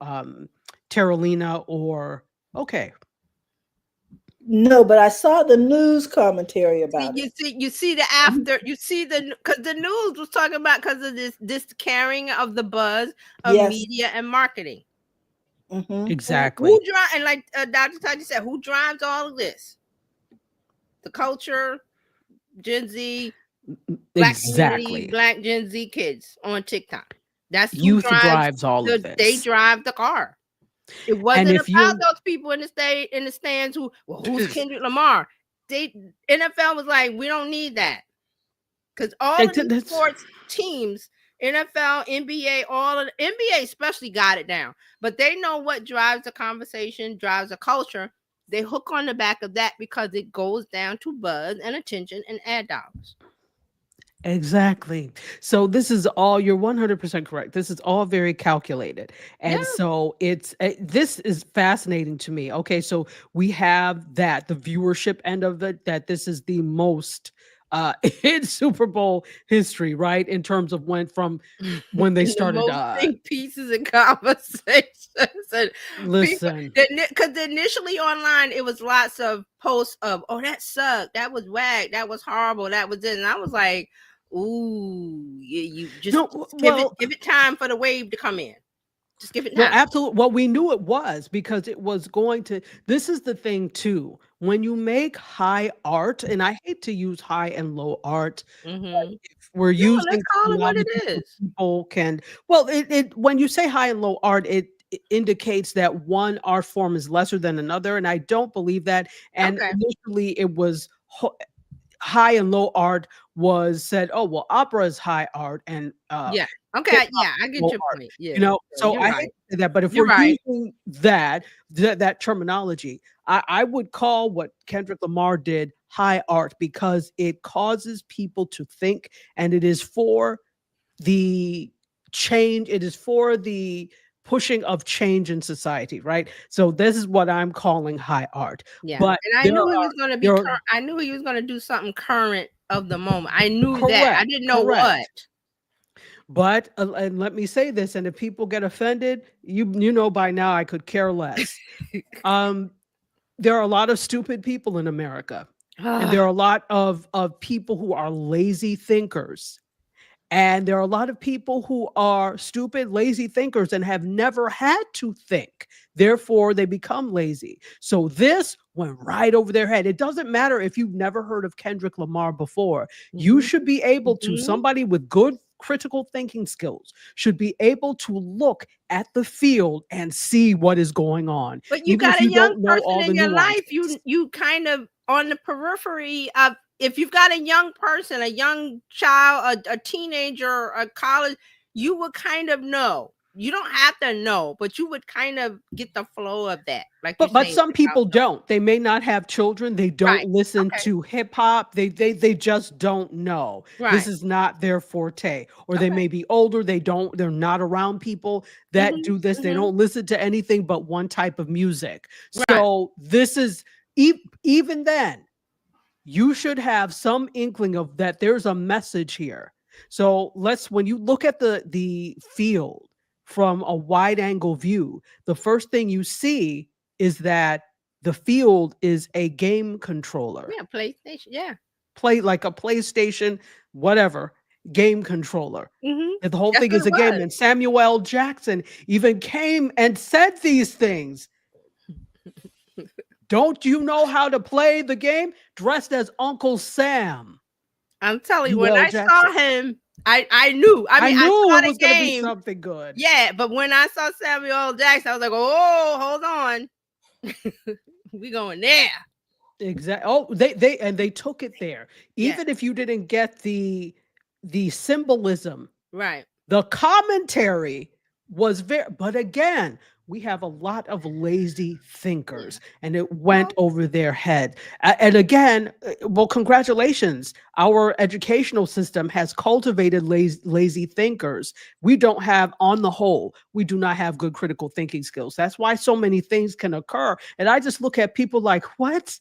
Terralina or okay? No, but I saw the news commentary about it. You see the after, you see because the news was talking about because of this carrying of the buzz of media and marketing. Exactly. And like Dr. Tati said, who drives all of this? The culture, Gen Z, Black community, Black Gen Z kids on TikTok. That's who youth drives all of this. They drive the car. It wasn't about those people in the stands who's Kendrick Lamar. NFL was like, we don't need that. Because all of the sports teams, NFL, NBA, all of the NBA especially got it down. But they know what drives the conversation, drives the culture. They hook on the back of that because it goes down to buzz and attention and ad dollars. Exactly. So this is all, you're 100% correct. This is all very calculated. And so this is fascinating to me. Okay. So we have the viewership end of it, that this is the most in Super Bowl history, right? In terms of when they And the started. most think pieces and conversations and people, Listen, because initially online it was lots of posts of, oh, that sucked, that was whack, that was horrible, that was it, and I was like, ooh, yeah, you just, no, just well, give it time for the wave to come in. Just give it well, time. absolutely. Well, we knew it was because it was going to. This is the thing too. When you make high art, and I hate to use high and low art, but Mm-hmm. if we're No, let's using call it what it commodities so is. people can. Well, it when you say high and low art, it indicates that one art form is lesser than another, and I don't believe that. And Okay. initially, it was high and low art was said, oh well, opera is high art and Yeah. hip Okay. hop Yeah, I is get low your art. point. You Yeah. know, Yeah, so you're I hate right. to say that, but if You're we're right. using that terminology, I would call what Kendrick Lamar did high art because it causes people to think, and it is for the change. It is for the pushing of change in society, right? So this is what I'm calling high art. Yeah. But And I there knew he are was gonna be there are I knew he was gonna do something current of the moment. I knew that. I correct, didn't know what. correct. But and let me say this, and if people get offended, you know by now I could care less. Um, there are a lot of stupid people in America, and there are a lot of people who are lazy thinkers. And there are a lot of people who are stupid, lazy thinkers and have never had to think. Therefore, they become lazy. So this went right over their head. It doesn't matter if you've never heard of Kendrick Lamar before. You Mhm. should be able to, Mhm. somebody with good critical thinking skills should be able to look at the field and see what is going on, But you even if got a you young don't know person all the in your life, nuances. you kind of on the periphery of, if you've got a young person, a young child, a teenager, a college, you would kind of know. You don't have to know, but you would kind of get the flow of that, like you're But saying some with people house. don't. They may not have children. They don't Right. listen Okay. to hip hop. They just don't know. This Right. is not their forte. Or they Okay. may be older. They're not around people that Mhm. do this. They Mhm. don't listen to anything but one type of music. Right. So this is even then you should have some inkling of that there's a message here. So when you look at the field from a wide angle view, the first thing you see is that the field is a game controller, Yeah. PlayStation. Yeah. play like a PlayStation, whatever game controller. Mhm. And the whole That's thing what is it a game. was. And Samuel L. Jackson even came and said these things. Don't you know how to play the game? Dressed as Uncle Sam. I'm telling you, when UL I saw Jackson. him, I knew. I I mean, I knew saw it the was gonna be game. something good. Yeah, but when I saw Samuel L. Jackson, I was like, "Oh, hold on, we going there." Exactly. Oh, they took it there. Yeah, Even if you didn't get the symbolism, right. the commentary was very, but again, we have a lot of lazy Yeah. thinkers and it Well, went over their head. And again, well, congratulations. Our educational system has cultivated lazy thinkers. We don't have, on the whole, we do not have good critical thinking skills. That's why so many things can occur. And I just look at people like, what?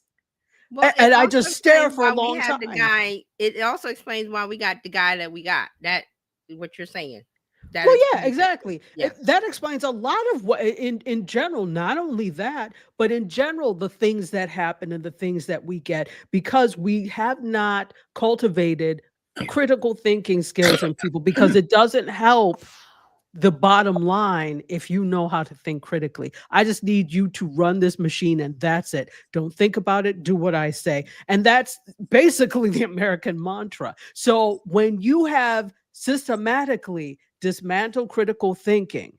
it And I also just stare explains for a why we long have the time. guy. It also explains why we got the guy that we got. That is what you're saying. That Well, yeah, explains it. exactly. Yeah. That explains a lot of what in general, not only that, but in general, the things that happen and the things that we get because we have not cultivated critical thinking skills in people because it doesn't help the bottom line if you know how to think critically. I just need you to run this machine and that's it. Don't think about it, do what I say. And that's basically the American mantra. So when you have systematically dismantled critical thinking,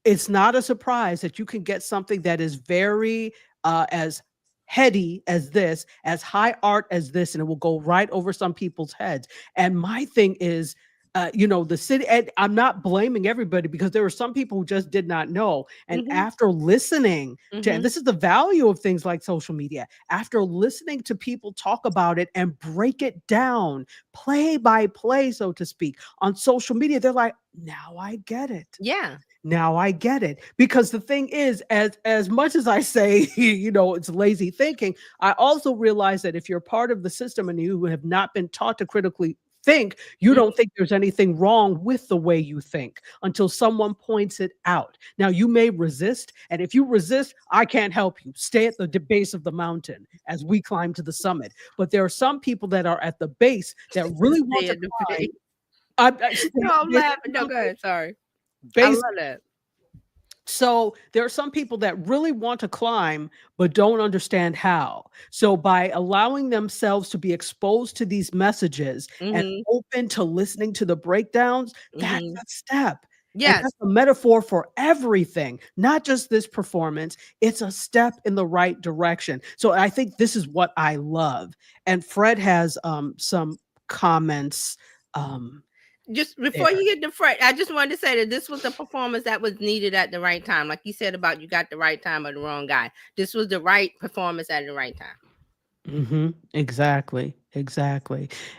it's not a surprise that you can get something that is very as heady as this, as high art as this, and it will go right over some people's heads. And my thing is, the city, and I'm not blaming everybody because there were some people who just did not know. And Mhm. after listening to, and Mhm. this is the value of things like social media, after listening to people talk about it and break it down play by play, so to speak, on social media, they're like, now I get it. Yeah. Now I get it. Because the thing is, as much as I say, it's lazy thinking, I also realize that if you're part of the system and you have not been taught to critically think, you don't think there's anything wrong with the way you think until someone points it out. Now you may resist, and if you resist, I can't help you. Stay at the base of the mountain as we climb to the summit. But there are some people that are at the base that really want Stay to at the climb. base. No, I'm laughing. No, go ahead. Sorry. I Base. love that. So there are some people that really want to climb, but don't understand how. So by allowing themselves to be exposed to these messages and Mhm. open to listening to the breakdowns, that's Mhm. a step. And Yes. that's a metaphor for everything, not just this performance. It's a step in the right direction. So I think this is what I love. And Fred has some comments Just before there. you get to Fred, I just wanted to say that this was the performance that was needed at the right time. Like you said about you got the right time or the wrong guy. This was the right performance at the right time. Exactly.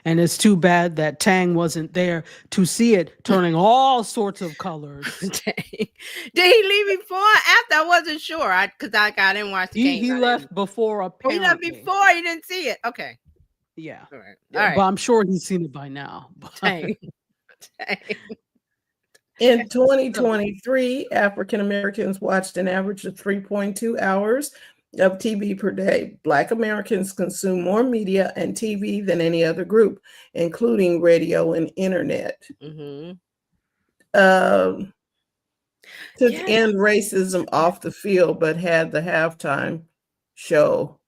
And it's too bad that Tang wasn't there to see it turning all sorts of colors. Dang. Did he leave before or after? I wasn't sure. Because I didn't watch the game. He left before, Oh, he left apparently. before. He didn't see it. Okay. Yeah. All right. Yeah, All right. but I'm sure he's seen it by now. Dang. In 2023, African Americans watched an average of 3.2 hours of TV per day. Black Americans consume more media and TV than any other group, including radio and internet. Mhm. To Yeah. end racism off the field, but had the halftime show.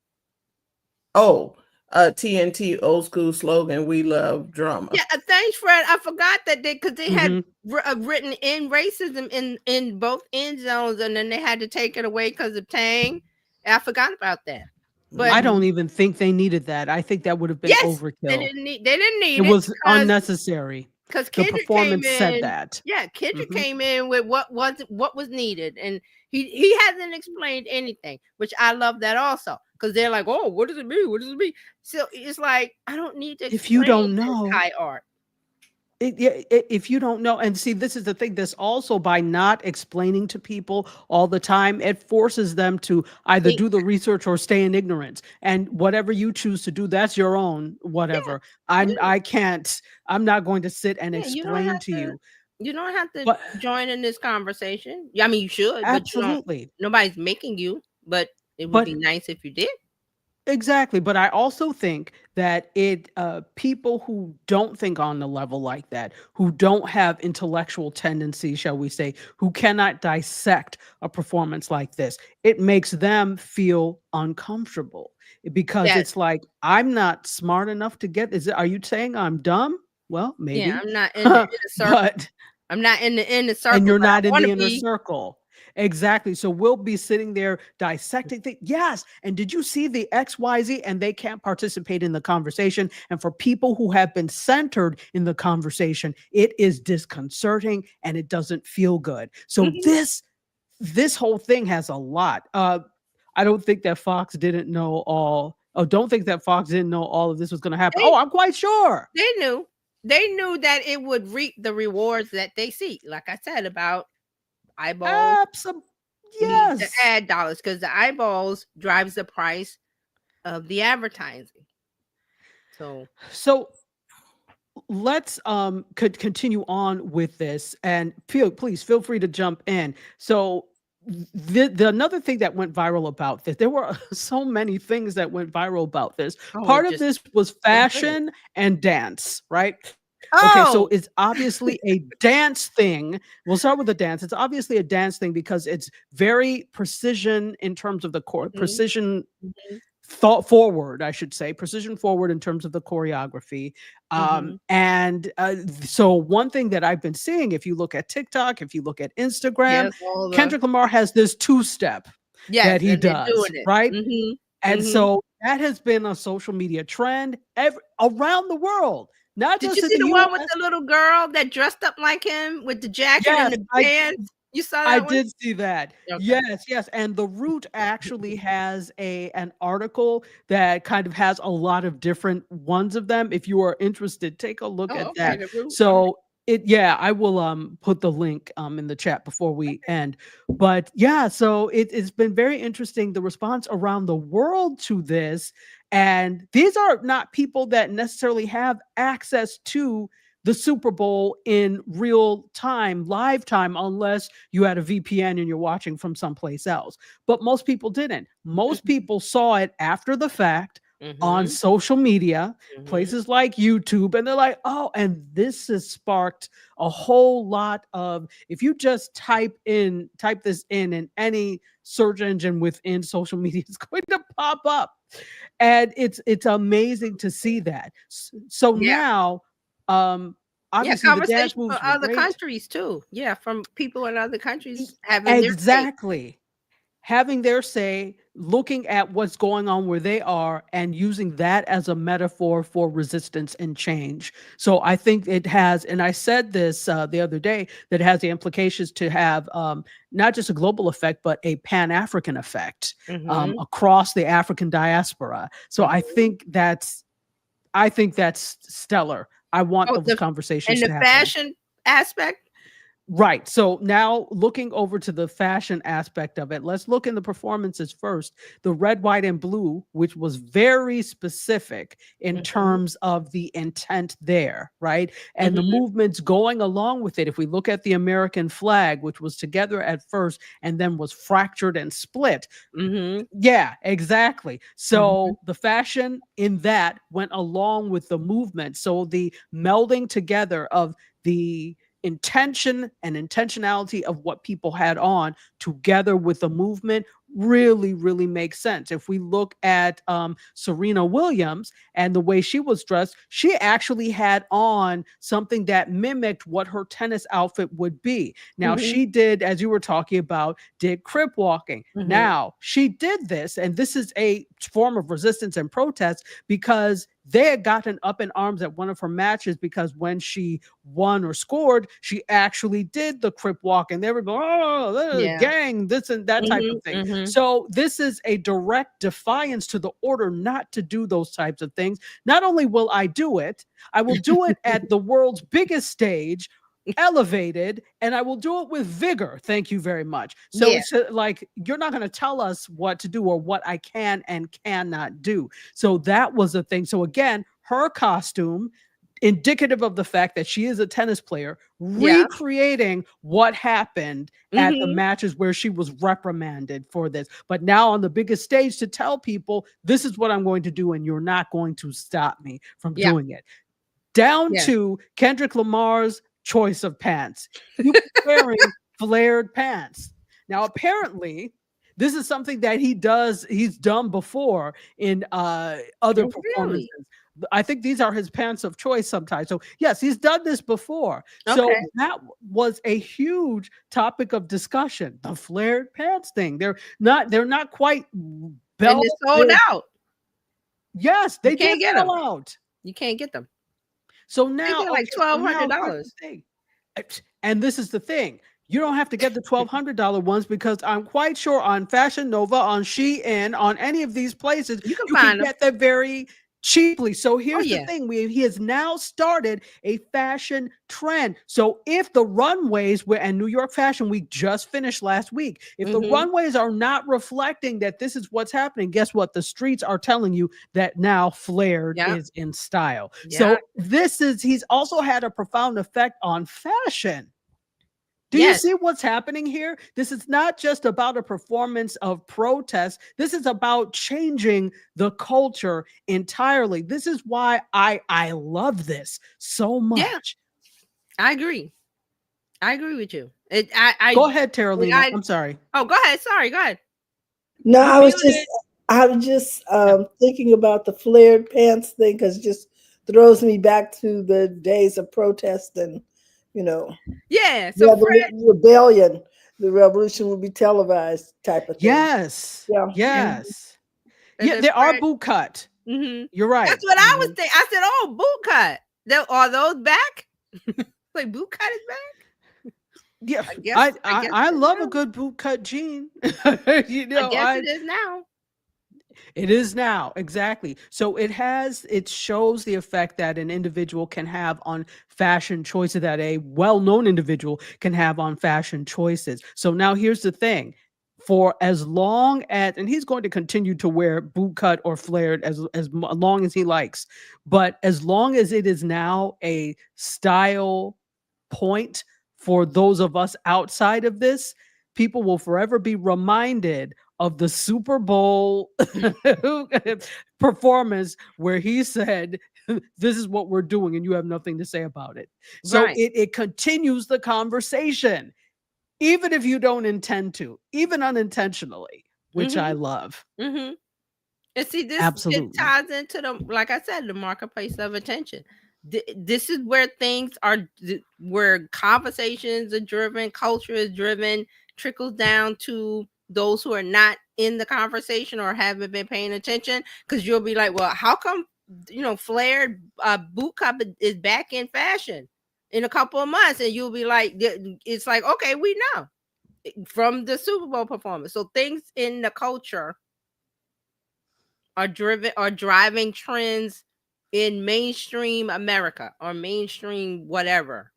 TNT old school slogan, "We love drama." Yeah, thanks, Fred. I forgot that because they had Mhm. written in racism in both end zones, and then they had to take it away because of Tang. I forgot about that. But I don't even think they needed that. I think that would have been yes, overkill. they didn't need it It was unnecessary. because The Kendrick came performance said in. that. Yeah, Kendrick Mhm. came in with what was needed, and he hasn't explained anything, which I love that also because they're like, oh, what does it mean? What does it mean? So it's like I don't need to If you explain don't this know, high art. if you don't know, and see, this is the thing, this also by not explaining to people all the time, it forces them to either Think- do the research or stay in ignorance. And whatever you choose to do, that's your own Yeah, whatever. yeah. I'm not going to sit and Yeah, you don't explain have to to. you. You don't have to But join in this conversation. I mean, you should, but you don't. absolutely. Nobody's making you. But it would But be nice if you did. exactly, but I also think that people who don't think on the level like that, who don't have intellectual tendencies, shall we say, who cannot dissect a performance like this, it makes them feel uncomfortable because Yes. it's like, I'm not smart enough to get this. Are you saying I'm dumb? Well, Yeah, maybe. I'm not in the inner circle. But I'm not in the inner circle. and you're but I not in wanna the inner be. circle. Exactly. So we'll be sitting there dissecting things. Yes. And did you see the XYZ? And they can't participate in the conversation. And for people who have been centered in the conversation, it is disconcerting and it doesn't feel good. So Mhm. this whole thing has a lot. I don't think that Fox didn't know all. Oh, don't think that Fox didn't know all of this was going to happen. They Oh, I'm quite sure. they knew. They knew that it would reap the rewards that they seek. Like I said about eyeballs, Absolutely. need the Yes. ad dollars because the eyeballs drives the price of the advertising. So let's could continue on with this, and please feel free to jump in. So the another thing that went viral about this, there were so many things that went viral about this. Part of this was fashion and dance, right? Okay, so Oh, it's obviously a dance thing. We'll start with the dance. It's obviously a dance thing because it's very precision in terms of the core, precision thought forward, I should say, precision forward in terms of the choreography. So one thing that I've been seeing, if you look at TikTok, if you look at Instagram, yes, all the Kendrick Lamar has this two-step that he and they're does, doing it. right? Mhm, And mhm. so that has been a social media trend around the world, not Did just you in see the the one with US. the little girl that dressed up like him with the jacket Yes, and the pants? You saw I that one? did see that. Okay. Yes, and The Root actually has an article that kind of has a lot of different ones of them. If you are interested, take a look Oh, at okay, that. the root. All right. So Yeah, I will put the link in the chat before we end. But yeah, so it's been very interesting, the response around the world to this. And these are not people that necessarily have access to the Super Bowl in real time, live time, unless you had a VPN and you're watching from someplace else. But most people didn't. Most people saw it after the fact on Mm-hmm. social media, Mm-hmm. places like YouTube, and they're like, oh, and this has sparked a whole lot of, if you just type this in any search engine within social media, it's going to pop up. And it's amazing to see that. So Yeah. now, Yeah, obviously the dance conversations from moves were other great. countries too. Yeah, from people in other countries having their say. Exactly. Having their say, looking at what's going on where they are, and using that as a metaphor for resistance and change. So I think it has, and I said this the other day, that it has the implications to have not just a global effect, but a Pan-African effect Mm-hmm. across the African diaspora. So Mm-hmm. I think that's stellar. I want Oh, those and conversations the to happen. fashion aspect. Right. So now looking over to the fashion aspect of it, let's look in the performances first. The red, white, and blue, which was very specific in Mm-hmm. terms of the intent there, right? And the Mm-hmm. movements going along with it. If we look at the American flag, which was together at first and then was fractured and split. Mm-hmm. Yeah, exactly. Mm-hmm. So the fashion in that went along with the movement. So the melding together of the intention and intentionality of what people had on together with the movement really, really makes sense. If we look at Serena Williams and the way she was dressed, she actually had on something that mimicked what her tennis outfit would be. Now, Mm-hmm. she did, as you were talking about, did crip walking. Mm-hmm. Now, she did this, and this is a form of resistance and protest, because they had gotten up in arms at one of her matches, because when she won or scored, she actually did the crip walk, and they were going, oh, Yeah. gang, this and that type of thing. Mm-hmm. So this is a direct defiance to the order not to do those types of things. Not only will I do it, I will do it at the world's biggest stage, elevated, and I will do it with vigor. Thank you very much. So Yeah. it's like, you're not going to tell us what to do or what I can and cannot do. So that was the thing. So again, her costume, indicative of the fact that she is a tennis player, Yeah. recreating what happened at the Mm-hmm. matches where she was reprimanded for this. But now on the biggest stage, to tell people, this is what I'm going to do, and you're not going to stop me from Yeah. doing it. Down Yeah. to Kendrick Lamar's choice of pants. He was wearing flared pants. Now, apparently, this is something that he's done before in other Oh, performances. really? I think these are his pants of choice sometimes. So yes, he's done this before. So Okay. that was a huge topic of discussion. The flared pants thing. They're not quite And bell. it's sold out. Yes, You they can't did get sell them. out. You can't get them. So I think now, they're like okay, so now here's the $1,200. thing. And this is the thing. You don't have to get the $1,200 ones, because I'm quite sure on Fashion Nova, on Shein, on any of these places, You can you can find them. get them very cheaply. So Oh, here's the yeah. thing. He has now started a fashion trend. So if the runways and New York Fashion Week just finished last week, if the Mm-hmm. runways are not reflecting that this is what's happening, guess what? The streets are telling you that now flared Yeah. is in style. Yeah. So he's also had a profound effect on fashion. Do you Yes. see what's happening here? This is not just about a performance of protest. This is about changing the culture entirely. This is why I love this so Yeah. much. I agree. I agree with you. Go ahead, Teralina. I'm sorry. Oh, go ahead. Sorry. Go ahead. No, You're I was muted. just thinking about the flared pants thing, because it just throws me back to the days of protest and, Yeah. So Fred, rebellion. The revolution will be televised type of thing. Yes. Yeah. Yes. and Yeah, then they are Fred, boot cut. mm-hmm. You're right. That's what I was thinking. I said, "Oh, boot cut. Are those back? Like boot cut is back." Yeah, I guess I it love is a good boot cut jean. now. I guess it is now. It is now, exactly. So it shows the effect that an individual can have on fashion choices, that a well-known individual can have on fashion choices. So now here's the thing. For as long as, and he's going to continue to wear boot cut or flared long as he likes, but as long as it is now a style point for those of us outside of this, people will forever be reminded of the Super Bowl performance where he said, "This is what we're doing, and you have nothing to say about it." So Right. it continues the conversation, even if you don't intend to, even unintentionally, which I Mm-hmm. love. Mm-hmm. And see, this it Absolutely. ties into the, like I said, the marketplace of attention. This is where things are, where conversations are driven, culture is driven, trickles down to those who are not in the conversation or haven't been paying attention. Because you'll be like, well, how come flared boot cut is back in fashion in a couple of months? And you'll be like, it's like, okay, we know from the Super Bowl performance. So things in the culture are driving trends in mainstream America or mainstream whatever.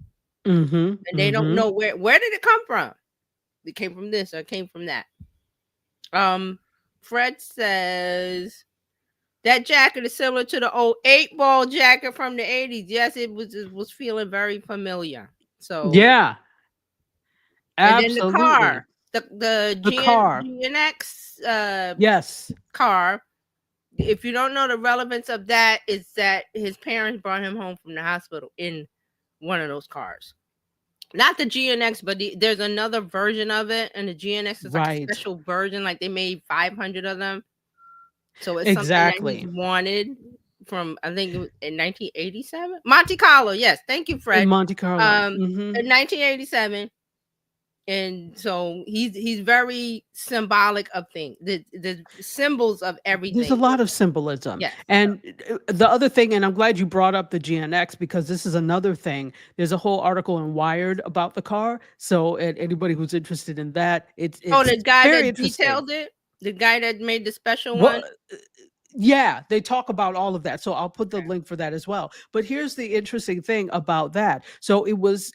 Mhm, And they don't mhm. know where did it come from? It came from this or it came from that. Fred says that jacket is similar to the old 8-ball jacket from the 80s. Yes, it was feeling very familiar. So, Yeah, and then the absolutely. car, the The car. GNX Yes. car. If you don't know the relevance of that, is that his parents brought him home from the hospital in one of those cars. Not the GNX, but there's another version of it, and the GNX is like a Right. special version. Like they made 500 of them, so it's something that he's Exactly. wanted from, I think it was in 1987. Monte Carlo, yes, thank you, In Fred. Monte Carlo. Mhm. In 1987, and so he's very symbolic of things, the symbols of There's a everything. lot of symbolism. Yes. And the other thing, and I'm glad you brought up the GNX because this is another thing. There's a whole article in Wired about the car. So anybody who's interested in that, Oh, it's the guy very that interesting. detailed it? The guy that made the special Well, one? yeah, they talk about all of that. So I'll put the link for that as well. But here's the interesting thing about that. So it was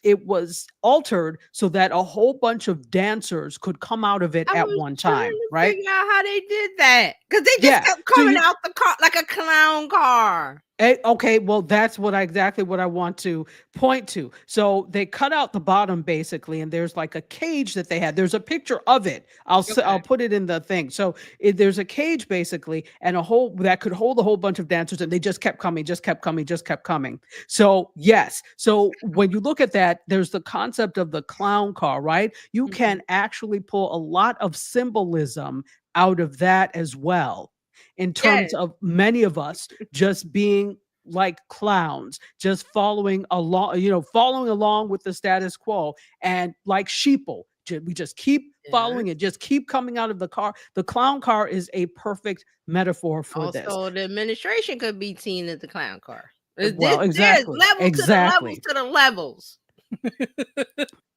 altered so that a whole bunch of dancers could come out of it I at was one trying time, to right? figure out how they did that, because they just Yeah. kept So coming out the car like a clown car. Okay, well, that's exactly what I want to point to. So they cut out the bottom basically, and there's like a cage that they had. There's a picture of it. I'll Okay. put it in the thing. So there's a cage basically, and a hole that could hold a whole bunch of dancers, and they just kept coming, just kept coming, just kept coming. So yes, so when you look at that, there's the concept of the clown car, right? You Mhm. can actually pull a lot of symbolism out of that as well, in terms Yes. of many of us just being like clowns, just following along with the status quo, and like sheeple. We just keep Yeah. following it, just keep coming out of the car. The clown car is a perfect metaphor for this. Also, the administration could be seen as the clown car. Well, There's exactly, levels to the levels exactly. to the levels.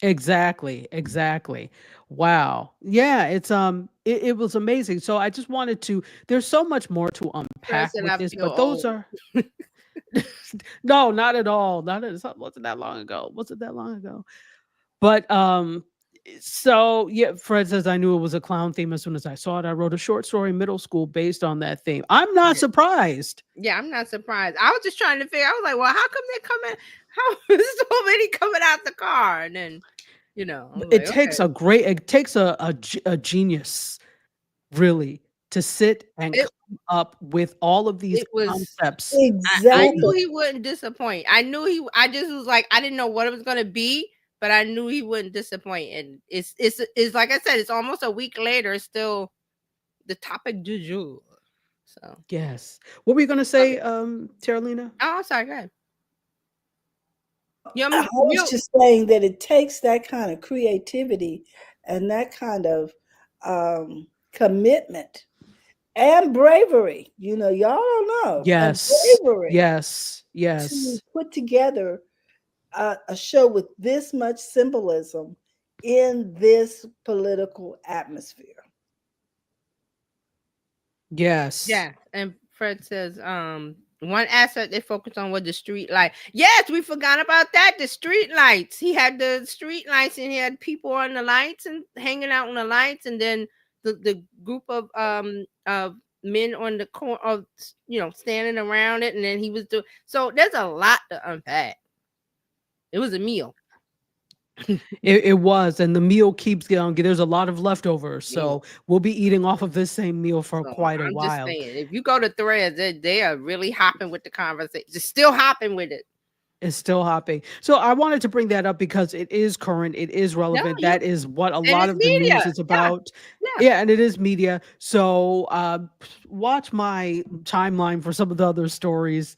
Exactly, exactly. Wow. Yeah, it was amazing. So I just wanted to, there's so much more to Fred unpack said with I this, feel but those old. are no, not at all. Not at, it wasn't that long ago. Wasn't that long ago. But so yeah, Fred says I knew it was a clown theme as soon as I saw it. I wrote a short story in middle school based on that theme. I'm not surprised. Yeah, I'm not surprised. I was just trying to figure. I was like, well, how come they're coming? How is so many coming out the car? And then, I was like, okay. It takes a genius really to sit and It come up with all of these it was. concepts. I Exactly. knew he wouldn't disappoint. I knew he. I just was like, I didn't know what it was gonna be, but I knew he wouldn't disappoint. And it's like I said, it's almost a week later, it's still the topic du jour. So, Yes. What were you gonna okay. say, Teralina? Oh, I'm sorry. Go ahead. You're I was mute. just saying that it takes that kind of creativity and that kind of commitment and bravery. Y'all don't know, and Yes. bravery Yes. to Yes. put together a show with this much symbolism in this political atmosphere. Yes. Yeah, and Fred says, one asset they focused on was the street light. Yes, we forgot about that. The street lights. He had the street lights, and he had people on the lights and hanging out on the lights, and then the group of men on the corner of standing around it, and then he was doing. So there's a lot to unpack. It was a meal. It was, and the meal keeps going. There's a lot of leftovers, Yeah. so we'll be eating off of this same meal for So quite a I'm just while. saying, if you go to Threads, they are really hopping with the conversation. Just still hopping with it. It's still hopping. So I wanted to bring that up because it is current, it is relevant. yeah. That is what a And lot it's of the news media. is about. Yeah. Yeah, and it is media. So watch my timeline for some of the other stories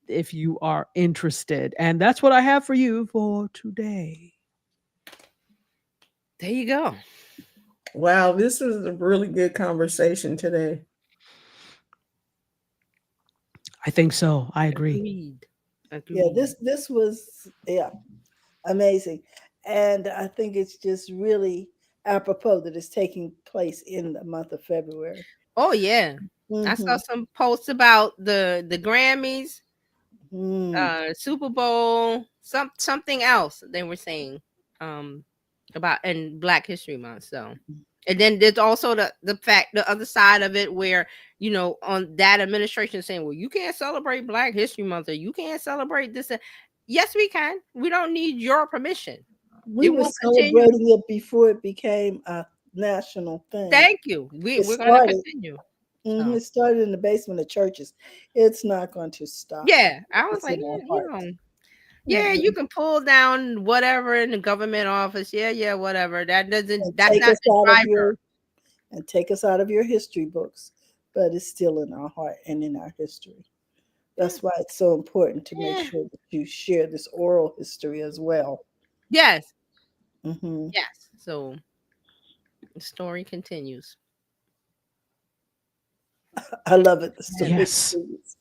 if you are interested. And that's what I have for you for today. There you go. Wow, this is a really good conversation today. I think so. I agree. Agreed. Yeah, this was amazing. And I think it's just really apropos that it's taking place in the month of February. Oh yeah. I saw some posts about the Grammys, Super Bowl, something else they were saying about in Black History Month. So, and then there's also the other side of it where on that administration saying, well, you can't celebrate Black History Month, or you can't celebrate this. Yes, we can. We don't need your permission. We were celebrating it before it became a national thing. Thank you. We're going to continue. It started in the basement of churches. It's not going to stop. Yeah, I was like, you can pull down whatever in the government office. Yeah, whatever. That's not the driver. And take us out of your history books, but it's still in our heart and in our history. That's why it's so important to make sure that you share this oral history as well. Yes. Mm-hmm. Yes. So the story continues. I love it. The story continues.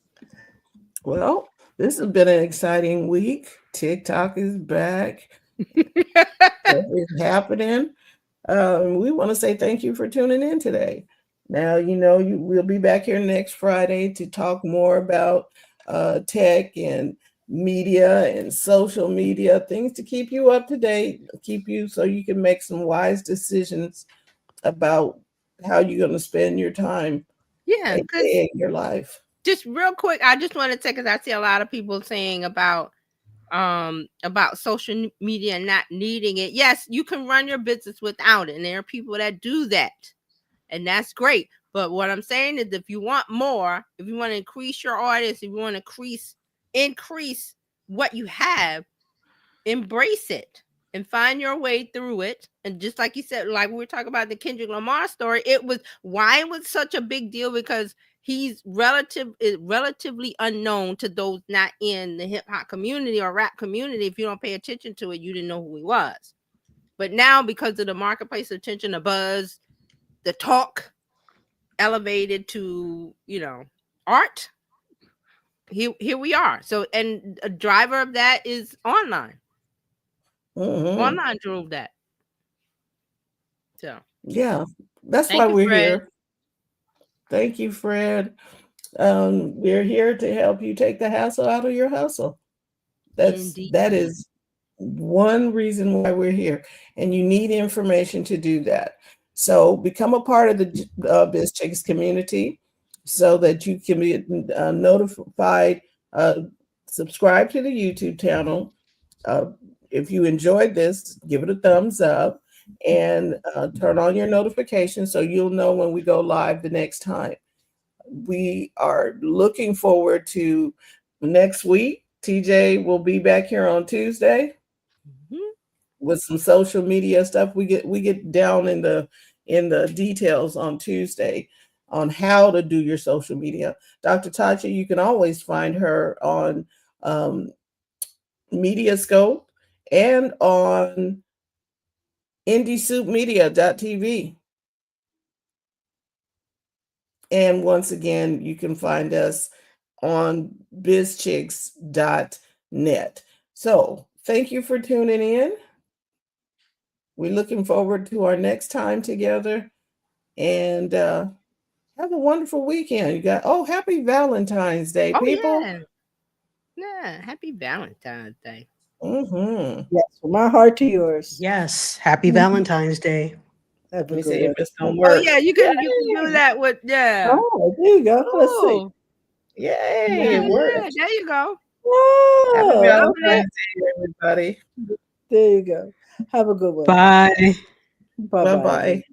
Well, this has been an exciting week. TikTok is back. It's happening. We want to say thank you for tuning in today. Now, we'll be back here next Friday to talk more about tech and media and social media, things to keep you up to date, keep you so you can make some wise decisions about how you're going to spend your time in your life. Just real quick, I just want to say, because I see a lot of people saying about social media and not needing it. Yes, you can run your business without it, and there are people that do that, and that's great. But what I'm saying is, if you want more, if you want to increase your audience, if you want to increase what you have, embrace it and find your way through it. And just like you said, like we were talking about the Kendrick Lamar story, why it was such a big deal, because he's relatively unknown to those not in the hip hop community or rap community. If you don't pay attention to it, you didn't know who he was. But now, because of the marketplace attention, the buzz, the talk elevated to, art, here we are. So, and a driver of that is online. Online drove that. So yeah, that's why we're here. Thank you, Fred. We're here to help you take the hassle out of your hustle. That is one reason why we're here, and you need information to do that. So become a part of the BizChicks community so that you can be notified. Subscribe to the YouTube channel. If you enjoyed this, give it a thumbs up and turn on your notifications so you'll know when we go live the next time. We are looking forward to next week. TJ will be back here on Tuesday with some social media stuff. We get down in the details on Tuesday on how to do your social media. Dr. Tatcha, you can always find her on Mediascope and on indiesoupmedia.tv. And once again, you can find us on bizchicks.net. So thank you for tuning in. We're looking forward to our next time together. And Have a wonderful weekend. You got, happy Valentine's Day, Oh people. yeah, happy Valentine's Day. Mm-hmm. Yes, from my heart to yours. Yes. Happy Valentine's Day. Have Let a me good see if one. it's gonna Oh work. yeah, you can do that with Oh, there you go. Let's see. Oh, Yay, yeah, it worked. there you go. Happy Oh, okay. Valentine's Day, everybody. There you go. Have a good one. Bye. Bye-bye. Bye-bye.